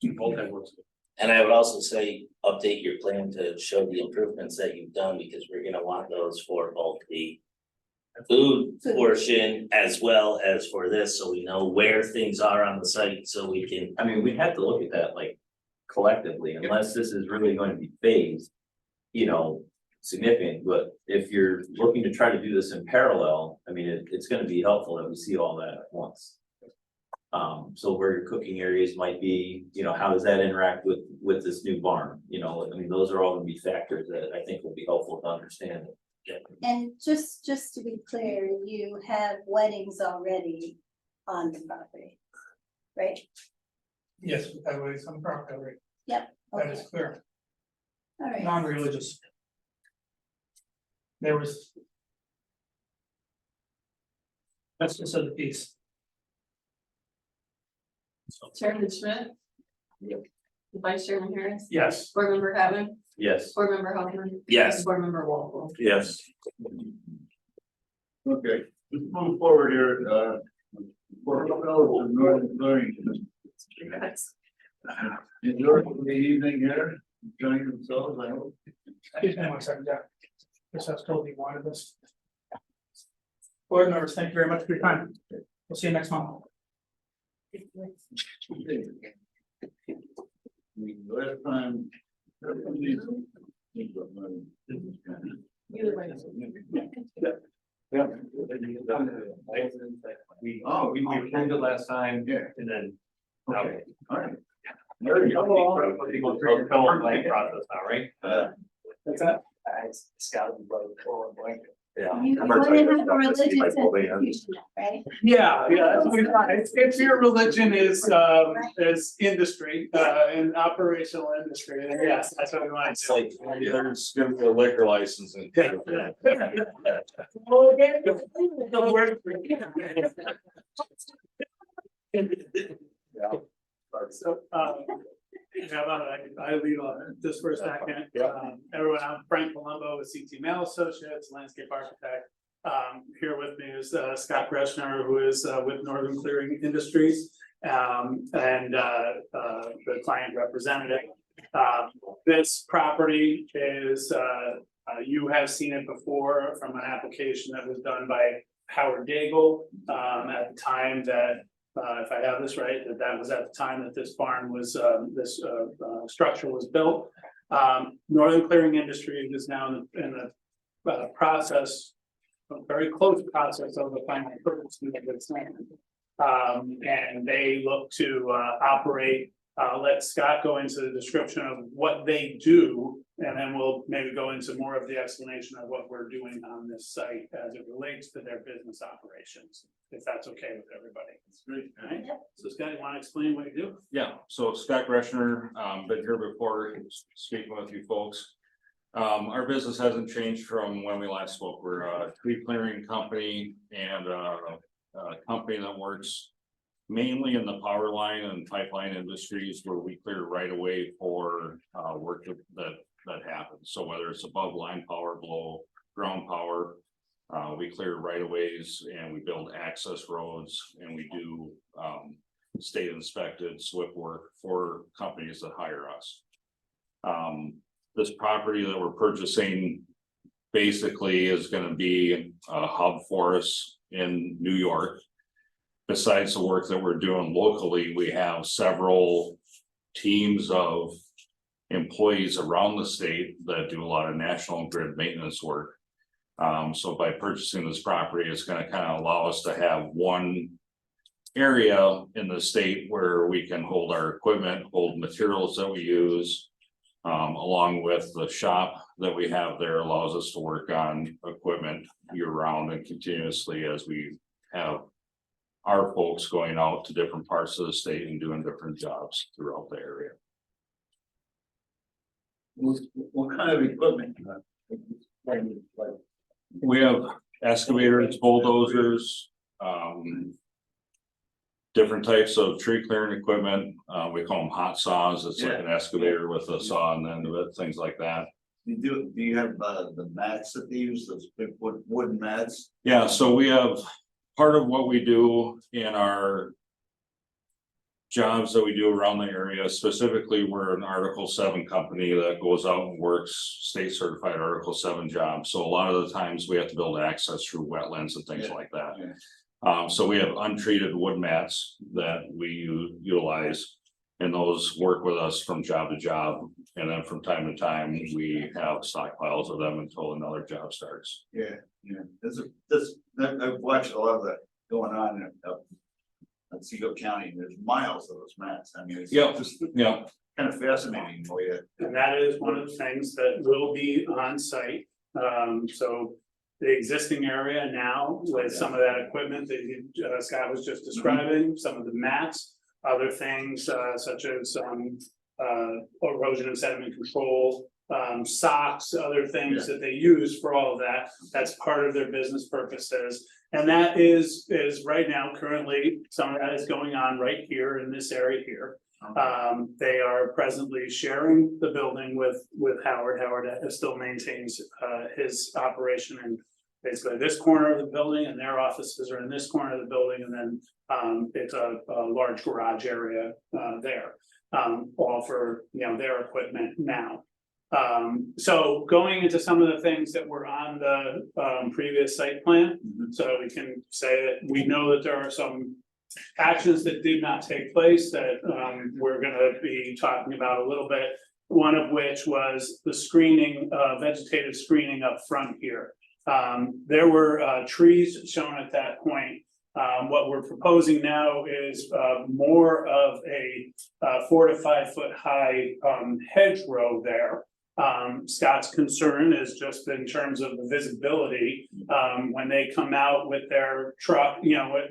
Both that works. And I would also say, update your plan to show the improvements that you've done, because we're gonna want those for both the food portion as well as for this, so we know where things are on the site, so we can. I mean, we have to look at that like collectively, unless this is really going to be phased. You know, significant, but if you're looking to try to do this in parallel, I mean, it's gonna be helpful that we see all that at once. So where your cooking areas might be, you know, how does that interact with this new barn? You know, I mean, those are all gonna be factors that I think will be helpful to understand. And just to be clear, you have weddings already on the property, right? Yes, that way some property, Yep. that Okay. is clear, All right. non-religious. There was. That's just of the piece. Chairman Schmidt. Yep. Vice Chairman Harris. Yes. Board Member Kevin. Yes. Board Member Hoffman. Yes. Board Member Walpole. Yes. Okay, let's move forward here, for Northern Clearing. Enjoy the evening here, enjoying themselves, I hope. Excuse me one second, Jack. Guess I was told you wanted this. Board members, thank you very much for your time. We'll see you next month. Last time. Yeah. We approved it last time. Yeah. And then. Okay, all right. There you go. Process now, right? That's that. Scott and brother for blanket. Yeah. You want to have a religious institution, right? Yeah, if your religion is industry, and operational industry, then yes, that's what we want It's to like, there's gonna be a liquor license and. do. So, I lead on it just for a second. Everyone, I'm Frank Palumbo with CT Mal Associates, landscape architect. Here with me is Scott Greshner, who is with Northern Clearing Industries, and the client representative. This property is, you have seen it before from an application that was done by Howard Daigle at the time that, if I have this right, that was at the time that this barn was, this structure was built. Northern Clearing Industries is now in the process, a very close process of the final purchase of this land. And they look to operate, let Scott go into the description of what they do. And then we'll maybe go into more of the explanation of what we're doing on this site as it relates to their business operations, if that's okay with everybody. That's great. All right, so Scott, you want to explain what you do? Yeah, so Scott Greshner, been here before, speaking with you folks. Our business hasn't changed from when we last spoke. We're a tree clearing company and a company that works mainly in the power line and pipeline industries, where we clear right away for work that happens. So whether it's above line power, below ground power, we clear right of ways and we build access roads, and we do state inspected SWIP work for companies that hire us. This property that we're purchasing basically is gonna be a hub for us in New York. Besides the work that we're doing locally, we have several teams of employees around the state that do a lot of national grid maintenance work. So by purchasing this property, it's gonna kind of allow us to have one area in the state where we can hold our equipment, hold materials that we use. Along with the shop that we have there allows us to work on equipment year round and continuously as we have. Our folks going out to different parts of the state and doing different jobs throughout the area. What kind of equipment? We have excavators, bulldozers, different types of tree clearing equipment. We call them hot saws. It's like an excavator with a saw on the end of it, things like that. Do you have the mats that they use, those big wooden mats? Yeah, so we have part of what we do in our jobs that we do around the area. Specifically, we're an Article 7 company that goes out and works state certified Article 7 jobs. So a lot of the times we have to build access through wetlands and things like that. So we have untreated wood mats that we utilize. And those work with us from job to job, and then from time to time, we have stockpiles of them until another job starts. Yeah, I've watched a lot of that going on up in Seagull County, and there's miles of those mats. I mean, it's just kind of fascinating the way that. And that is one of the things that will be on site. So the existing area now with some of that equipment that Scott was just describing, some of the mats, other things such as erosion and sediment control, socks, other things that they use for all of that. That's part of their business purposes. And that is right now currently, some of that is going on right here in this area here. They are presently sharing the building with Howard. Howard still maintains his operation in basically this corner of the building, and their offices are in this corner of the building, and then it's a large garage area there, all for their equipment now. So going into some of the things that were on the previous site plan, so we can say that we know that there are some actions that did not take place that we're gonna be talking about a little bit. One of which was the screening, vegetative screening up front here. There were trees shown at that point. What we're proposing now is more of a 4 to 5 foot high hedgerow there. Scott's concern is just in terms of the visibility, when they come out with their truck,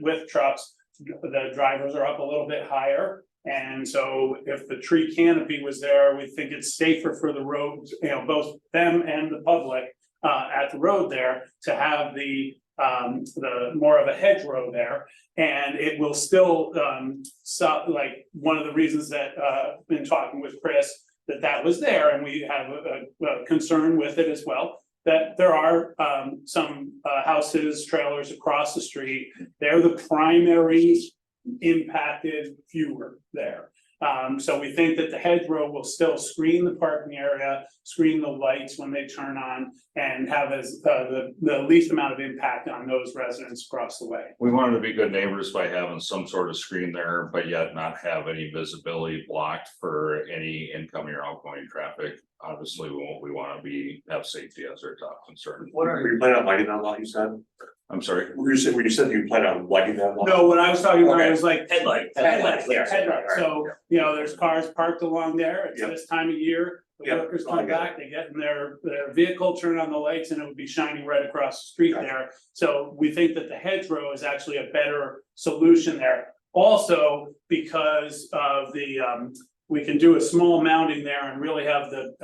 with trucks, the drivers are up a little bit higher. And so if the tree canopy was there, we think it's safer for the roads, both them and the public at the road there to have the more of a hedgerow there. And it will still like one of the reasons that been talking with Chris that was there, and we have a concern with it as well, that there are some houses, trailers across the street. They're the primary impacted viewer there. So we think that the hedgerow will still screen the parking area, screen the lights when they turn on, and have as the least amount of impact on those residents across the way. We wanted to be good neighbors by having some sort of screen there, but yet not have any visibility blocked for any incoming or outgoing traffic. Obviously, we want to have safety as our top concern. Were you planning on lighting that lot, you said? I'm sorry. When you said you plan on lighting that lot? No, what I was talking about was like Headlight. Headlight. Yeah. So, there's cars parked along there. It's this time of year. The Yep. workers come back, they get in their vehicle, turn on the lights, and it would be shining right across the street there. So we think that the hedgerow is actually a better solution there. Also, because of the, we can do a small mounting there and really have the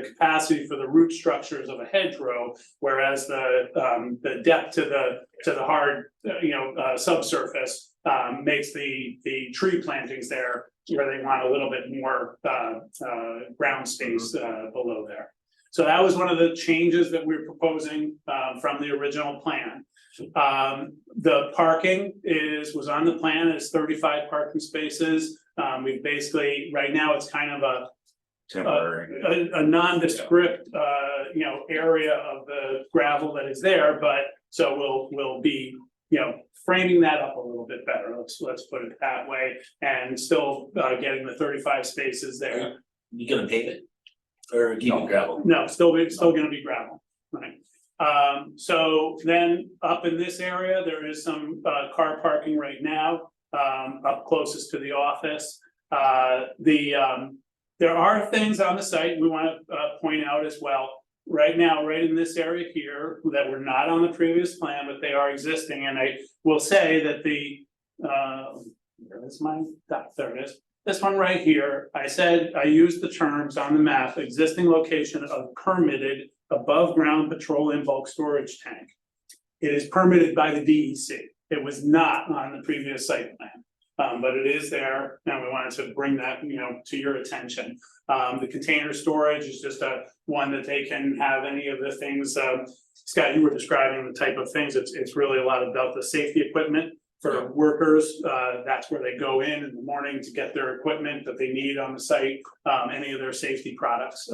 capacity for the root structures of a hedgerow, whereas the depth to the hard, subsurface makes the tree plantings there where they want a little bit more ground space below there. So that was one of the changes that we're proposing from the original plan. The parking was on the plan as 35 parking spaces. We've basically, right now, it's kind of a nondescript area of the gravel that is there, but so we'll be framing that up a little bit better. Let's put it that way, and still getting the 35 spaces there. You gonna pave it? Or keep it gravel? No, still gonna be gravel, right? So then up in this area, there is some car parking right now. up closest to the office. There are things on the site we want to point out as well. Right now, right in this area here, that were not on the previous plan, but they are existing, and I will say that where is my, there it is. This one right here, I said, I used the terms on the map, existing location of permitted above ground petroleum bulk storage tank. It is permitted by the DEC. It was not on the previous site plan, but it is there, and we wanted to bring that, to your attention. The container storage is just one that they can have any of the things, Scott, you were describing the type of things, it's really a lot about the safety equipment for workers. That's where they go in the morning to get their equipment that they need on the site, any of their safety products.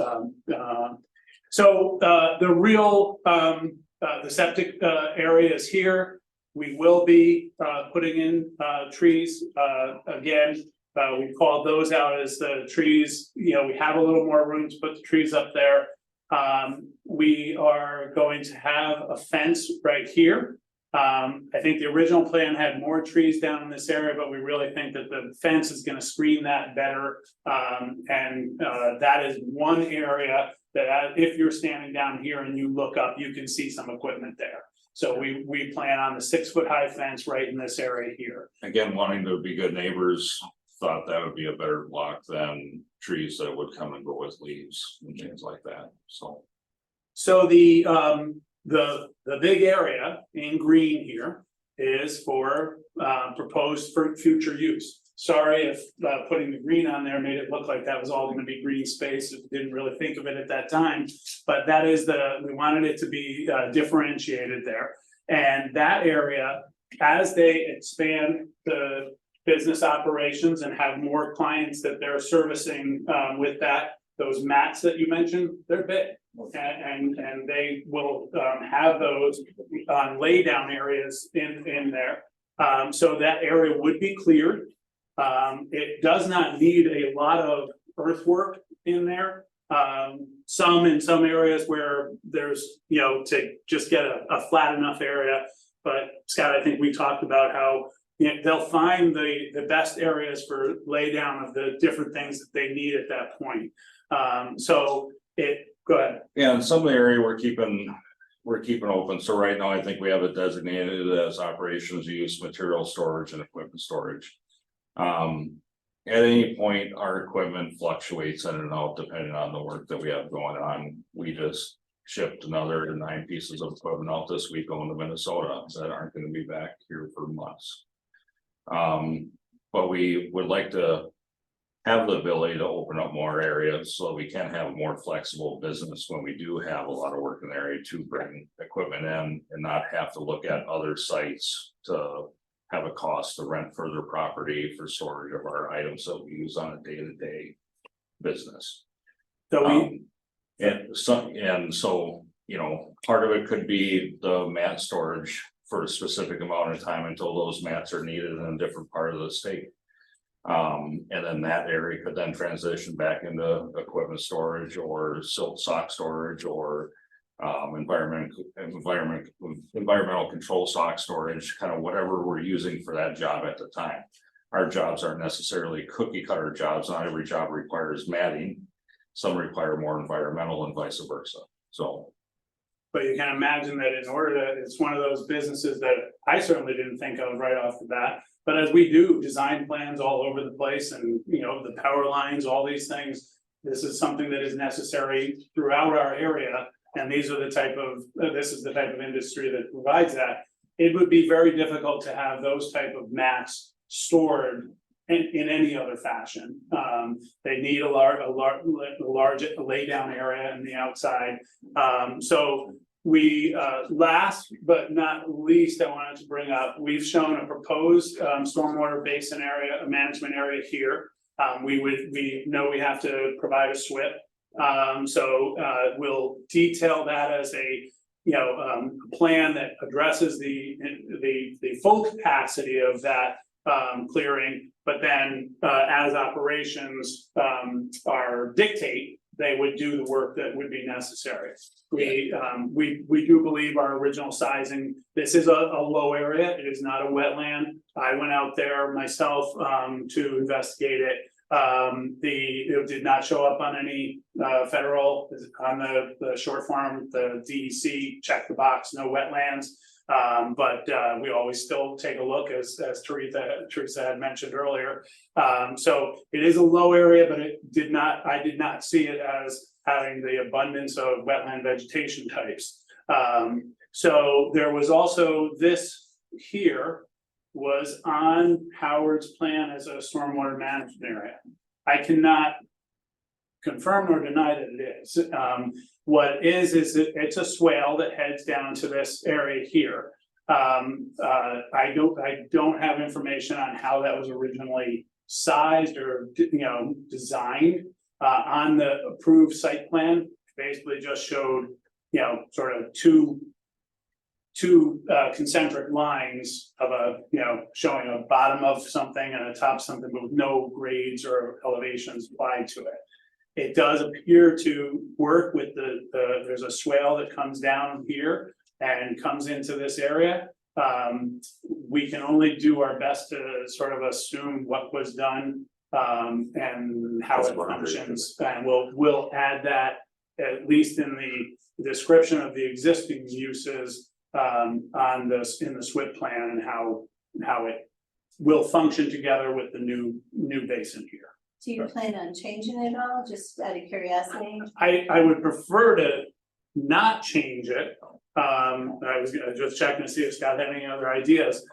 So the real, the septic area is here. We will be putting in trees. Again, we called those out as the trees. We have a little more room to put the trees up there. We are going to have a fence right here. I think the original plan had more trees down in this area, but we really think that the fence is going to screen that better. And that is one area that if you're standing down here and you look up, you can see some equipment there. So we plan on the 6-foot high fence right in this area here. Again, wanting to be good neighbors, thought that would be a better block than trees that would come and go with leaves and things like that, so. So the big area in green here is for proposed for future use. Sorry if putting the green on there made it look like that was all going to be green space. We didn't really think of it at that time, but that is we wanted it to be differentiated there. And that area, as they expand the business operations and have more clients that they're servicing with those mats that you mentioned, they're big. And they will have those on lay down areas in there. So that area would be cleared. It does not need a lot of earthwork in there. In some areas where there's, to just get a flat enough area. But Scott, I think we talked about how they'll find the best areas for lay down of the different things that they need at that point. Go ahead. Yeah, in some of the area we're keeping open. So right now, I think we have it designated as operations use, material storage and equipment storage. At any point, our equipment fluctuates in and out depending on the work that we have going on. We just shipped another 9 pieces of equipment out this week going to Minnesota that aren't going to be back here for months. But we would like to have the ability to open up more areas so we can have a more flexible business when we do have a lot of work in the area to bring equipment in and not have to look at other sites to have a cost to rent further property for storage of our items that we use on a day-to-day business. So part of it could be the mat storage for a specific amount of time until those mats are needed in a different part of the state. And then that area could then transition back into equipment storage or silt sock storage or environmental control sock storage, kind of whatever we're using for that job at the time. Our jobs aren't necessarily cookie cutter jobs. Not every job requires matting. Some require more environmental and vice versa. So. But you can imagine that in order to, it's one of those businesses that I certainly didn't think of right off the bat. But as we do design plans all over the place and, the power lines, all these things, this is something that is necessary throughout our area. And this is the type of industry that provides that. It would be very difficult to have those type of mats stored in any other fashion. They need a large lay down area in the outside. So we, last but not least, I wanted to bring up, we've shown a proposed stormwater basin area, a management area here. We know we have to provide a SWIP. We'll detail that as a plan that addresses the full capacity of that clearing, but then as operations dictate, they would do the work that would be necessary. We do believe our original sizing, this is a low area, it is not a wetland. I went out there myself, to investigate it. It did not show up on any, federal, on the short form, the DEC, check the box, no wetlands. But we always still take a look, as Teresa had mentioned earlier. So it is a low area, but I did not see it as having the abundance of wetland vegetation types. So there was also this here was on Howard's plan as a stormwater management area. I cannot confirm or deny that it is. What is that it's a swale that heads down to this area here. I don't have information on how that was originally sized or, designed. On the approved site plan, basically just showed, sort of two concentric lines of showing a bottom of something and a top something, but with no grades or elevations applied to it. It does appear to work with there's a swale that comes down here and comes into this area. We can only do our best to sort of assume what was done, and how it functions, and we'll add that at least in the description of the existing uses, on this, in the SWIP plan, and how it will function together with the new basin here. Do you plan on changing it at all, just out of curiosity? I would prefer to not change it. I was gonna just check to see if Scott had any other ideas.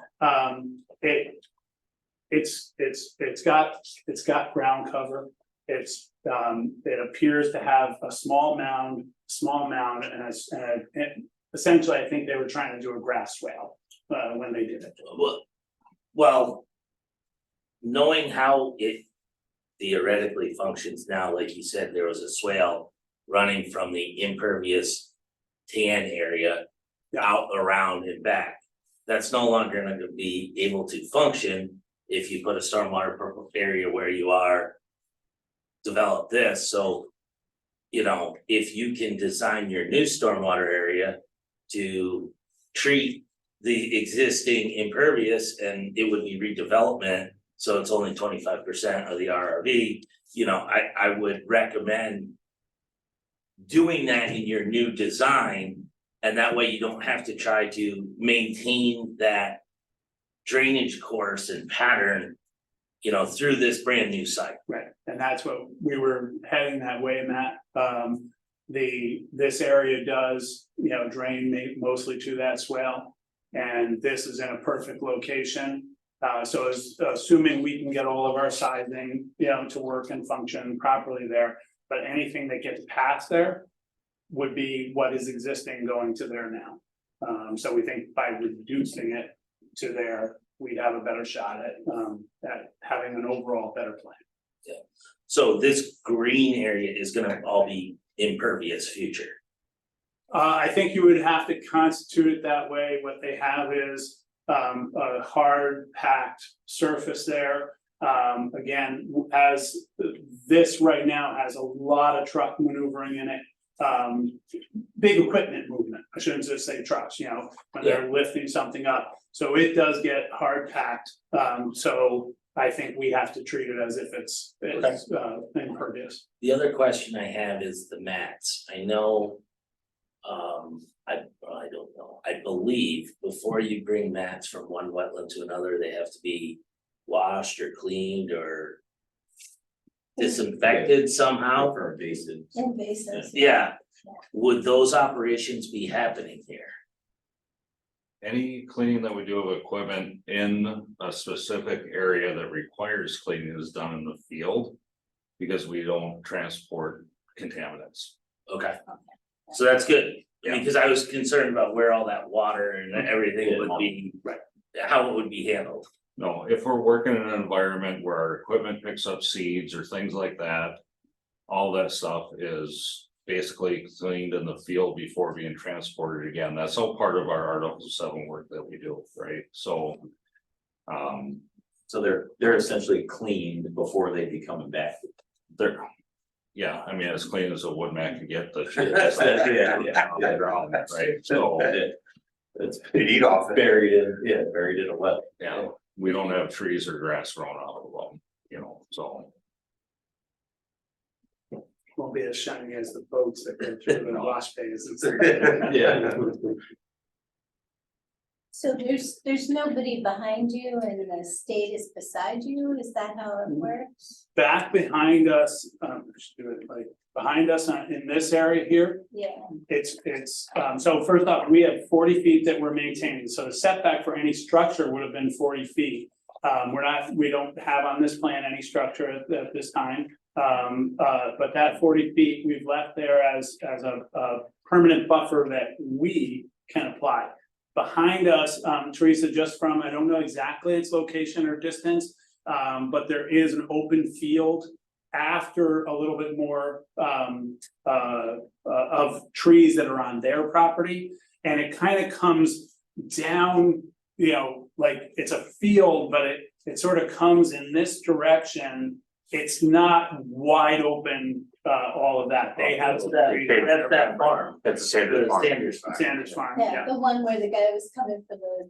It's got ground cover. It appears to have a small mound, and essentially, I think they were trying to do a grass swale when they did it. Well, knowing how it theoretically functions now, like you said, there was a swale running from the impervious tan area out, around and back. That's no longer going to be able to function if you put a stormwater area where you are, develop this. So, if you can design your new stormwater area to treat the existing impervious, and it would be redevelopment, so it's only 25% of the RRV, I would recommend doing that in your new design, and that way you don't have to try to maintain that drainage course and pattern, through this brand new site. Right, and that's what we were heading that way, Matt. This area does, drain mostly to that swale, and this is in a perfect location. So assuming we can get all of our sizing, to work and function properly there, but anything that gets past there would be what is existing going to there now. So we think by reducing it to there, we'd have a better shot at having an overall better plan. Yeah. So this green area is gonna all be impervious future. I think you would have to constitute it that way. What they have is a hard packed surface there. Again, as this right now has a lot of truck maneuvering in it. Big equipment movement, I shouldn't just say trucks, when they're lifting something up. So it does get hard packed. So I think we have to treat it as if it's impervious. The other question I have is the mats. I know, I don't know, I believe before you bring mats from one wetland to another, they have to be washed or cleaned or disinfected somehow. Or invasive. Invasive. Yeah, would those operations be happening here? Any cleaning that we do of equipment in a specific area that requires cleaning is done in the field. Because we don't transport contaminants. Okay, so that's good, because I was concerned about where all that water and everything would be, how it would be handled. No, if we're working in an environment where our equipment picks up seeds or things like that. All that stuff is basically cleaned in the field before being transported again. That's all part of our Article 7 work that we do, right? So. So they're essentially cleaned before they be coming back. Yeah, I mean, as clean as a wood man can get, the. Yeah. Right, so, It's You'd eat off it. buried in a wet. yeah, we don't have trees or grass growing out of them, you know, so. Won't be as shiny as the boats that go through the wash bays and stuff. Yeah. So there's nobody behind you and the state is beside you, is that how it works? Back behind us, should do it like, behind us in this area here, Yeah, it's, so first off, we have 40 feet that we're maintaining, so the setback for any structure would have been 40 feet. We don't have on this plan any structure at this time. But that 40 feet we've left there as a permanent buffer that we can apply. Behind us, Teresa, just from, I don't know exactly its location or distance, but there is an open field after a little bit more of trees that are on their property. And it kind of comes down, you know, like it's a field, but it sort of comes in this direction. It's not wide open, all of that. They have. That's that farm. That's the Sanders Farm. Sanders Farm, yeah, yeah. the one where the guy was coming for the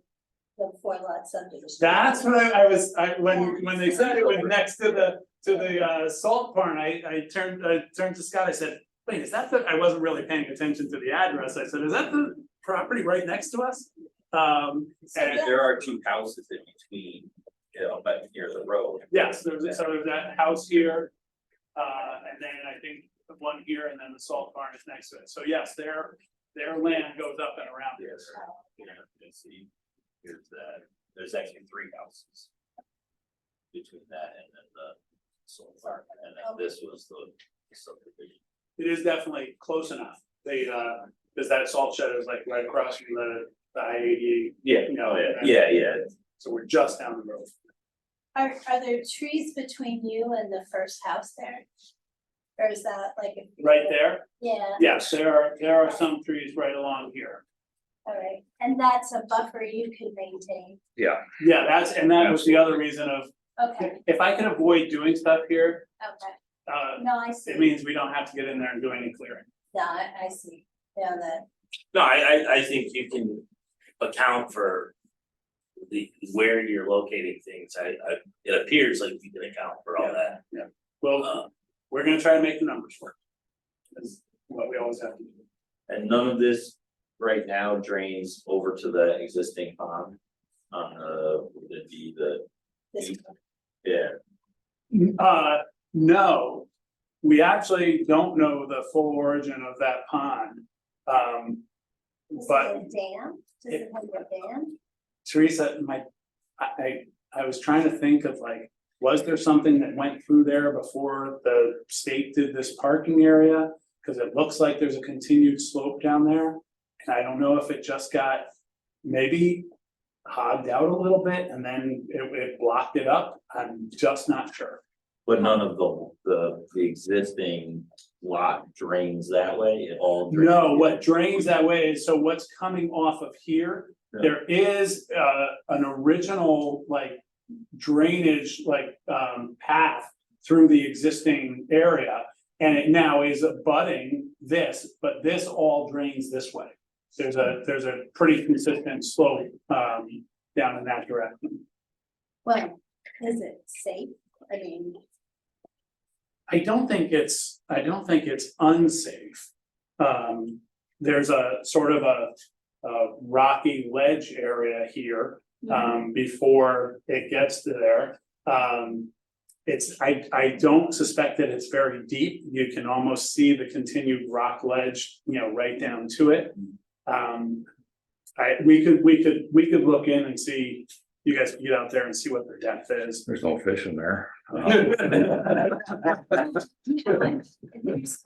4 lot subdivision. That's what when they said it was next to the salt barn, I turned to Scott, I said, wait, is that I wasn't really paying attention to the address. I said, is that the property right next to us? And there are two houses in between, you know, but near the road. Yes, there's that house here, and then I think the one here, and then the salt barn is next to it. So yes, their land goes up and around this. You know, you can see, there's actually 3 houses between that and then the solar farm, and then this was the subdivision. It is definitely close enough. They, because that salt shed is like right across from the I-88. Yeah, You know, yeah. So we're just down the road. Are there trees between you and the first house there? Or is that like a? Right there? Yeah, Yes, there are some trees right along here. all right, and that's a buffer you can maintain, Yeah, that was the other reason of, okay, if I can avoid doing stuff here, okay, no, I see, it means we don't have to get in there and do any clearing. no, I see, yeah, that, No, I think you can account for where you're locating things. It appears like you can account for all that. Yeah, well, we're gonna try to make the numbers work. That's what we always have to do. And none of this right now drains over to the existing pond on would it be this, yeah. No, we actually don't know the full origin of that pond. is But it a dam? Does it have a dam? Teresa, I was trying to think of like, was there something that went through there before the state did this parking area? Cause it looks like there's a continued slope down there. And I don't know if it just got maybe hogged out a little bit and then it blocked it up. I'm just not sure. But none of the existing lot drains that way, it all drains. No, what drains that way is, so what's coming off of here, there is an original like drainage path through the existing area. And it now is abutting this, but this all drains this way. There's a pretty consistent slope down in that direction. Well, is it safe? I mean, I don't think it's unsafe. There's a sort of a rocky ledge area here, before it gets to there. I don't suspect that it's very deep. You can almost see the continued rock ledge, you know, right down to it. We could look in and see, you guys can get out there and see what their depth is. There's no fish in there.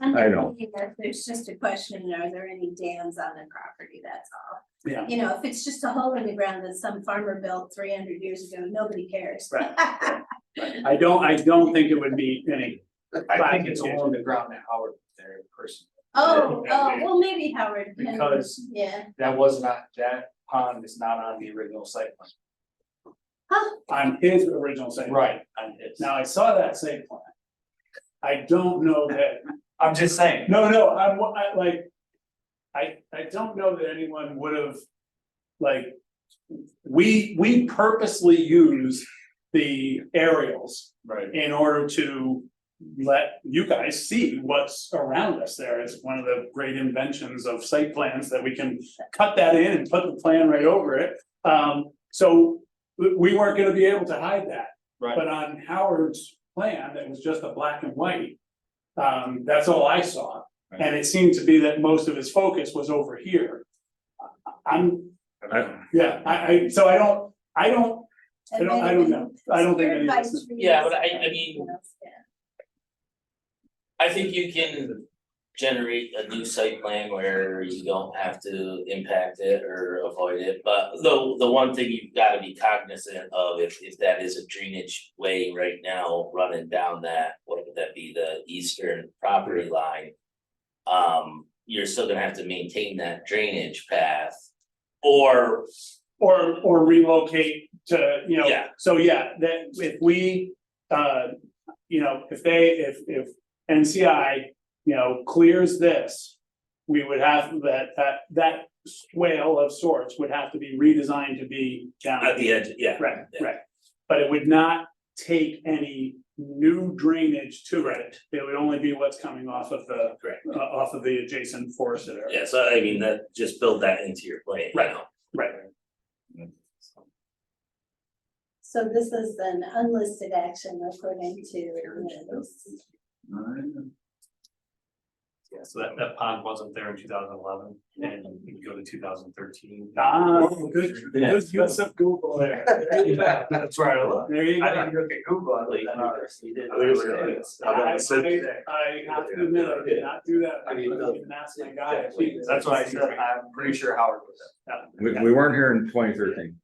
I know. There's just a question, are there any dams on the property, that's all. Yeah. You know, if it's just a hole in the ground that some farmer built 300 years ago, nobody cares. Right. I don't think it would be any. I think it's all on the ground that Howard there in person. Oh, well, maybe Howard. can- Because- Yeah, That pond is not on the original site plan. huh, On his original site. Right, on his. Now, I saw that site plan. I don't know that, I'm just saying. no, I don't know that anyone would have, like, we purposely use the aerials Right. in order to let you guys see what's around us there. It's one of the great inventions of site plans that we can cut that in and put the plan right over it. So we weren't gonna be able to hide that. Right. But on Howard's plan, that was just a black and white. That's all I saw. And it seemed to be that most of his focus was over here. Yeah, so I don't know. I don't think any of this. Yeah, but I mean, I think you can generate a new site plan where you don't have to impact it or avoid it, but the one thing you've gotta be cognizant of, if that is a drainage way right now running down that, what would that be, the eastern property line? You're still gonna have to maintain that drainage path, or relocate to, you know. Yeah. So yeah, that if we, you know, if NCI, you know, clears this. We would have that swale of sorts would have to be redesigned to be down. at the edge, yeah. Right, yeah. right, but it would not take any new drainage to it. It would only be what's coming off of the adjacent forested area. Yeah, so I mean, that, just build that into your plan, you Right. know? Right. So this is an unlisted action according to this. Yeah, so that pond wasn't there in 2011, and you go to 2013. Good use of Google there. That's where I look. There you I go. didn't look at Google. I looked at ours. I have to admit, I did not do that. I didn't ask my guy. That's why I said, I'm pretty sure Howard was there. We weren't here in 2013.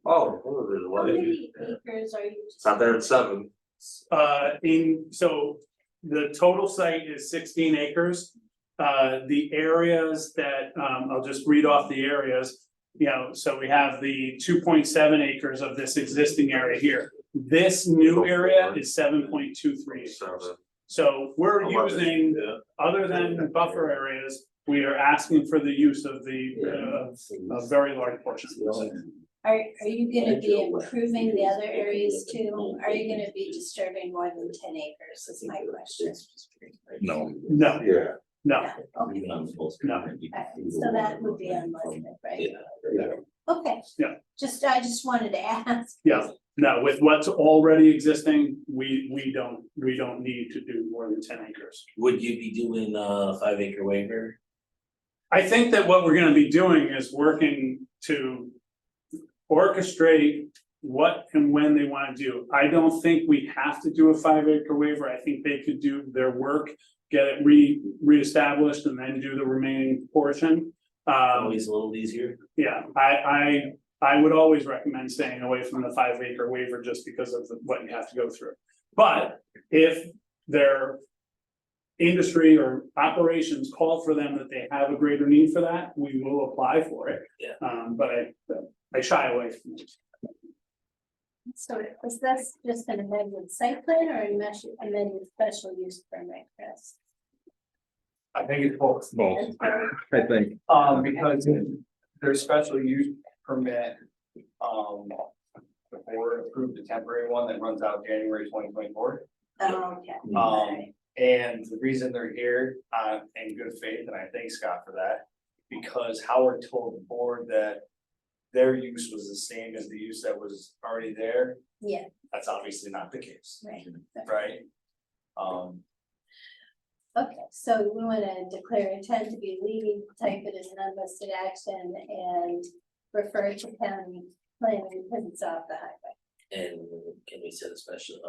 Oh. How many acres are you? It's not there at 7. So the total site is 16 acres. The areas that, I'll just read off the areas. You know, so we have the 2.7 acres of this existing area here. This new area is 7.23 acres. So we're using, other than buffer areas, we are asking for the use of a very large portion. Are you gonna be improving the other areas too? Are you gonna be disturbing more than 10 acres is my question. No. No, Yeah. no, Okay, no. so that would be unlisted, right? Yeah. Okay. Yeah. I just wanted to ask. Yeah, no, with what's already existing, we don't need to do more than 10 acres. Would you be doing a 5-acre waiver? I think that what we're gonna be doing is working to orchestrate what and when they wanna do. I don't think we have to do a 5-acre waiver. I think they could do their work, get it reestablished and then do the remaining portion. Always a little easier. Yeah, I would always recommend staying away from the 5-acre waiver just because of what you have to go through. But if their industry or operations call for them that they have a greater need for that, we will apply for it. Yeah. But I shy away from it. So is this just an amended site plan or an amended special use permit, Chris? I think it's both. Both, I think. Because their special use permit, the board approved a temporary one that runs out January 2024. Oh, okay. And the reason they're here, in good faith, and I thank Scott for that, because Howard told the board that their use was the same as the use that was already there. Yeah, That's obviously not the case, right. right? Okay, so we wanna declare intent to be leaving, type it as an unlisted action and refer to county planning because it's off the highway. And can we set a special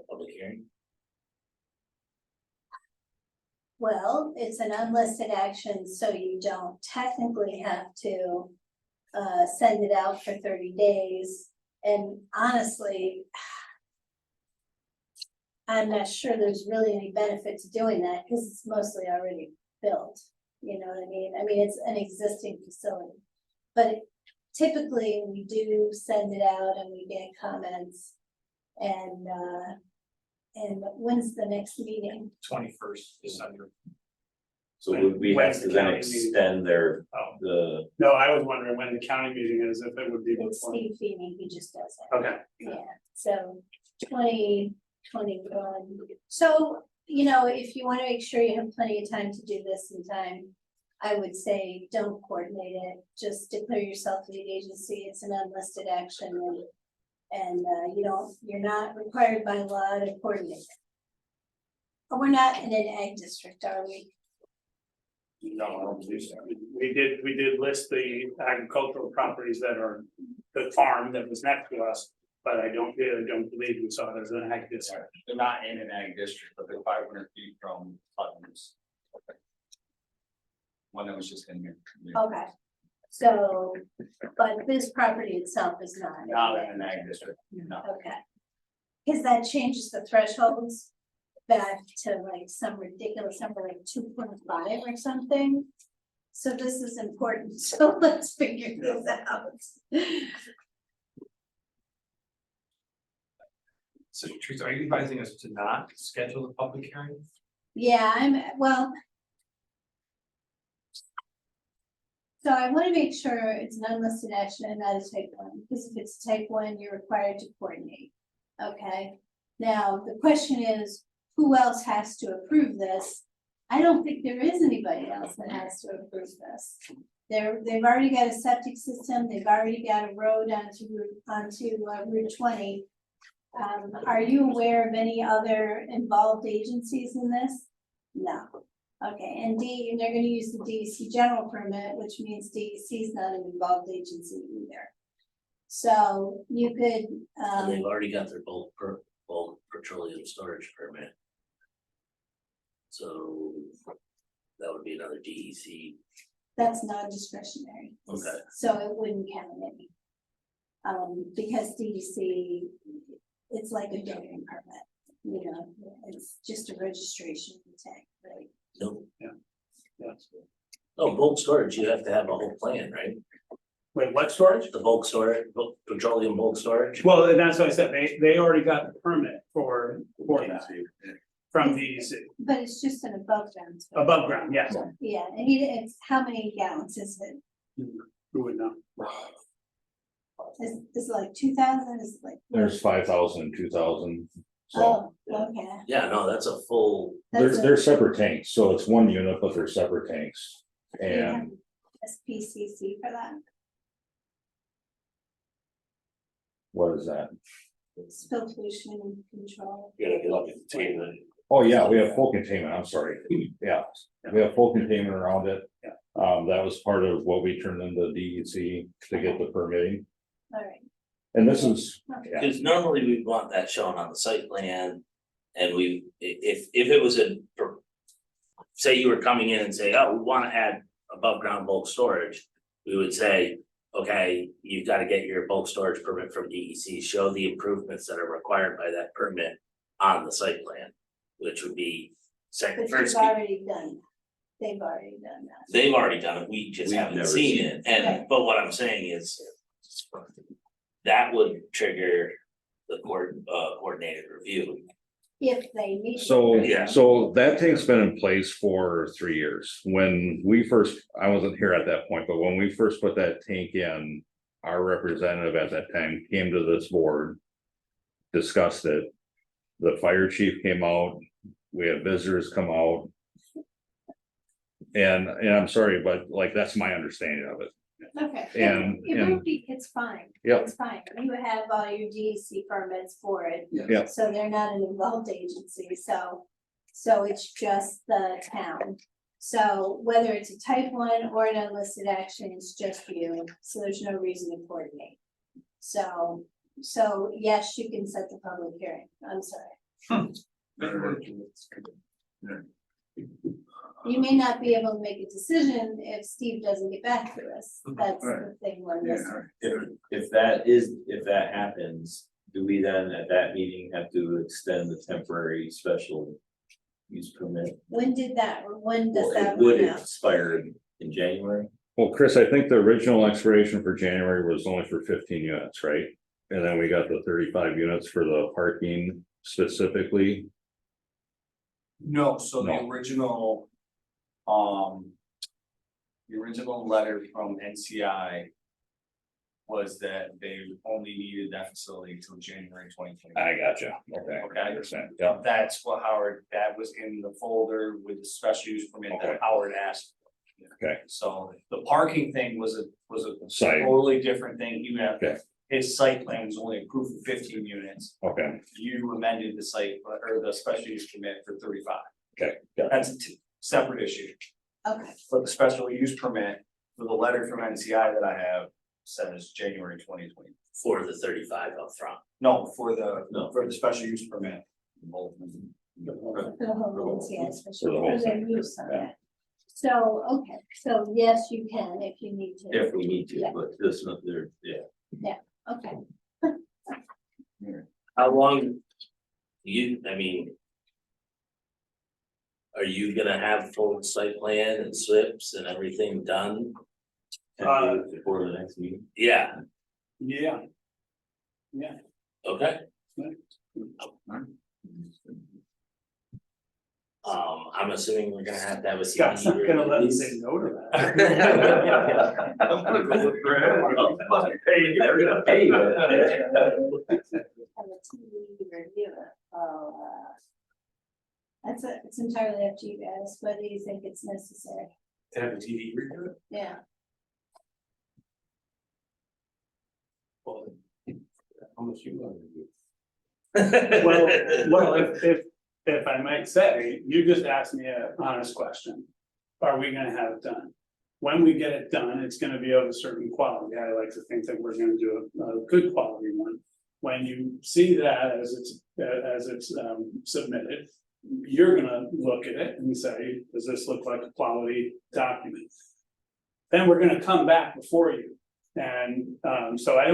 public hearing? Well, it's an unlisted action, so you don't technically have to send it out for 30 days. And honestly, I'm not sure there's really any benefit to doing that because it's mostly already built. You know what I mean? I mean, it's an existing facility. But typically we do send it out and we get comments and And when's the next meeting? 21st December. So would we When's have the to then county meeting? extend their, Oh, the, no, I was wondering when the county meeting is, if it would be It's before. Steve Feeney, he just does it. Okay, Yeah, so 2021. So, you know, if you want to make sure you have plenty of time to do this in time, I would say don't coordinate it, just declare yourself lead agency, it's an unlisted action and you're not required by law to coordinate it. But we're not in an ag district, are we? No, I don't believe so. we did list the agricultural properties that are the farm that was next to us, but I don't believe we saw it as an ag district. They're not in an ag district, but they're 500 feet from Putnam's. One that was just in here. Okay, so, but this property itself is not. Not in an ag district, no. Okay. Cause that changes the thresholds back to like some ridiculous number, like 2.5 or something. So this is important, so let's figure this out. So Teresa, are you advising us to not schedule a public hearing? Yeah, well. So I wanna make sure it's an unlisted action and not a type 1, because if it's type 1, you're required to coordinate. Okay, now the question is, who else has to approve this? I don't think there is anybody else that has to approve this. They've already got a septic system, they've already got a road onto Route 20. Are you aware of any other involved agencies in this? No. Okay, and they're gonna use the DEC general permit, which means DEC is not an involved agency either. So you could, And they've already got their bulk petroleum storage permit. So that would be another DEC. that's non-discretionary. Okay. So it wouldn't count any. Because DEC, it's like a building permit, you know, it's just a registration tag, right? No. Yeah. Oh, bulk storage, you have to have a whole plan, right? Wait, what storage? The bulk storage, petroleum bulk storage. Well, and that's what I said, they already got the permit for that. From DEC, But it's just an above ground. space. above ground, yes, Yeah, and it's, how many gallons is it? who would know? Is it like 2,000, is it like? There's 5,000, 2,000. So Oh, okay. Yeah, no, that's a full, That's they're separate tanks, so it's one unit, but they're separate tanks. And SPCC for that, what is that? spill pollution control. Yeah, you love the team. Oh, yeah, we have full containment, I'm sorry. Yeah, we have full containment around it. That was part of what we turned into DEC to get the permitting. All right. And this is, yeah, because normally we'd want that shown on the site plan. And if it was say you were coming in and say, oh, we wanna add above ground bulk storage. We would say, okay, you've gotta get your bulk storage permit from DEC, show the improvements that are required by that permit on the site plan. Which would be But you've first, already done that. They've already done that. they've already done it, we just We've haven't never seen seen it, and, but what I'm saying is. That would trigger the coordinated review. If they need. so, Yeah. so that tank's been in place for 3 years. When we first, I wasn't here at that point, but when we first put that tank in, our representative at that time came to this board. Discussed it. The fire chief came out, we had visitors come out. And I'm sorry, but like, that's my understanding of it. Okay. And- It and- would be, it's fine. Yep. It's fine. You have all your DEC permits for it. Yep. So they're not an involved agency, so it's just the town. So whether it's a type 1 or an unlisted action, it's just you, so there's no reason to coordinate. So yes, you can set the public hearing, I'm sorry. You may not be able to make a decision if Steve doesn't get back to us, that's the thing we're missing. if that happens, do we then at that meeting have to extend the temporary special use permit? When did that, or when does Well, that it would run out? expire in January. Well, Chris, I think the original expiration for January was only for 15 units, right? And then we got the 35 units for the parking specifically? No, so the No. original, the original letter from NCI was that they only needed that facility until January 2020. I gotcha, okay. Okay. I understand, yeah, That's what Howard, that was in the folder with the special use permit Okay. that Howard asked. Okay. So the parking thing was a Site. totally different thing. You have, Okay. his site plan was only approved for 15 units. okay, You amended the site, or the special use permit for 35. okay, yeah, That's a separate issue. Okay, But the special use permit for the letter from NCI that I have says January 2020. For the 35 up front. No, for the special use permit. for the whole thing, yes, for For the whole their use of it. So, okay, so yes, you can if you need to. If we need to, Yeah. but this, there, yeah. Okay, How long? I mean. Are you gonna have full site plan and SWIPs and everything done? Before the next meeting. Yeah, Yeah. Yeah. okay. I'm assuming we're gonna have to have a. Scott's not CDD gonna let me release. say no to that. I'm gonna go look for him. They're gonna pay you. have a TV review it, it's entirely up to you guys, whether you think it's necessary, To have a TV review it? yeah. Well, how much you want to do? Well, if I might say, you just asked me an honest question. Are we gonna have it done? When we get it done, it's gonna be of a certain quality. I like to think that we're gonna do a good quality one. When you see that as it's submitted, you're gonna look at it and say, does this look like a quality document? Then we're gonna come back before you. And so I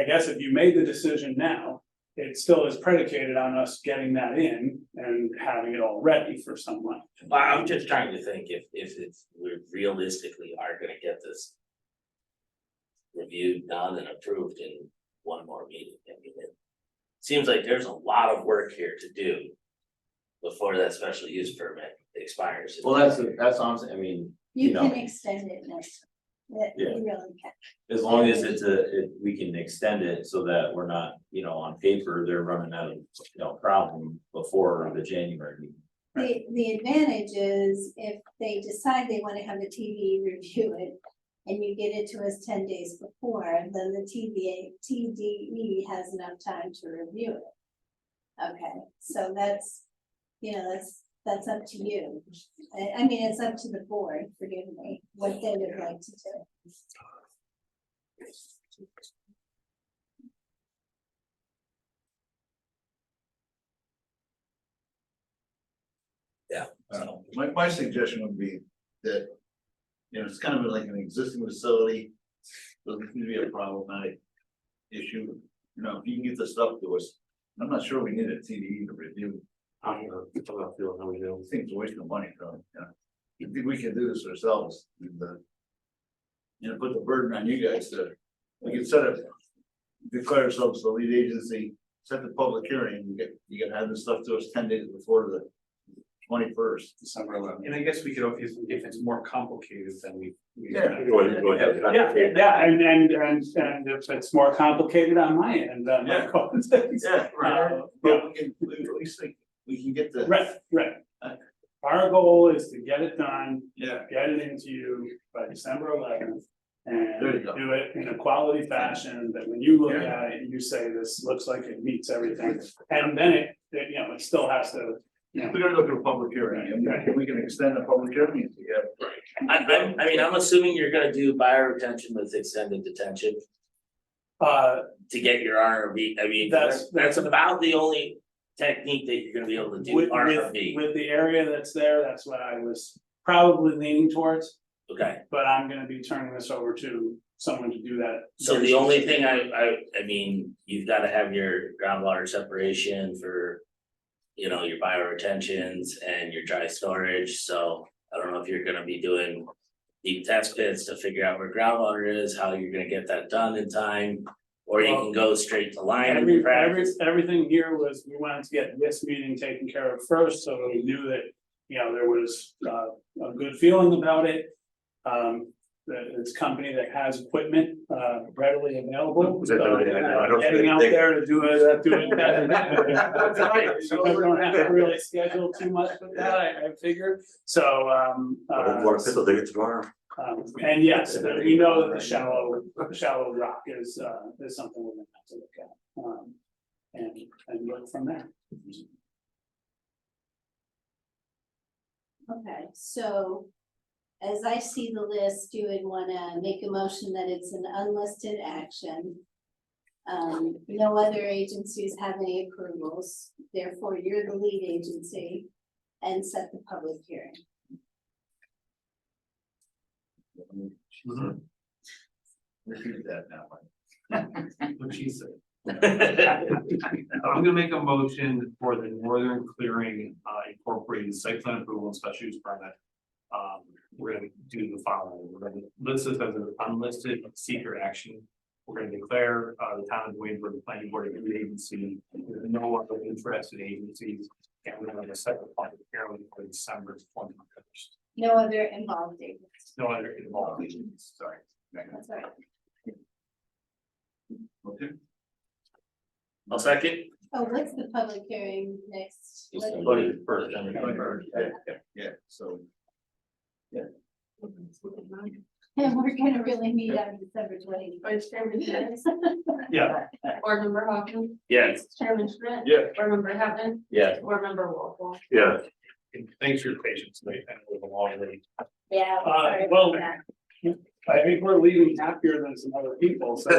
guess if you made the decision now, it still is predicated on us getting that in and having it all ready for someone. Well, I'm just trying to think if we realistically are gonna get this. Reviewed, done and approved in one more meeting. I mean, it seems like there's a lot of work here to do. Before that special use permit expires. Well, that's what I'm saying, I mean, You you know, can extend it next, that you Yeah. really can. as long as we can extend it so that we're not, on paper, they're running out of, problem before the January meeting. The advantage is if they decide they wanna have the TV review it. And you get it to us 10 days before, then the TDE has enough time to review it. Okay, so that's up to you. I mean, it's up to the board, forgive me, what they would like to do. Yeah. My suggestion would be that, it's kind of like an existing facility. Doesn't seem to be a problematic issue, if you can get the stuff to us, I'm not sure we need a TDE to review. I don't know, I'm not feeling how we do. I think it's a waste of money, so, I think we can do this ourselves, and, put the burden on you guys to, we can declare ourselves the lead agency, set the public hearing, you can have this stuff to us 10 days before the 21st. December 11th. And I guess we could, if it's more complicated, then we. Yeah. Go ahead. Yeah, and if it's more complicated on my end, Yeah. context. Yeah, right. But we can, at least we can get the. Right. Our goal is to get it done, Yeah. get it into you by December 11th. There you And go. do it in a quality fashion that when you look Yeah. at it, you say this looks like it meets everything. And then it still has to, We're gonna look at a public hearing, and we can extend the public hearing if we have. I'm assuming you're gonna do bioretention with extended detention to get your RRB. I mean, that's about the only technique that you're gonna be able to do with RRB. the area that's there, that's what I was probably leaning towards. Okay, But I'm gonna be turning this over to someone to do that. so very the only thing specifically. I mean, you've gotta have your groundwater separation for. Your bioretentions and your dry storage, so I don't know if you're gonna be doing. Deep test pits to figure out where groundwater is, how you're gonna get that done in time. Or you can go straight to line Every, practice. everything here was, we wanted to get this meeting taken care of first, so we knew that, you know, there was, a good feeling about it. It's a company that has equipment, readily available. So, getting out there to do it. That's right, so we don't have to really schedule too much with that, I figured, so, and yes, we know that the shallow rock is something we're gonna have to look at. And look from there. Okay, so as I see the list, you would wanna make a motion that it's an unlisted action. No other agencies have any approvals, therefore you're the lead agency, and set the public hearing. Repeat that now. What she said. I'm gonna make a motion for the Northern Clearing Incorporated site plan approval and special use permit. We're gonna do the following, we're gonna list this as an unlisted seeker action. We're gonna declare the town of Waynesburg the planning board a lead agency, with no other interested agencies. And we're gonna set the public hearing for December 21st. No other involved agents. No other involved agents, sorry. That's right. Okay. I'll second. Oh, what's the public hearing next? What- Put it first, and Yeah, so. And we're gonna really meet on December 20th. Vice Chairman Harris. Yeah. Board Member Hoffman. Yes. Chairman Schmidt. Yeah. Board Member Havner. Yeah. Board Member Walpole. Yeah. And thanks for your patience, mate, and with a long wait. Yeah. sorry about Well, that. I think we're leaving happier than some other people, so.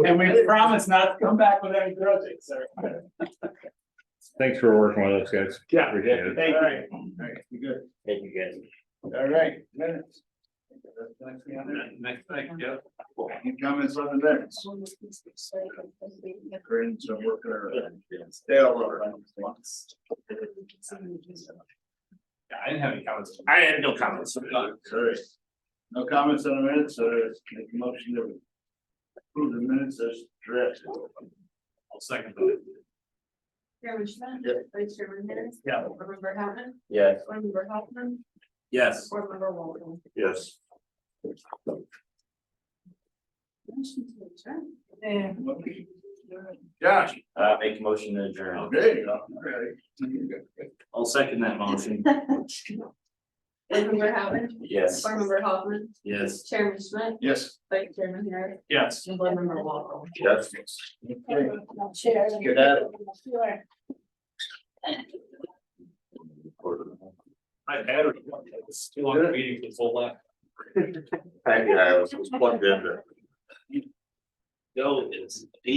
And we promise not to come back with any grudges, sir. Thanks for working with us, guys. Yeah. Appreciate it. Thank you. All right, you good. Thank you, guys. All right, minutes. That's the next thing on there. Next thing, yeah. Any comments on the minutes? Great, so we're gonna stay over. Yeah, I didn't have any comments. I had no comments. Sorry. No comments on the minutes, so make a motion to approve the minutes as drafted. I'll second that. Chairman Schmidt. Yeah. Vice Chairman Harris. Yeah. Board Member Havner. Yes. Board Member Hoffman. Yes. Board Member Walpole. Yes. Motion to adjourn. Josh, Make a motion to adjourn. okay, all right. I'll second that motion. Board Member Havner. Yes. Board Member Hoffman. Yes. Chairman Schmidt. Yes. Vice Chairman Harris. Yes. And Board Member Walpole. Yes. Okay. Sure. Get at it. Sure. I had it. It's too long a meeting for the full lap. I was plugged in. Go is